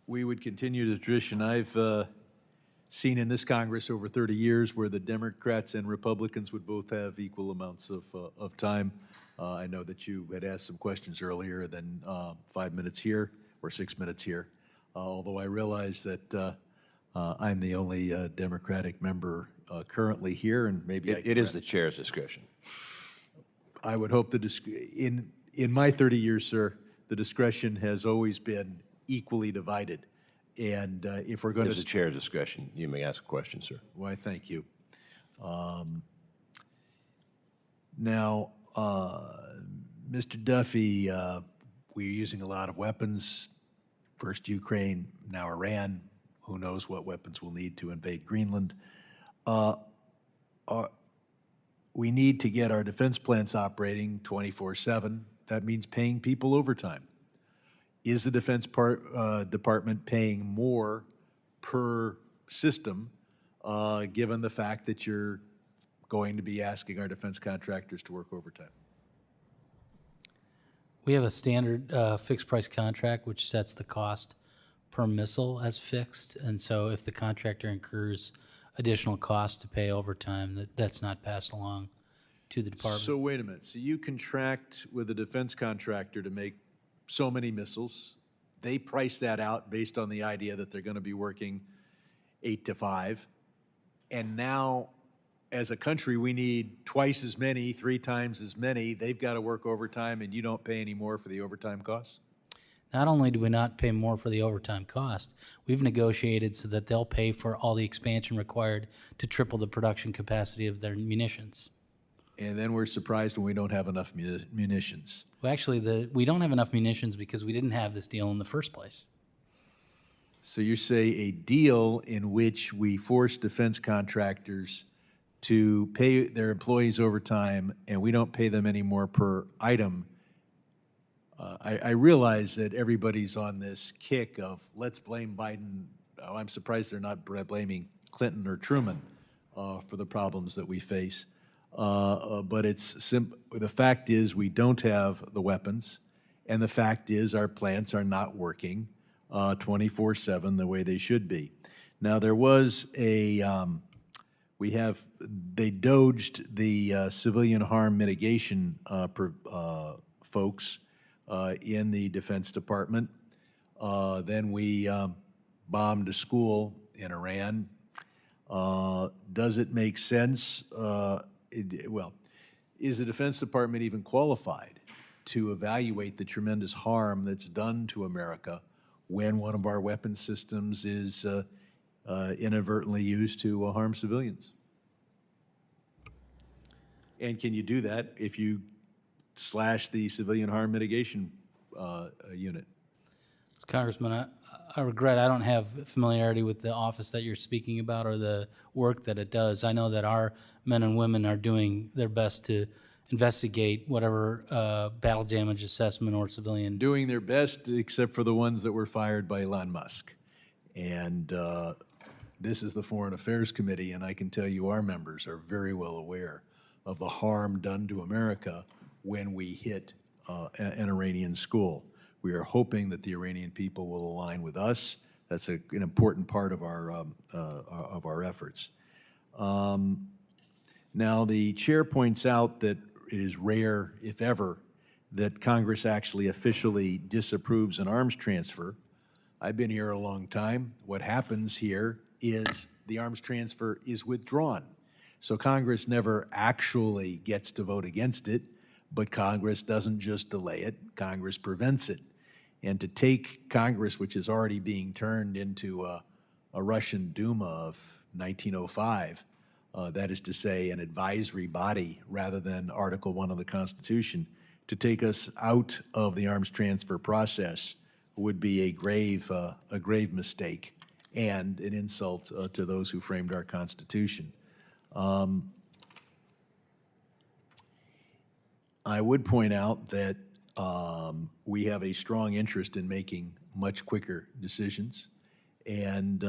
we would continue the tradition I've seen in this Congress over 30 years where the Democrats and Republicans would both have equal amounts of time. I know that you had asked some questions earlier than 5 minutes here or 6 minutes here, although I realize that I'm the only Democratic member currently here, and maybe It is the chair's discretion. I would hope that in my 30 years, sir, the discretion has always been equally divided. And if we're going to... It is the chair's discretion. You may ask a question, sir. Why, thank you. Now, Mr. Duffy, we're using a lot of weapons. First Ukraine, now Iran. Who knows what weapons we'll need to invade Greenland. We need to get our defense plants operating 24/7. That means paying people overtime. Is the Defense Department paying more per system, given the fact that you're going to be asking our defense contractors to work overtime? We have a standard fixed price contract which sets the cost per missile as fixed, and so if the contractor incurs additional costs to pay overtime, that's not passed along to the department. So wait a minute. So you contract with a defense contractor to make so many missiles. They price that out based on the idea that they're going to be working 8 to 5. And now, as a country, we need twice as many, 3 times as many. They've got to work overtime, and you don't pay any more for the overtime costs? Not only do we not pay more for the overtime cost, we've negotiated so that they'll pay for all the expansion required to triple the production capacity of their munitions. And then we're surprised when we don't have enough munitions. Well, actually, we don't have enough munitions because we didn't have this deal in the first place. So you say a deal in which we force defense contractors to pay their employees overtime and we don't pay them any more per item. I realize that everybody's on this kick of let's blame Biden. Oh, I'm surprised they're not blaming Clinton or Truman for the problems that we face. But the fact is we don't have the weapons, and the fact is our plants are not working 24/7 the way they should be. Now there was they doged the civilian harm mitigation folks in the Defense Department. Then we bombed a school in Iran. Does it make sense? Well, is the Defense Department even qualified to evaluate the tremendous harm that's done to America when one of our weapon systems is inadvertently used to harm civilians? And can you do that if you slash the civilian harm mitigation unit. Congressman, I regret I don't have familiarity with the office that you're speaking about or the work that it does. I know that our men and women are doing their best to investigate whatever battle damage assessment or civilian. Doing their best, except for the ones that were fired by Elon Musk. And this is the Foreign Affairs Committee, and I can tell you our members are very well aware of the harm done to America when we hit an Iranian school. We are hoping that the Iranian people will align with us. That's an important part of our efforts. Now, the chair points out that it is rare, if ever, that Congress actually officially disapproves an arms transfer. I've been here a long time. What happens here is the arms transfer is withdrawn. So Congress never actually gets to vote against it, but Congress doesn't just delay it, Congress prevents it. And to take Congress, which is already being turned into a Russian Duma of 1905, that is to say an advisory body rather than Article 1 of the Constitution, to take us out of the arms transfer process would be a grave mistake and an insult to those who framed our Constitution. I would point out that we have a strong interest in making much quicker decisions, and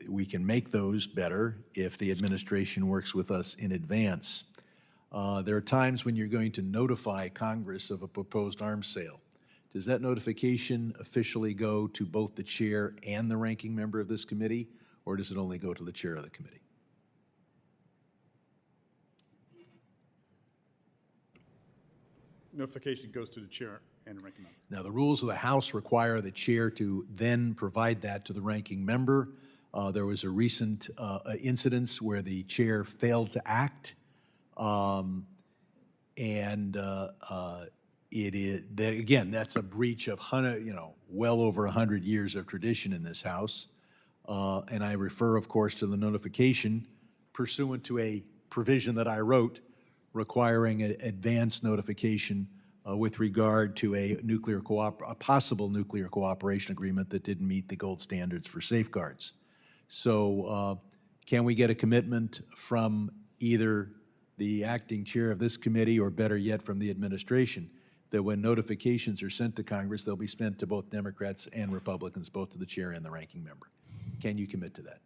we can make those better if the administration works with us in advance. There are times when you're going to notify Congress of a proposed arms sale. Does that notification officially go to both the chair and the ranking member of this committee, or does it only go to the chair of the committee? Notification goes to the chair and the ranking member. Now, the rules of the House require the chair to then provide that to the ranking member. There was a recent incident where the chair failed to act, it is again, that's a breach of well over 100 years of tradition in this House. And I refer, of course, to the notification pursuant to a provision that I wrote requiring an advance notification with regard to a possible nuclear cooperation agreement that didn't meet the gold standards for safeguards. So can we get a commitment from either the acting chair of this committee or better yet from the administration that when notifications are sent to Congress, they'll be sent to both Democrats and Republicans, both to the chair and the ranking member? Can you commit to that?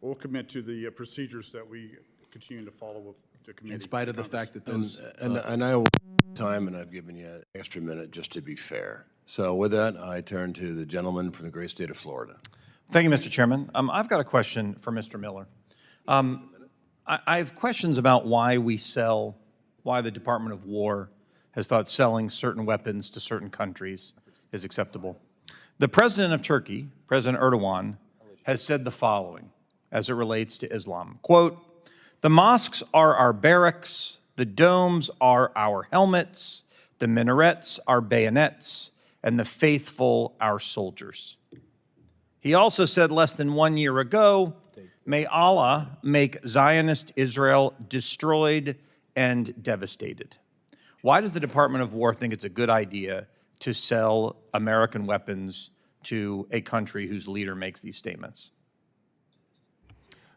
We'll commit to the procedures that we continue to follow with the committee. In spite of the fact that those... And I will time, and I've given you an extra minute just to be fair. So with that, I turn to the gentleman from the great state of Florida. Thank you, Mr. Chairman. I've got a question for Mr. Miller. I have questions about why the Department of War has thought selling certain weapons to certain countries is acceptable. The president of Turkey, President Erdogan, has said the following as it relates to Islam. Quote, "The mosques are our barracks, the domes are our helmets, the minarets our bayonets, and the faithful our soldiers." He also said less than 1 year ago, "May Allah make Zionist Israel destroyed and devastated." Why does the Department of War think it's a good idea to sell American weapons to a country whose leader makes these statements?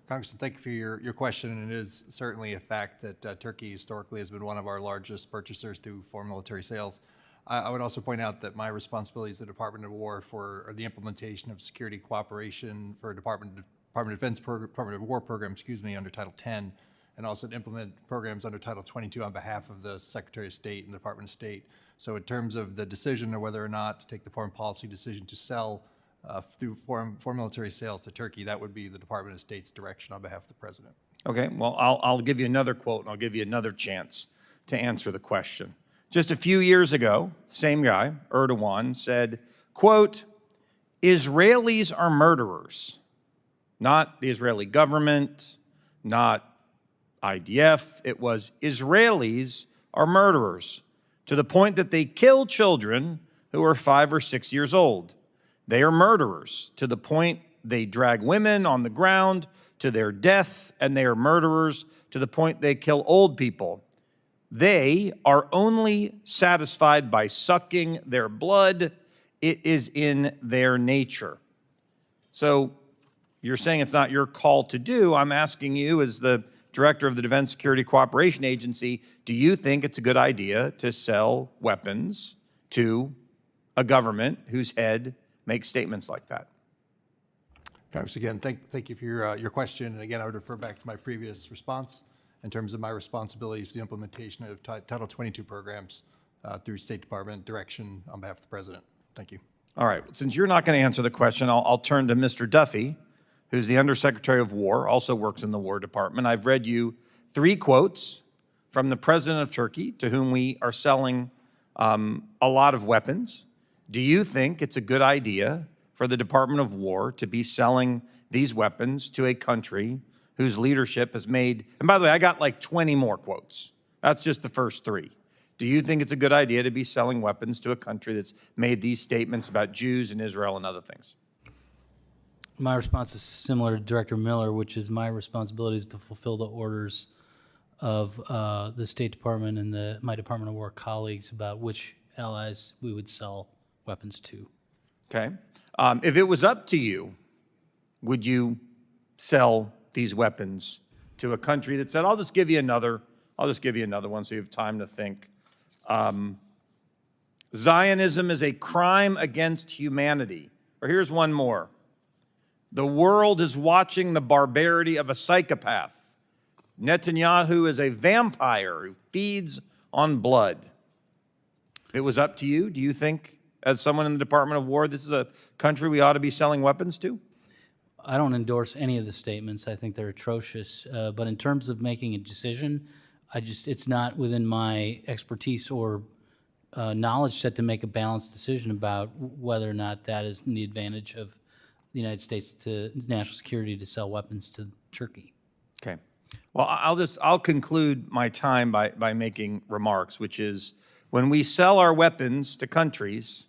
Congressman, thank you for your question, and it is certainly a fact that Turkey historically has been one of our largest purchasers through foreign military sales. I would also point out that my responsibility as the Department of War for the implementation of security cooperation for Department of War program, under Title 10, and also to implement programs under Title 22 on behalf of the Secretary of State and the Department of State. So in terms of the decision of whether or not to take the foreign policy decision to sell through foreign military sales to Turkey, that would be the Department of State's direction on behalf of the President. Okay, well, I'll give you another quote, and I'll give you another chance to answer the question. Just a few years ago, same guy, Erdogan, said, quote, "Israelis are murderers." Not the Israeli government, not IDF. It was Israelis are murderers, to the point that they kill children who are 5 or 6 years old. They are murderers, to the point they drag women on the ground to their death, and they are murderers to the point they kill old people. They are only satisfied by sucking their blood. It is in their nature. So you're saying it's not your call to do. I'm asking you, as the director of the Defense Security Cooperation Agency, do you think it's a good idea to sell weapons to a government whose head makes statements like that? Congress, again, thank you for your question. And again, I would refer back to my previous response in terms of my responsibilities for the implementation of Title 22 programs through State Department direction on behalf of the President. Thank you. All right, since you're not going to answer the question, I'll turn to Mr. Duffy, who's the Undersecretary of War, also works in the War Department. I've read you 3 quotes from the President of Turkey, to whom we are selling a lot of weapons. Do you think it's a good idea for the Department of War to be selling these weapons to a country whose leadership has made, and by the way, I got like 20 more quotes. That's just the first 3. Do you think it's a good idea to be selling weapons to a country that's made these statements about Jews and Israel and other things? My response is similar to Director Miller, which is my responsibility is to fulfill the orders of the State Department and my Department of War colleagues about which allies we would sell weapons to. Okay. If it was up to you, would you sell these weapons to a country that said, I'll just give you another one so you have time to think. Zionism is a crime against humanity. Or here's one more. The world is watching the barbarity of a psychopath. Netanyahu is a vampire who feeds on blood. If it was up to you, do you think, as someone in the Department of War, this is a country we ought to be selling weapons to? I don't endorse any of the statements. I think they're atrocious. But in terms of making a decision, it's not within my expertise or knowledge set to make a balanced decision about whether or not that is in the advantage of the United States to national security to sell weapons to Turkey. Okay. Well, I'll conclude my time by making remarks, which is when we sell our weapons to countries,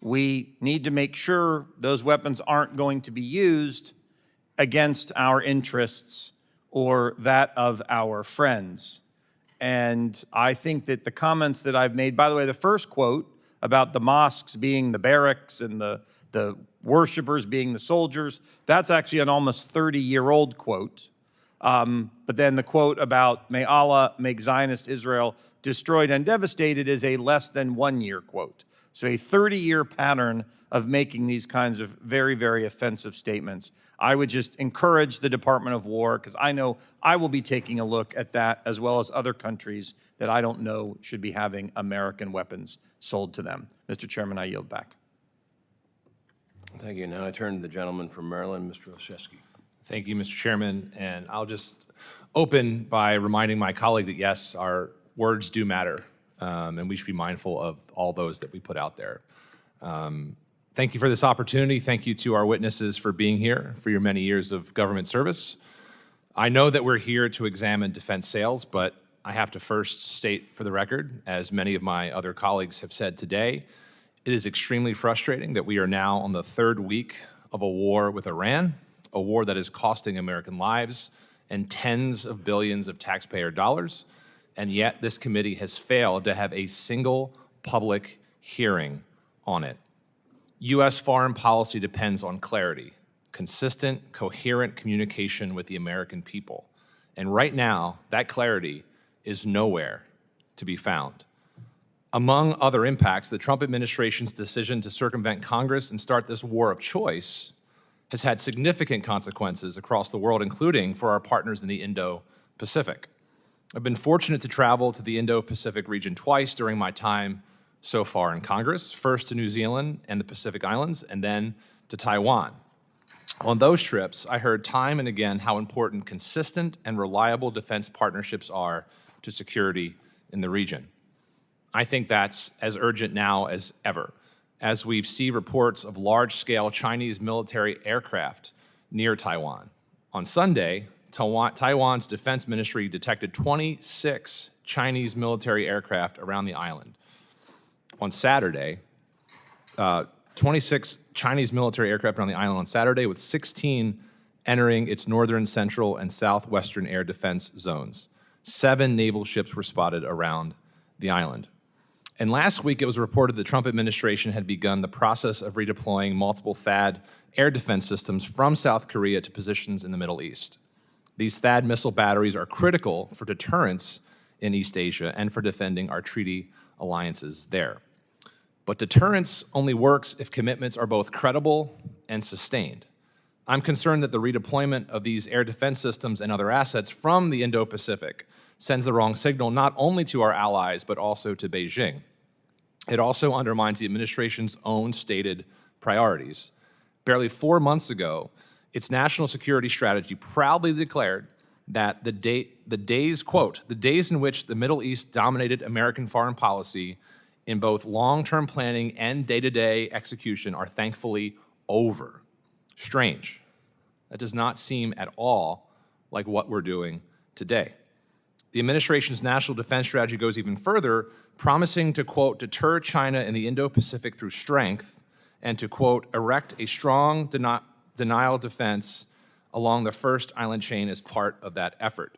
we need to make sure those weapons aren't going to be used against our interests or that of our friends. And I think that the comments that I've made, by the way, the first quote about the mosques being the barracks and the worshipers being the soldiers, that's actually an almost 30-year-old quote. But then the quote about may Allah make Zionist Israel destroyed and devastated is a less than 1-year quote. So a 30-year pattern of making these kinds of very, very offensive statements. I would just encourage the Department of War, because I know I will be taking a look at that as well as other countries that I don't know should be having American weapons sold to them. Mr. Chairman, I yield back. Thank you. Now I turn to the gentleman from Maryland, Mr. Olszewski. Thank you, Mr. Chairman. And I'll just open by reminding my colleague that, yes, our words do matter, and we should be mindful of all those that we put out there. Thank you for this opportunity. Thank you to our witnesses for being here, for your many years of government service. I know that we're here to examine defense sales, but I have to first state for the record, as many of my other colleagues have said today, it is extremely frustrating that we are now on the 3rd week of a war with Iran, a war that is costing American lives and tens of billions of taxpayer dollars, and yet this committee has failed to have a single public hearing on it. U.S. foreign policy depends on clarity, consistent, coherent communication with the American people. And right now, that clarity is nowhere to be found. Among other impacts, the Trump administration's decision to circumvent Congress and start this war of choice has had significant consequences across the world, including for our partners in the Indo-Pacific. I've been fortunate to travel to the Indo-Pacific region twice during my time so far in Congress, first to New Zealand and the Pacific Islands, and then to Taiwan. On those trips, I heard time and again how important consistent and reliable defense partnerships are to security in the region. I think that's as urgent now as ever, as we see reports of large-scale Chinese military aircraft near Taiwan. On Sunday, Taiwan's defense ministry detected 26 Chinese military aircraft around the island. On Saturday, 26 Chinese military aircraft around the island on Saturday, with 16 entering its northern, central, and southwestern air defense zones. 7 naval ships were spotted around the island. And last week, it was reported the Trump administration had begun the process of redeploying multiple THAAD air defense systems from South Korea to positions in the Middle East. These THAAD missile batteries are critical for deterrence in East Asia and for defending our treaty alliances there. But deterrence only works if commitments are both credible and sustained. I'm concerned that the redeployment of these air defense systems and other assets from the Indo-Pacific sends the wrong signal not only to our allies, but also to Beijing. It also undermines the administration's own stated priorities. Barely 4 months ago, its national security strategy proudly declared that the days, quote, the days in which the Middle East dominated American foreign policy in both long-term planning and day-to-day execution are thankfully over. Strange. That does not seem at all like what we're doing today. The administration's national defense strategy goes even further, promising to, quote, deter China in the Indo-Pacific through strength and to, quote, erect a strong denial defense along the first island chain as part of that effort.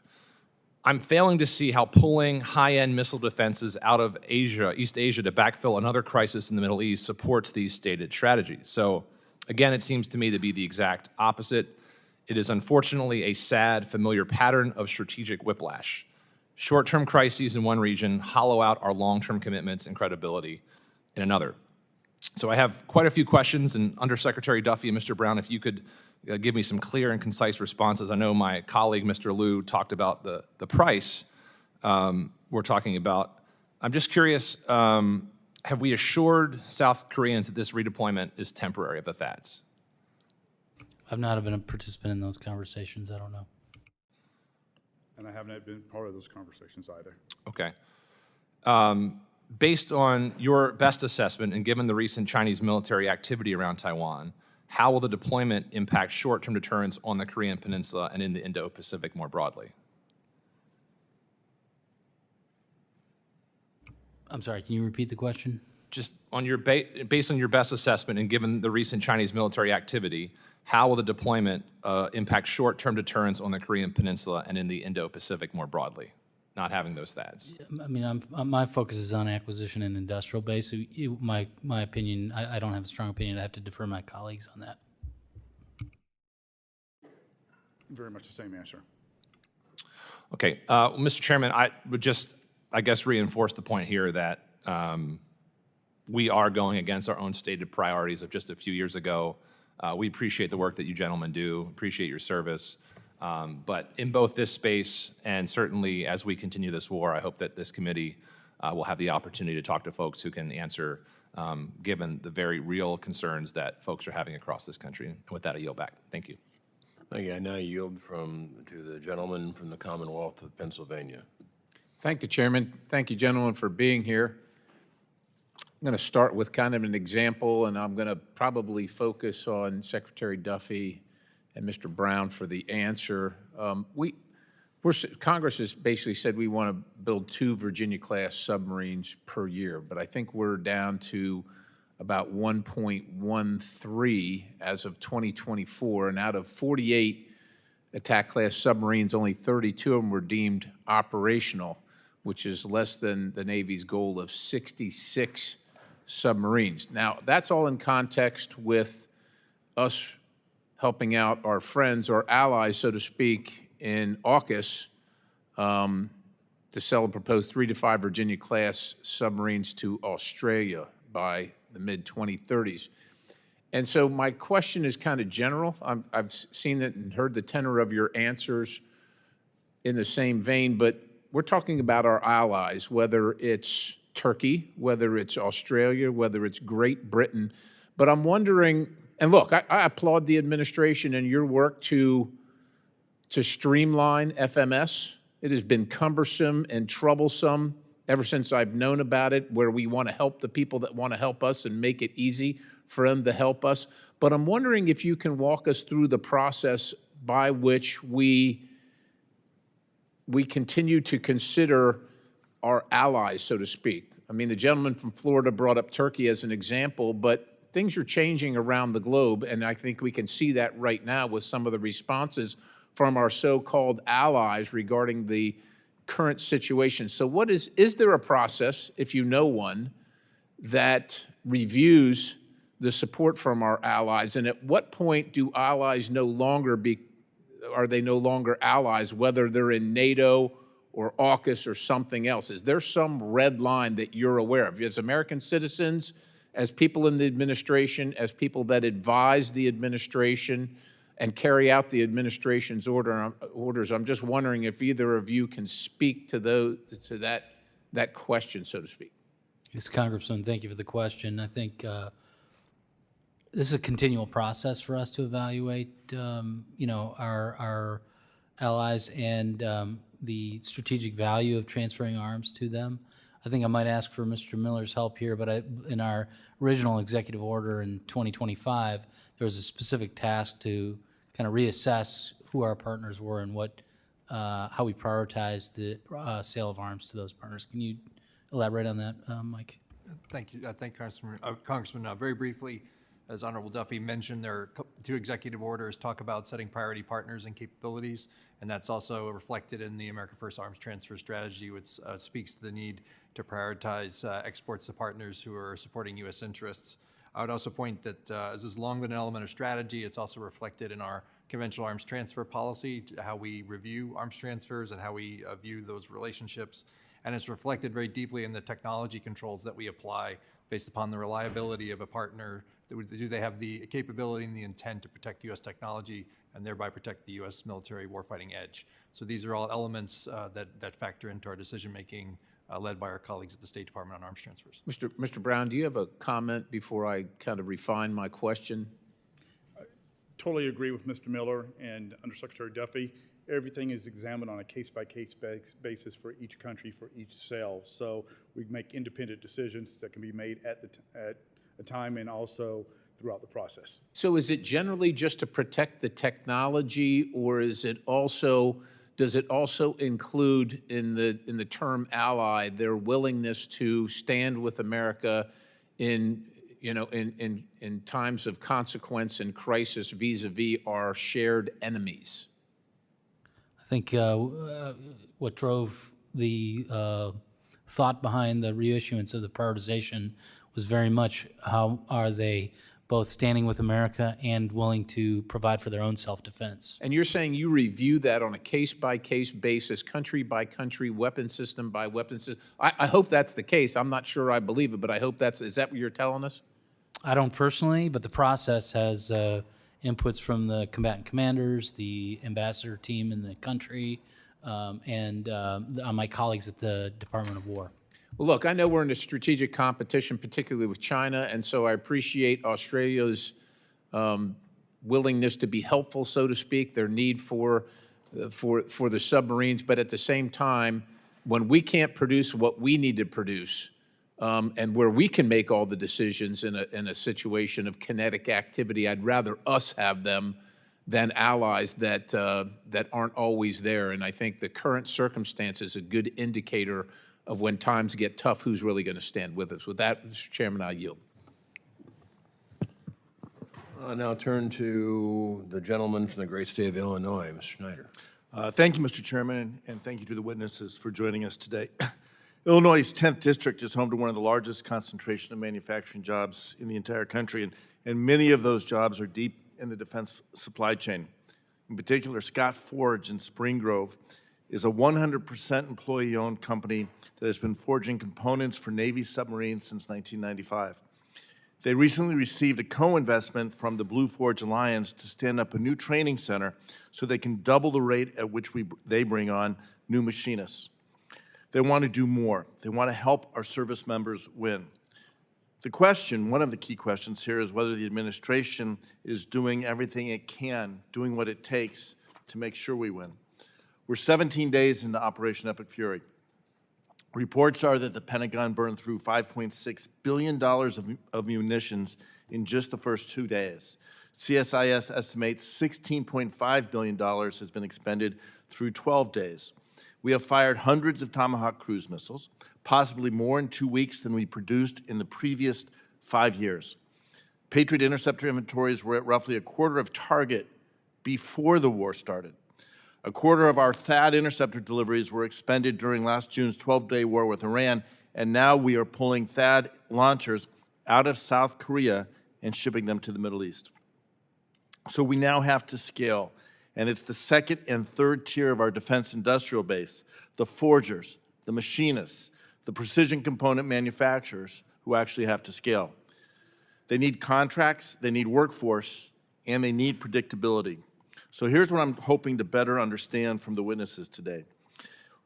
I'm failing to see how pulling high-end missile defenses out of Asia, East Asia, to backfill another crisis in the Middle East supports these stated strategies. So, again, it seems to me to be the exact opposite. It is unfortunately a sad, familiar pattern of strategic whiplash. Short-term crises in one region hollow out our long-term commitments and credibility in another. So I have quite a few questions, and Undersecretary Duffy and Mr. Brown, if you could give me some clear and concise responses. I know my colleague, Mr. Liu, talked about the price we're talking about. I'm just curious, have we assured South Koreans that this redeployment is temporary of the THAADs? I've not been a participant in those conversations. I don't know. And I haven't been part of those conversations either. Okay. Based on your best assessment and given the recent Chinese military activity around Taiwan, how will the deployment impact short-term deterrence on the Korean Peninsula and in the Indo-Pacific more broadly? I'm sorry, can you repeat the question? Just on your based on your best assessment and given the recent Chinese military activity, how will the deployment impact short-term deterrence on the Korean Peninsula and in the Indo-Pacific more broadly, not having those THAADs? I mean, my focus is on acquisition and industrial base. So my opinion, I don't have a strong opinion. I have to defer my colleagues on that. Very much the same answer. Okay, Mr. Chairman, I would just, I guess, reinforce the point here that we are going against our own stated priorities of just a few years ago. We appreciate the work that you gentlemen do, appreciate your service. But in both this space and certainly as we continue this war, I hope that this committee will have the opportunity to talk to folks who can answer, given the very real concerns that folks are having across this country. And with that, I yield back. Thank you. Thank you. I now yield to the gentleman from the Commonwealth of Pennsylvania. Thank the chairman. Thank you, gentlemen, for being here. I'm going to start with kind of an example, and I'm going to probably focus on Secretary Duffy and Mr. Brown for the answer. Congress has basically said we want to build 2 Virginia-class submarines per year, but I think we're down to about 1.13 as of 2024, and out of 48 attack-class submarines, only 32 of them were deemed operational, which is less than the Navy's goal of 66 submarines. Now, that's all in context with us helping out our friends, our allies, so to speak, in AUKUS to sell a proposed 3 to 5 Virginia-class submarines to Australia by the mid-2030s. And so my question is kind of general. I've seen it and heard the tenor of your answers in the same vein, but we're talking about our allies, whether it's Turkey, whether it's Australia, whether it's Great Britain. But I'm wondering, and look, I applaud the administration and your work to streamline FMS. It has been cumbersome and troublesome ever since I've known about it, where we want to help the people that want to help us and make it easy for them to help us. But I'm wondering if you can walk us through the process by which we continue to consider our allies, so to speak. I mean, the gentleman from Florida brought up Turkey as an example, but things are changing around the globe, and I think we can see that right now with some of the responses from our so-called allies regarding the current situation. So is there a process, if you know one, that reviews the support from our allies? And at what point do allies are they no longer allies, whether they're in NATO or AUKUS or something else? Is there some red line that you're aware of? As American citizens, as people in the administration, as people that advise the administration and carry out the administration's orders, I'm just wondering if either of you can speak to that question, so to speak. Yes, Congressman, thank you for the question. I think this is a continual process for us to evaluate, our allies and the strategic value of transferring arms to them. I think I might ask for Mr. Miller's help here, but in our original executive order in 2025, there was a specific task to kind of reassess who our partners were and how we prioritize the sale of arms to those partners. Can you elaborate on that, Mike? Thank you. Thank you, Congressman. Very briefly, as Honorable Duffy mentioned, there are two executive orders talk about setting priority partners and capabilities, and that's also reflected in the America First Arms Transfer Strategy, which speaks to the need to prioritize exports to partners who are supporting U.S. interests. I would also point that as has long been an element of strategy, it's also reflected in our conventional arms transfer policy, how we review arms transfers and how we view those relationships. And it's reflected very deeply in the technology controls that we apply based upon the reliability of a partner. Do they have the capability and the intent to protect U.S. technology and thereby protect the U.S. military warfighting edge? So these are all elements that factor into our decision-making led by our colleagues at the State Department on arms transfers. Mr. Brown, do you have a comment before I kind of refine my question? I totally agree with Mr. Miller and Undersecretary Duffy. Everything is examined on a case-by-case basis for each country, for each sale. So we make independent decisions that can be made at a time and also throughout the process. So is it generally just to protect the technology, or does it also include in the term ally their willingness to stand with America in times of consequence and crisis vis-a-vis our shared enemies? I think what drove the thought behind the reissuance of the prioritization was very much how are they both standing with America and willing to provide for their own self-defense. And you're saying you review that on a case-by-case basis, country-by-country, weapon system by weapon system. I hope that's the case. I'm not sure I believe it, but I hope is that what you're telling us? I don't personally, but the process has inputs from the combatant commanders, the ambassador team in the country, and my colleagues at the Department of War. Well, look, I know we're in a strategic competition, particularly with China, and so I appreciate Australia's willingness to be helpful, so to speak, their need for the submarines. But at the same time, when we can't produce what we need to produce, and where we can make all the decisions in a situation of kinetic activity, I'd rather us have them than allies that aren't always there. And I think the current circumstance is a good indicator of when times get tough, who's really going to stand with us. With that, Mr. Chairman, I yield. I now turn to the gentleman from the great state of Illinois, Mr. Schneider. Thank you, Mr. Chairman, and thank you to the witnesses for joining us today. Illinois' 10th district is home to one of the largest concentration of manufacturing jobs in the entire country, and many of those jobs are deep in the defense supply chain. In particular, Scott Forge in Spring Grove is a 100% employee-owned company that has been forging components for Navy submarines since 1995. They recently received a co-investment from the Blue Forge Alliance to stand up a new training center so they can double the rate at which they bring on new machinists. They want to do more. They want to help our service members win. The question, one of the key questions here, is whether the administration is doing everything it can, doing what it takes to make sure we win. We're 17 days into Operation Epic Fury. Reports are that the Pentagon burned through $5.6 billion of munitions in just the first 2 days. CSIS estimates $16.5 billion has been expended through 12 days. We have fired hundreds of Tomahawk cruise missiles, possibly more in 2 weeks than we produced in the previous 5 years. Patriot interceptor inventories were at roughly a quarter of target before the war started. A quarter of our THAAD interceptor deliveries were expended during last June's 12-day war with Iran, and now we are pulling THAAD launchers out of South Korea and shipping them to the Middle East. So we now have to scale, and it's the second and third tier of our defense industrial base, the forgers, the machinists, the precision component manufacturers who actually have to scale. They need contracts, they need workforce, and they need predictability. So here's what I'm hoping to better understand from the witnesses today.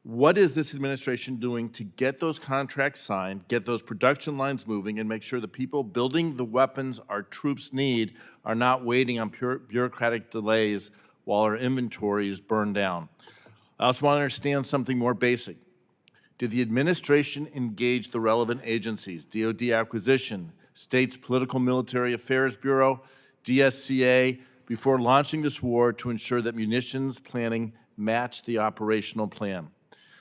What is this administration doing to get those contracts signed, get those production lines moving, and make sure the people building the weapons our troops need are not waiting on bureaucratic delays while our inventories burn down? I also want to understand something more basic. Did the administration engage the relevant agencies, DoD Acquisition, States Political Military Affairs Bureau, DSCA, before launching this war to ensure that munitions planning matched the operational plan?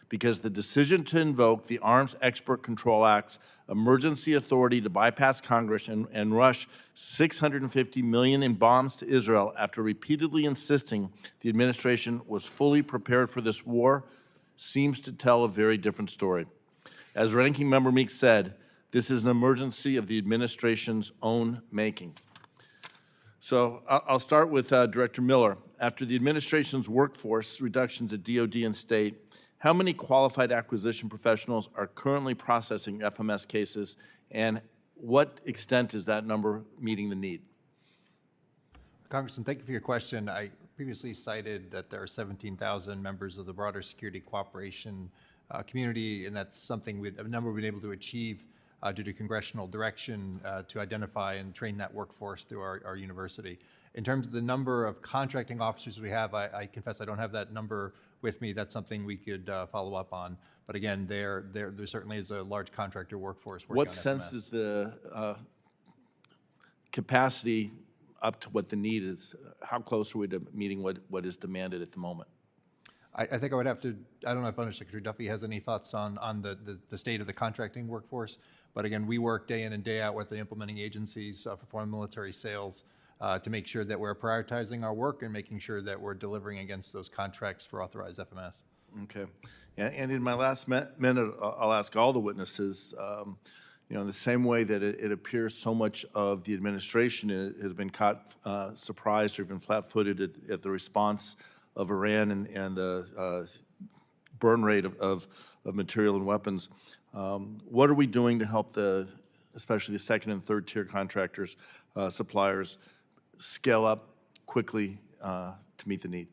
Because the decision to invoke the Arms Export Control Act's emergency authority to bypass Congress and rush $650 million in bombs to Israel after repeatedly insisting the administration was fully prepared for this war seems to tell a very different story. As Ranking Member Meeks said, this is an emergency of the administration's own making. So I'll start with Director Miller. After the administration's workforce reductions at DoD and state, how many qualified acquisition professionals are currently processing FMS cases, and what extent is that number meeting the need? Congressman, thank you for your question. I previously cited that there are 17,000 members of the broader security cooperation community, and that's something a number we've been able to achieve due to congressional direction to identify and train that workforce through our university. In terms of the number of contracting officers we have, I confess I don't have that number with me. That's something we could follow up on. But again, there certainly is a large contractor workforce working on What FMS. sense is the capacity up to what the need is? How close are we to meeting what is demanded at the moment? I think I would have to, I don't know if Secretary Duffy has any thoughts on the state of the contracting workforce, but again, we work day in and day out with the implementing agencies for foreign military sales to make sure that we're prioritizing our work and making sure that we're delivering against those contracts for authorized FMS. Okay. And in my last minute, I'll ask all the witnesses, in the same way that it appears so much of the administration has been caught surprised or even flat-footed at the response of Iran and the burn rate of material and weapons. What are we doing to help especially the second and third tier contractors, suppliers, scale up quickly to meet the need?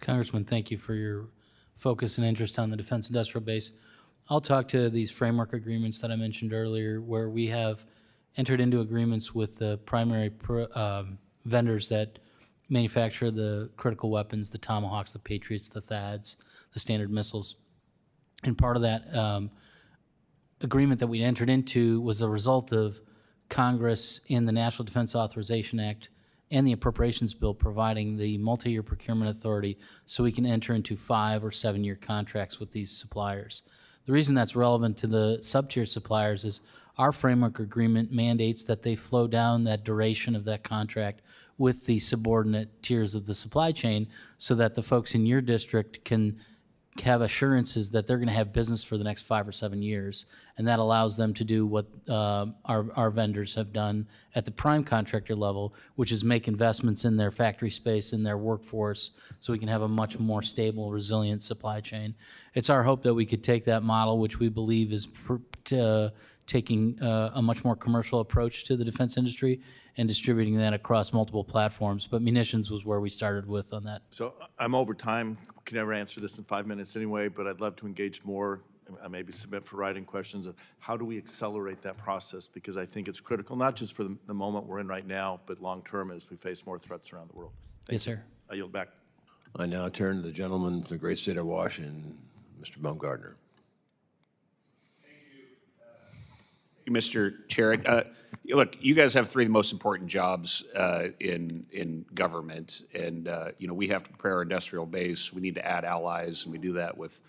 Congressman, thank you for your focus and interest on the defense industrial base. I'll talk to these framework agreements that I mentioned earlier, where we have entered into agreements with the primary vendors that manufacture the critical weapons, the Tomahawks, the Patriots, the THAADs, the Standard missiles. And part of that agreement that we entered into was a result of Congress in the National Defense Authorization Act and the Appropriations Bill providing the multi-year procurement authority so we can enter into 5 or 7 year contracts with these suppliers. The reason that's relevant to the sub-tier suppliers is our framework agreement mandates that they flow down that duration of that contract with the subordinate tiers of the supply chain so that the folks in your district can have assurances that they're going to have business for the next 5 or 7 years. And that allows them to do what our vendors have done at the prime contractor level, which is make investments in their factory space, in their workforce, so we can have a much more stable, resilient supply chain. It's our hope that we could take that model, which we believe is taking a much more commercial approach to the defense industry and distributing that across multiple platforms. But munitions was where we started with on that. So I'm over time. Can never answer this in 5 minutes anyway, but I'd love to engage more. I maybe submit for writing questions of how do we accelerate that process, because I think it's critical, not just for the moment we're in right now, but long term as we face more threats around the world. Yes, sir. I yield back. I now turn to the gentleman from the great state of Washington, Mr. Baumgartner. Mr. Chair. Look, you guys have 3 of the most important jobs in government, and we have to prepare our industrial base. We need to add allies, and we do that with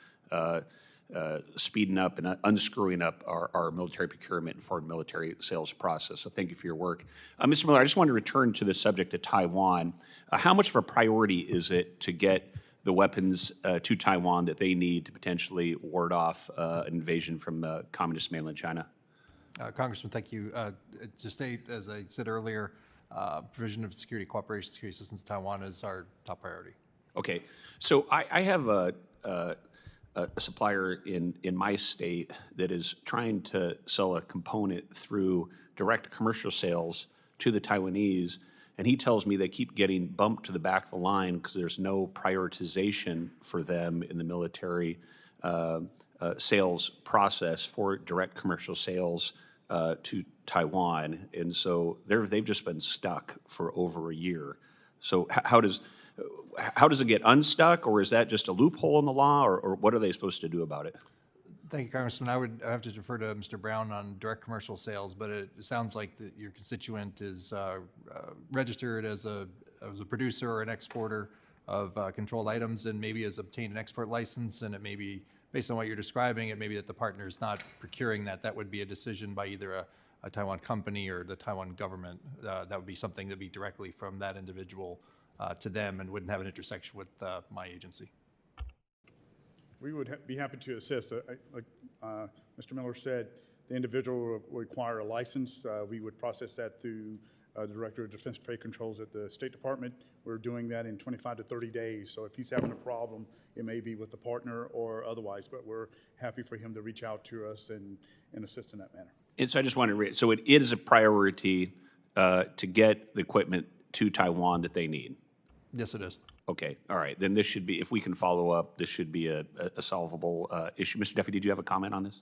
speeding up and unscrewing up our military procurement and foreign military sales process. So thank you for your work. Mr. Miller, I just wanted to return to the subject of Taiwan. How much of a priority is it to get the weapons to Taiwan that they need to potentially ward off an invasion from communist mainland China? Congressman, thank you. To state, as I said earlier, provision of security cooperation, security assistance to Taiwan is our top priority. Okay, so I have a supplier in my state that is trying to sell a component through direct commercial sales to the Taiwanese, and he tells me they keep getting bumped to the back of the line because there's no prioritization for them in the military sales process for direct commercial sales to Taiwan, and so they've just been stuck for over a year. So how does it get unstuck, or is that just a loophole in the law, or what are they supposed to do about it? Thank you, Congressman. I have to defer to Mr. Brown on direct commercial sales, but it sounds like your constituent is registered as a producer or an exporter of controlled items and maybe has obtained an export license, and it may be, based on what you're describing, it may be that the partner is not procuring that. That would be a decision by either a Taiwan company or the Taiwan government. That would be something that would be directly from that individual to them and wouldn't have an intersection with my agency. We would be happy to assist. Like Mr. Miller said, the individual will require a license. We would process that through the Director of Defense Trade Controls at the State Department. We're doing that in 25 to 30 days. So if he's having a problem, it may be with the partner or otherwise, but we're happy for him to reach out to us and assist in that manner. And so I just wanted to read, so it is a priority to get the equipment to Taiwan that they need? Yes, it is. Okay, all right. Then this should be, if we can follow up, this should be a solvable issue. Mr. Duffy, did you have a comment on this?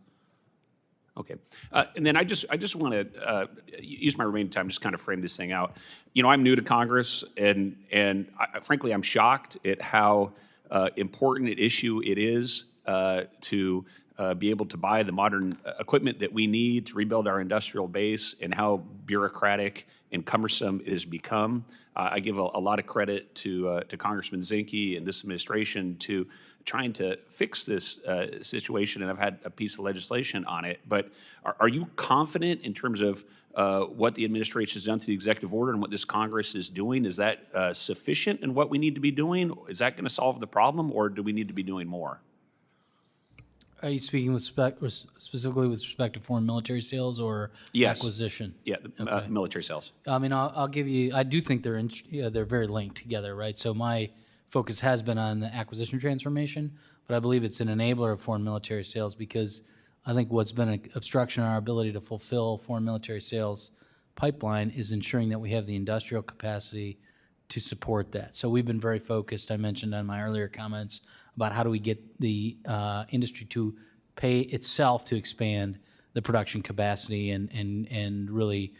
Okay. And then I just want to use my remaining time, just kind of frame this thing out. You know, I'm new to Congress, and frankly, I'm shocked at how important an issue it is to be able to buy the modern equipment that we need to rebuild our industrial base, and how bureaucratic and cumbersome it has become. I give a lot of credit to Congressman Zinci and this administration to trying to fix this situation, and I've had a piece of legislation on it. But are you confident in terms of what the administration has done to the executive order and what this Congress is doing? Is that sufficient in what we need to be doing? Is that going to solve the problem, or do we need to be doing more? Are you speaking with specifically with respect to foreign military sales or acquisition? Yeah, military sales. I mean, I'll give you. I do think they're very linked together, right? So my focus has been on the acquisition transformation, but I believe it's an enabler of foreign military sales, because I think what's been an obstruction on our ability to fulfill foreign military sales pipeline is ensuring that we have the industrial capacity to support that. So we've been very focused. I mentioned on my earlier comments about how do we get the industry to pay itself to expand the production capacity and really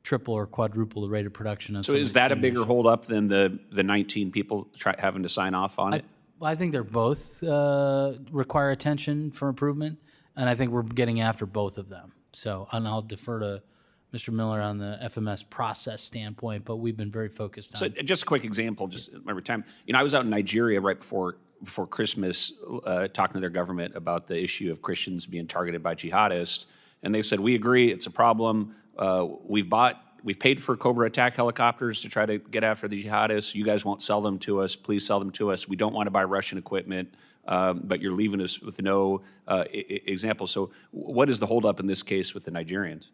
triple or quadruple the rate of production. On So is that a bigger holdup than the 19 people having to sign off on it? I think they're both require attention for improvement, and I think we're getting after both of them. So, and I'll defer to Mr. Miller on the FMS process standpoint, but we've been very focused on. So just a quick example, just every time. You know, I was out in Nigeria right before Christmas talking to their government about the issue of Christians being targeted by jihadists, and they said, we agree, it's a problem. We've paid for Cobra attack helicopters to try to get after the jihadists. You guys won't sell them to us. Please sell them to us. We don't want to buy Russian equipment, but you're leaving us with no example. So what is the holdup in this case with the Nigerians?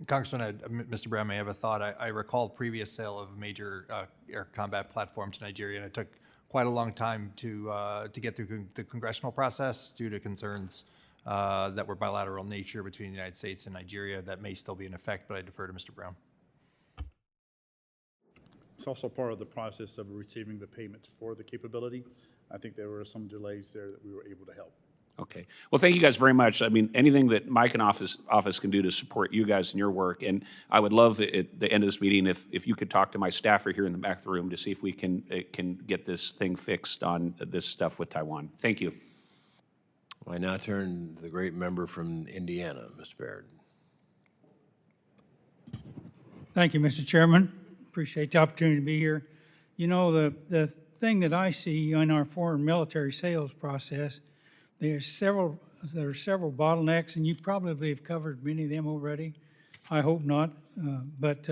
Congressman, Mr. Brown may have a thought. I recall previous sale of a major air combat platform to Nigeria, and it took quite a long time to get through the congressional process due to concerns that were bilateral nature between the United States and Nigeria. That may still be in effect, but I defer to Mr. Brown. It's also part of the process of receiving the payments for the capability. I think there were some delays there that we were able to help. Okay. Well, thank you guys very much. I mean, anything that Mike and office can do to support you guys in your work. And I would love at the end of this meeting if you could talk to my staffer here in the back of the room to see if we can get this thing fixed on this stuff with Taiwan. Thank you. I now turn to the great member from Indiana, Mr. Baird. Thank you, Mr. Chairman. Appreciate the opportunity to be here. You know, the thing that I see in our foreign military sales process, there are several bottlenecks, and you probably have covered many of them already. I hope not, but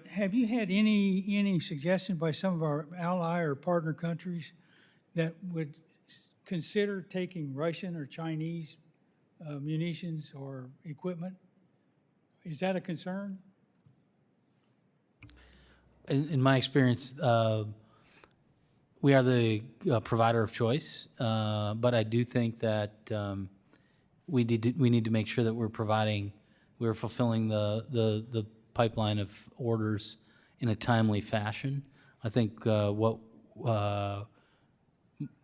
have you had any suggestion by some of our ally or partner countries that would consider taking Russian or Chinese munitions or equipment? Is that a concern? In my experience, we are the provider of choice, but I do think that we need to make sure that we're fulfilling the pipeline of orders in a timely fashion. I think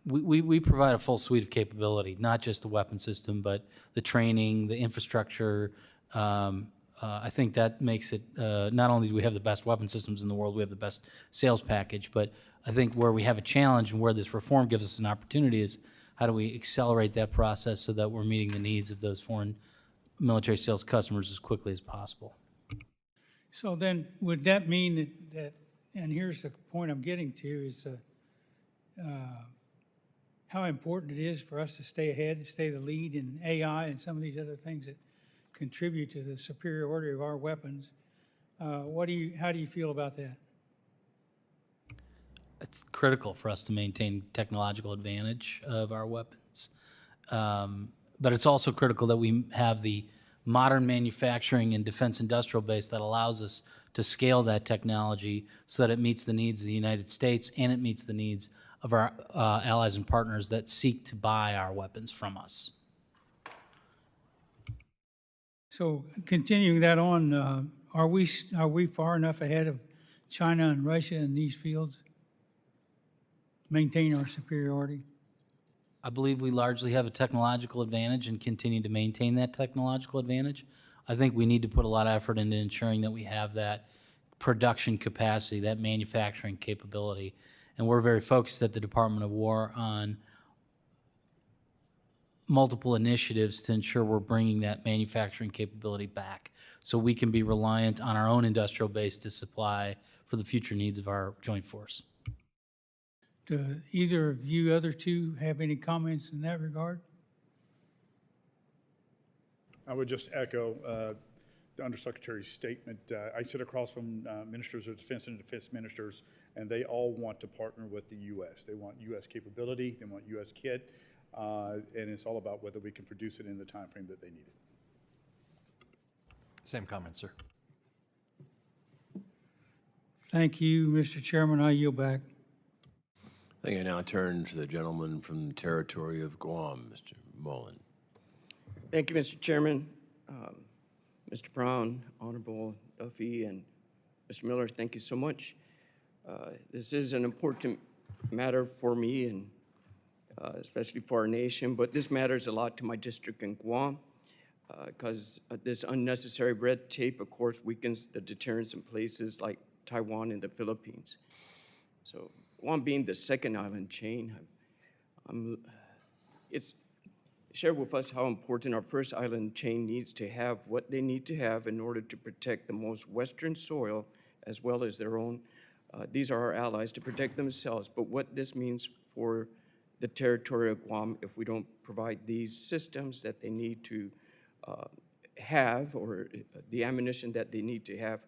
we provide a full suite of capability, not just the weapon system, but the training, the infrastructure. I think that makes it, not only do we have the best weapon systems in the world, we have the best sales package, but I think where we have a challenge and where this reform gives us an opportunity is how do we accelerate that process so that we're meeting the needs of those foreign military sales customers as quickly as possible. So then, would that mean that and here's the point I'm getting to, is how important it is for us to stay ahead and stay the lead in AI and some of these other things that contribute to the superiority of our weapons. How do you feel about that? It's critical for us to maintain technological advantage of our weapons. But it's also critical that we have the modern manufacturing and defense industrial base that allows us to scale that technology so that it meets the needs of the United States and it meets the needs of our allies and partners that seek to buy our weapons from us. So continuing that on, are we far enough ahead of China and Russia in these fields? Maintain our superiority? I believe we largely have a technological advantage and continue to maintain that technological advantage. I think we need to put a lot of effort into ensuring that we have that production capacity, that manufacturing capability. And we're very focused at the Department of War on multiple initiatives to ensure we're bringing that manufacturing capability back so we can be reliant on our own industrial base to supply for the future needs of our joint force. Do either of you other two have any comments in that regard? I would just echo the Undersecretary's statement. I sit across from ministers of defense and defense ministers, and they all want to partner with the U.S. They want U.S. capability, they want U.S. kit, and it's all about whether we can produce it in the time frame that they need it. Same comment, sir. Thank you, Mr. Chairman. I yield back. I think I now turn to the gentleman from the territory of Guam, Mr. Moylan. Thank you, Mr. Chairman. Mr. Brown, Honorable Duffy, and Mr. Miller, thank you so much. This is an important matter for me and especially for our nation, but this matters a lot to my district in Guam because this unnecessary red tape, of course, weakens the deterrence in places like Taiwan and the Philippines. So Guam being the second island chain, it's shared with us how important our first island chain needs to have what they need to have in order to protect the most western soil as well as their own. These are our allies to protect themselves, but what this means for the territory of Guam if we don't provide these systems that they need to have, or the ammunition that they need to have.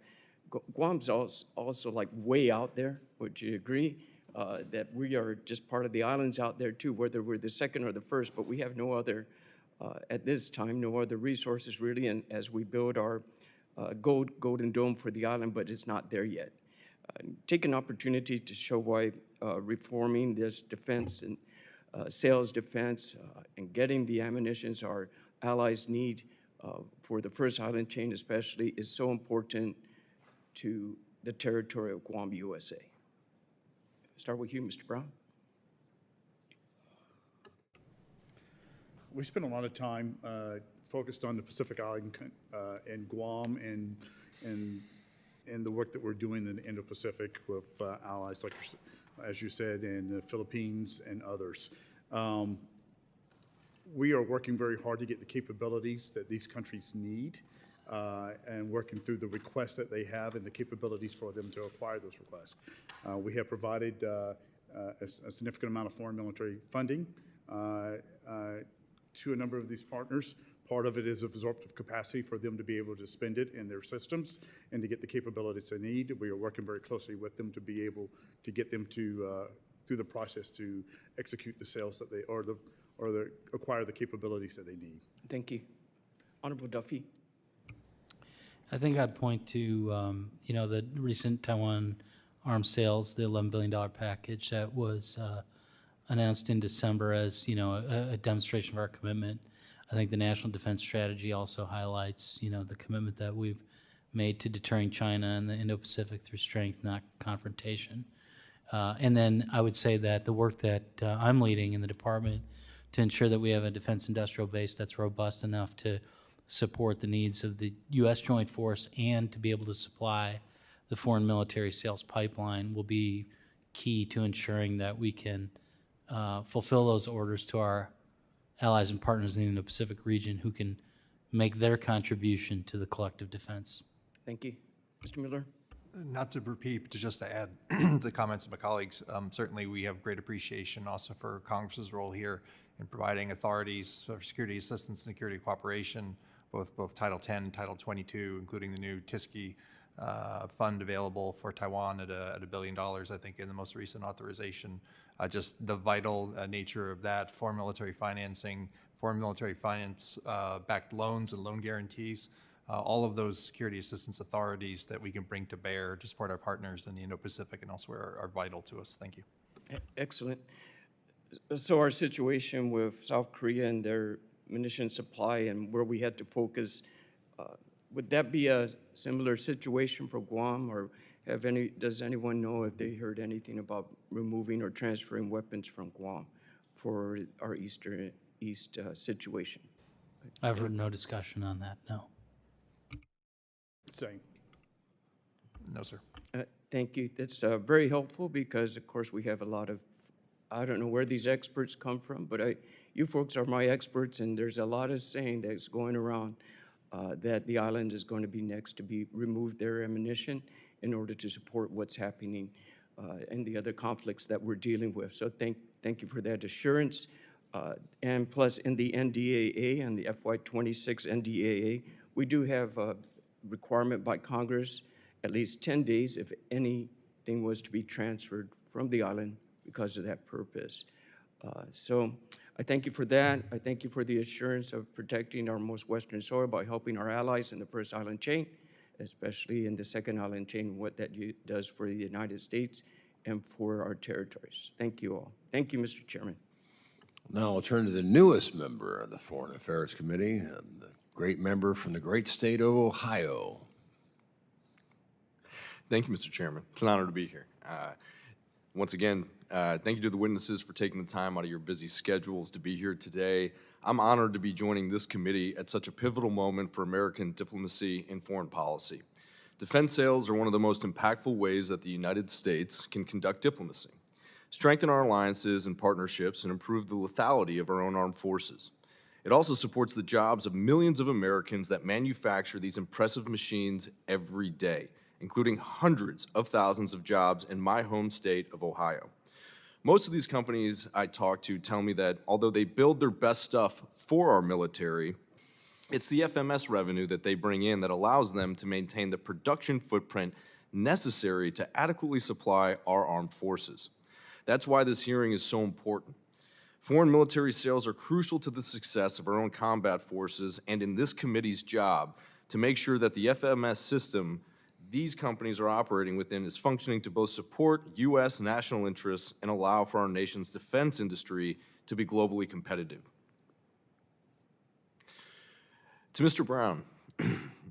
Guam's also like way out there. Would you agree that we are just part of the islands out there too, whether we're the second or the first, but we have no other, at this time, no other resources really, and as we build our golden dome for the island, but it's not there yet. Take an opportunity to show why reforming this defense and sales defense and getting the ammunitions our allies need for the first island chain especially is so important to the territory of Guam, USA. Start with you, Mr. Brown. We spent a lot of time focused on the Pacific Island and Guam and the work that we're doing in the Indo-Pacific with allies like, as you said, in the Philippines and others. We are working very hard to get the capabilities that these countries need. and working through the requests that they have and the capabilities for them to acquire those requests. We have provided a significant amount of foreign military funding to a number of these partners. Part of it is absorptive capacity for them to be able to spend it in their systems and to get the capabilities they need. We are working very closely with them to be able to get them to through the process to execute the sales that they or acquire the capabilities that they need. Thank you. Honorable Duffy. I think I'd point to, you know, the recent Taiwan arms sales, the $11 billion package that was announced in December as, you know, a demonstration of our commitment. I think the National Defense Strategy also highlights, you know, the commitment that we've made to deterring China and the Indo-Pacific through strength, not confrontation. And then I would say that the work that I'm leading in the department to ensure that we have a defense industrial base that's robust enough to support the needs of the U.S. Joint Force and to be able to supply the foreign military sales pipeline will be key to ensuring that we can fulfill those orders to our allies and partners in the Indo-Pacific region who can make their contribution to the collective defense. Thank you. Mr. Miller? Not to repeat, but just to add the comments of my colleagues, certainly we have great appreciation also for Congress's role here in providing authorities for security assistance and security cooperation, both Title 10 and Title 22, including the new TSCI fund available for Taiwan at $1 billion, I think, in the most recent authorization. Just the vital nature of that, foreign military financing, foreign military finance-backed loans and loan guarantees, all of those security assistance authorities that we can bring to bear to support our partners in the Indo-Pacific and elsewhere are vital to us. Thank you. Excellent. So our situation with South Korea and their munition supply and where we had to focus, would that be a similar situation for Guam, or does anyone know if they heard anything about removing or transferring weapons from Guam for our east situation? I've heard no discussion on that, no. Same. No, sir. Thank you. That's very helpful because, of course, we have a lot of, I don't know where these experts come from, but you folks are my experts, and there's a lot of saying that's going around that the island is going to be next to be removed their ammunition in order to support what's happening and the other conflicts that we're dealing with. So thank you for that assurance. And plus, in the NDAA and the FY26 NDAA, we do have a requirement by Congress, at least 10 days if anything was to be transferred from the island because of that purpose. So I thank you for that. I thank you for the assurance of protecting our most western soil by helping our allies in the first island chain, especially in the second island chain, what that does for the United States and for our territories. Thank you all. Thank you, Mr. Chairman. Now I'll turn to the newest member of the Foreign Affairs Committee, the great member from the great state of Ohio. Thank you, Mr. Chairman. It's an honor to be here. Once again, thank you to the witnesses for taking the time out of your busy schedules to be here today. I'm honored to be joining this committee at such a pivotal moment for American diplomacy and foreign policy. Defense sales are one of the most impactful ways that the United States can conduct diplomacy, strengthen our alliances and partnerships, and improve the lethality of our own armed forces. It also supports the jobs of millions of Americans that manufacture these impressive machines every day, including hundreds of thousands of jobs in my home state of Ohio. Most of these companies I talk to tell me that although they build their best stuff for our military, it's the FMS revenue that they bring in that allows them to maintain the production footprint necessary to adequately supply our armed forces. That's why this hearing is so important. Foreign military sales are crucial to the success of our own combat forces and in this committee's job to make sure that the FMS system these companies are operating within is functioning to both support U.S. national interests and allow for our nation's defense industry to be globally competitive. To Mr. Brown,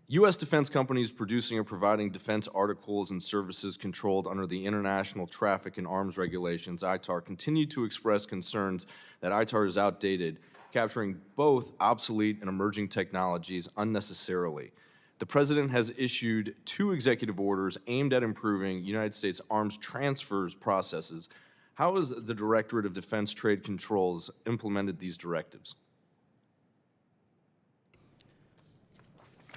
U.S. defense companies producing or providing defense articles and services controlled under the International Traffic in Arms Regulations, ITAR, continue to express concerns that ITAR is outdated, capturing both obsolete and emerging technologies unnecessarily. The President has issued 2 executive orders aimed at improving United States arms transfers processes. How has the Directorate of Defense Trade Controls implemented these directives?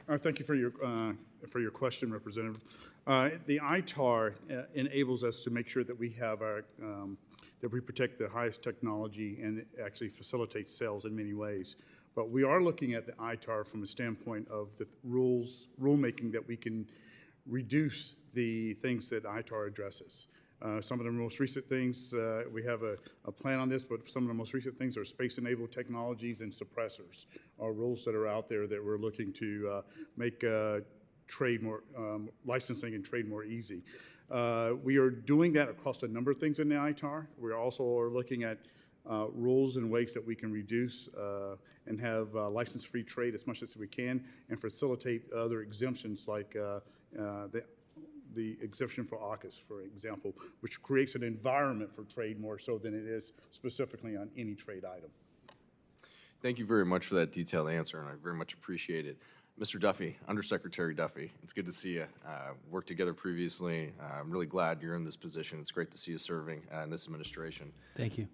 Thank you for your question, Representative. The ITAR enables us to make sure that we have that we protect the highest technology and it actually facilitates sales in many ways. But we are looking at the ITAR from a standpoint of the rulemaking that we can reduce the things that ITAR addresses. Some of the most recent things, we have a plan on this, but some of the most recent things are space-enabled technologies and suppressors, are rules that are out there that we're looking to make trade more, licensing and trade more easy. We are doing that across a number of things in the ITAR. We also are looking at rules and ways that we can reduce and have license-free trade as much as we can and facilitate other exemptions like the exemption for AUKUS, for example, which creates an environment for trade more so than it is specifically on any trade item. Thank you very much for that detailed answer, and I very much appreciate it. Mr. Duffy, Undersecretary Duffy, it's good to see you. Worked together previously. I'm really glad you're in this position. It's great to see you serving in this administration. Thank you.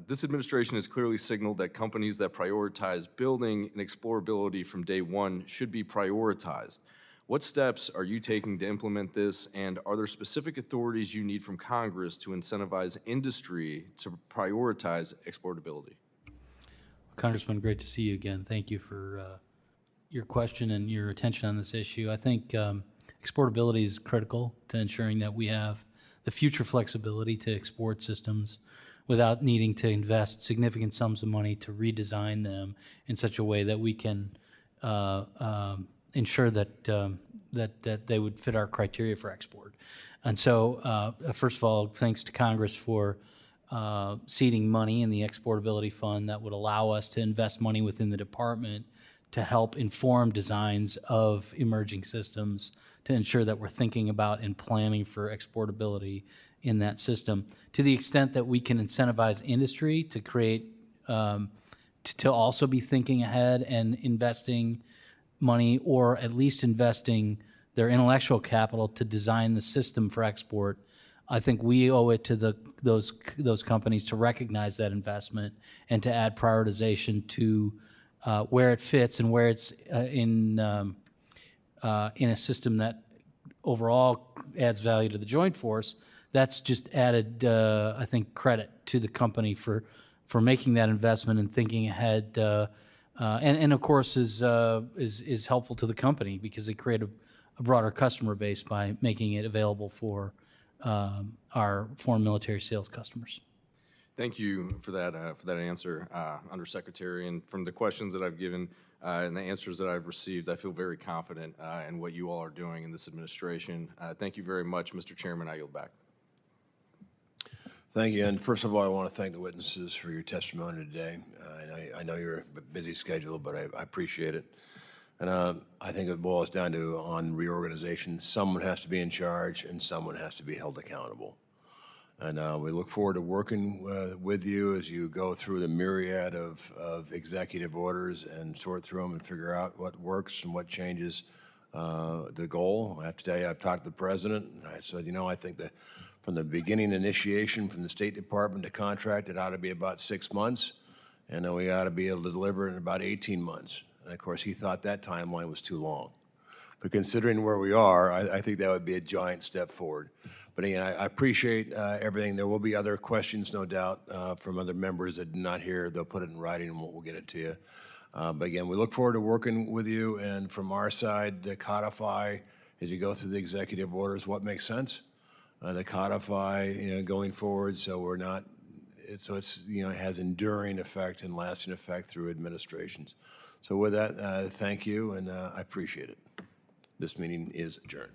This administration has clearly signaled that companies that prioritize building and explorability from day one should be prioritized. What steps are you taking to implement this, and are there specific authorities you need from Congress to incentivize industry to prioritize exportability? Congressman, great to see you again. Thank you for your question and your attention on this issue. I think exportability is critical to ensuring that we have the future flexibility to export systems without needing to invest significant sums of money to redesign them in such a way that we can ensure that that they would fit our criteria for export. And so, first of all, thanks to Congress for seeding money in the Exportability Fund that would allow us to invest money within the department to help inform designs of emerging systems to ensure that we're thinking about and planning for exportability in that system. To the extent that we can incentivize industry to create, to also be thinking ahead and investing money, or at least investing their intellectual capital to design the system for export, I think we owe it to those companies to recognize that investment and to add prioritization to where it fits and where it's in a system that overall adds value to the joint force. That's just added, I think, credit to the company for making that investment and thinking ahead. And of course is helpful to the company because they create a broader customer base by making it available for our foreign military sales customers. Thank you for that answer, Undersecretary. And from the questions that I've given and the answers that I've received, I feel very confident in what you all are doing in this administration. Thank you very much, Mr. Chairman. I yield back. Thank you. And first of all, I want to thank the witnesses for your testimony today. I know you're a busy schedule, but I appreciate it. And I think it boils down to, on reorganization, someone has to be in charge and someone has to be held accountable. And we look forward to working with you as you go through the myriad of executive orders and sort through them and figure out what works and what changes the goal. I have to tell you, I've talked to the president, and I said, I think that from the beginning initiation from the State Department to contract, it ought to be about 6 months, and then we ought to be able to deliver it in about 18 months. And of course, he thought that timeline was too long. But considering where we are, I think that would be a giant step forward. But again, I appreciate everything. There will be other questions, no doubt, from other members that did not hear. They'll put it in writing and we'll get it to you. But again, we look forward to working with you, and from our side, to codify, as you go through the executive orders, what makes sense, to codify going forward, so we're not, so it's, it has enduring effect and lasting effect through administrations. So with that, thank you, and I appreciate it. This meeting is adjourned.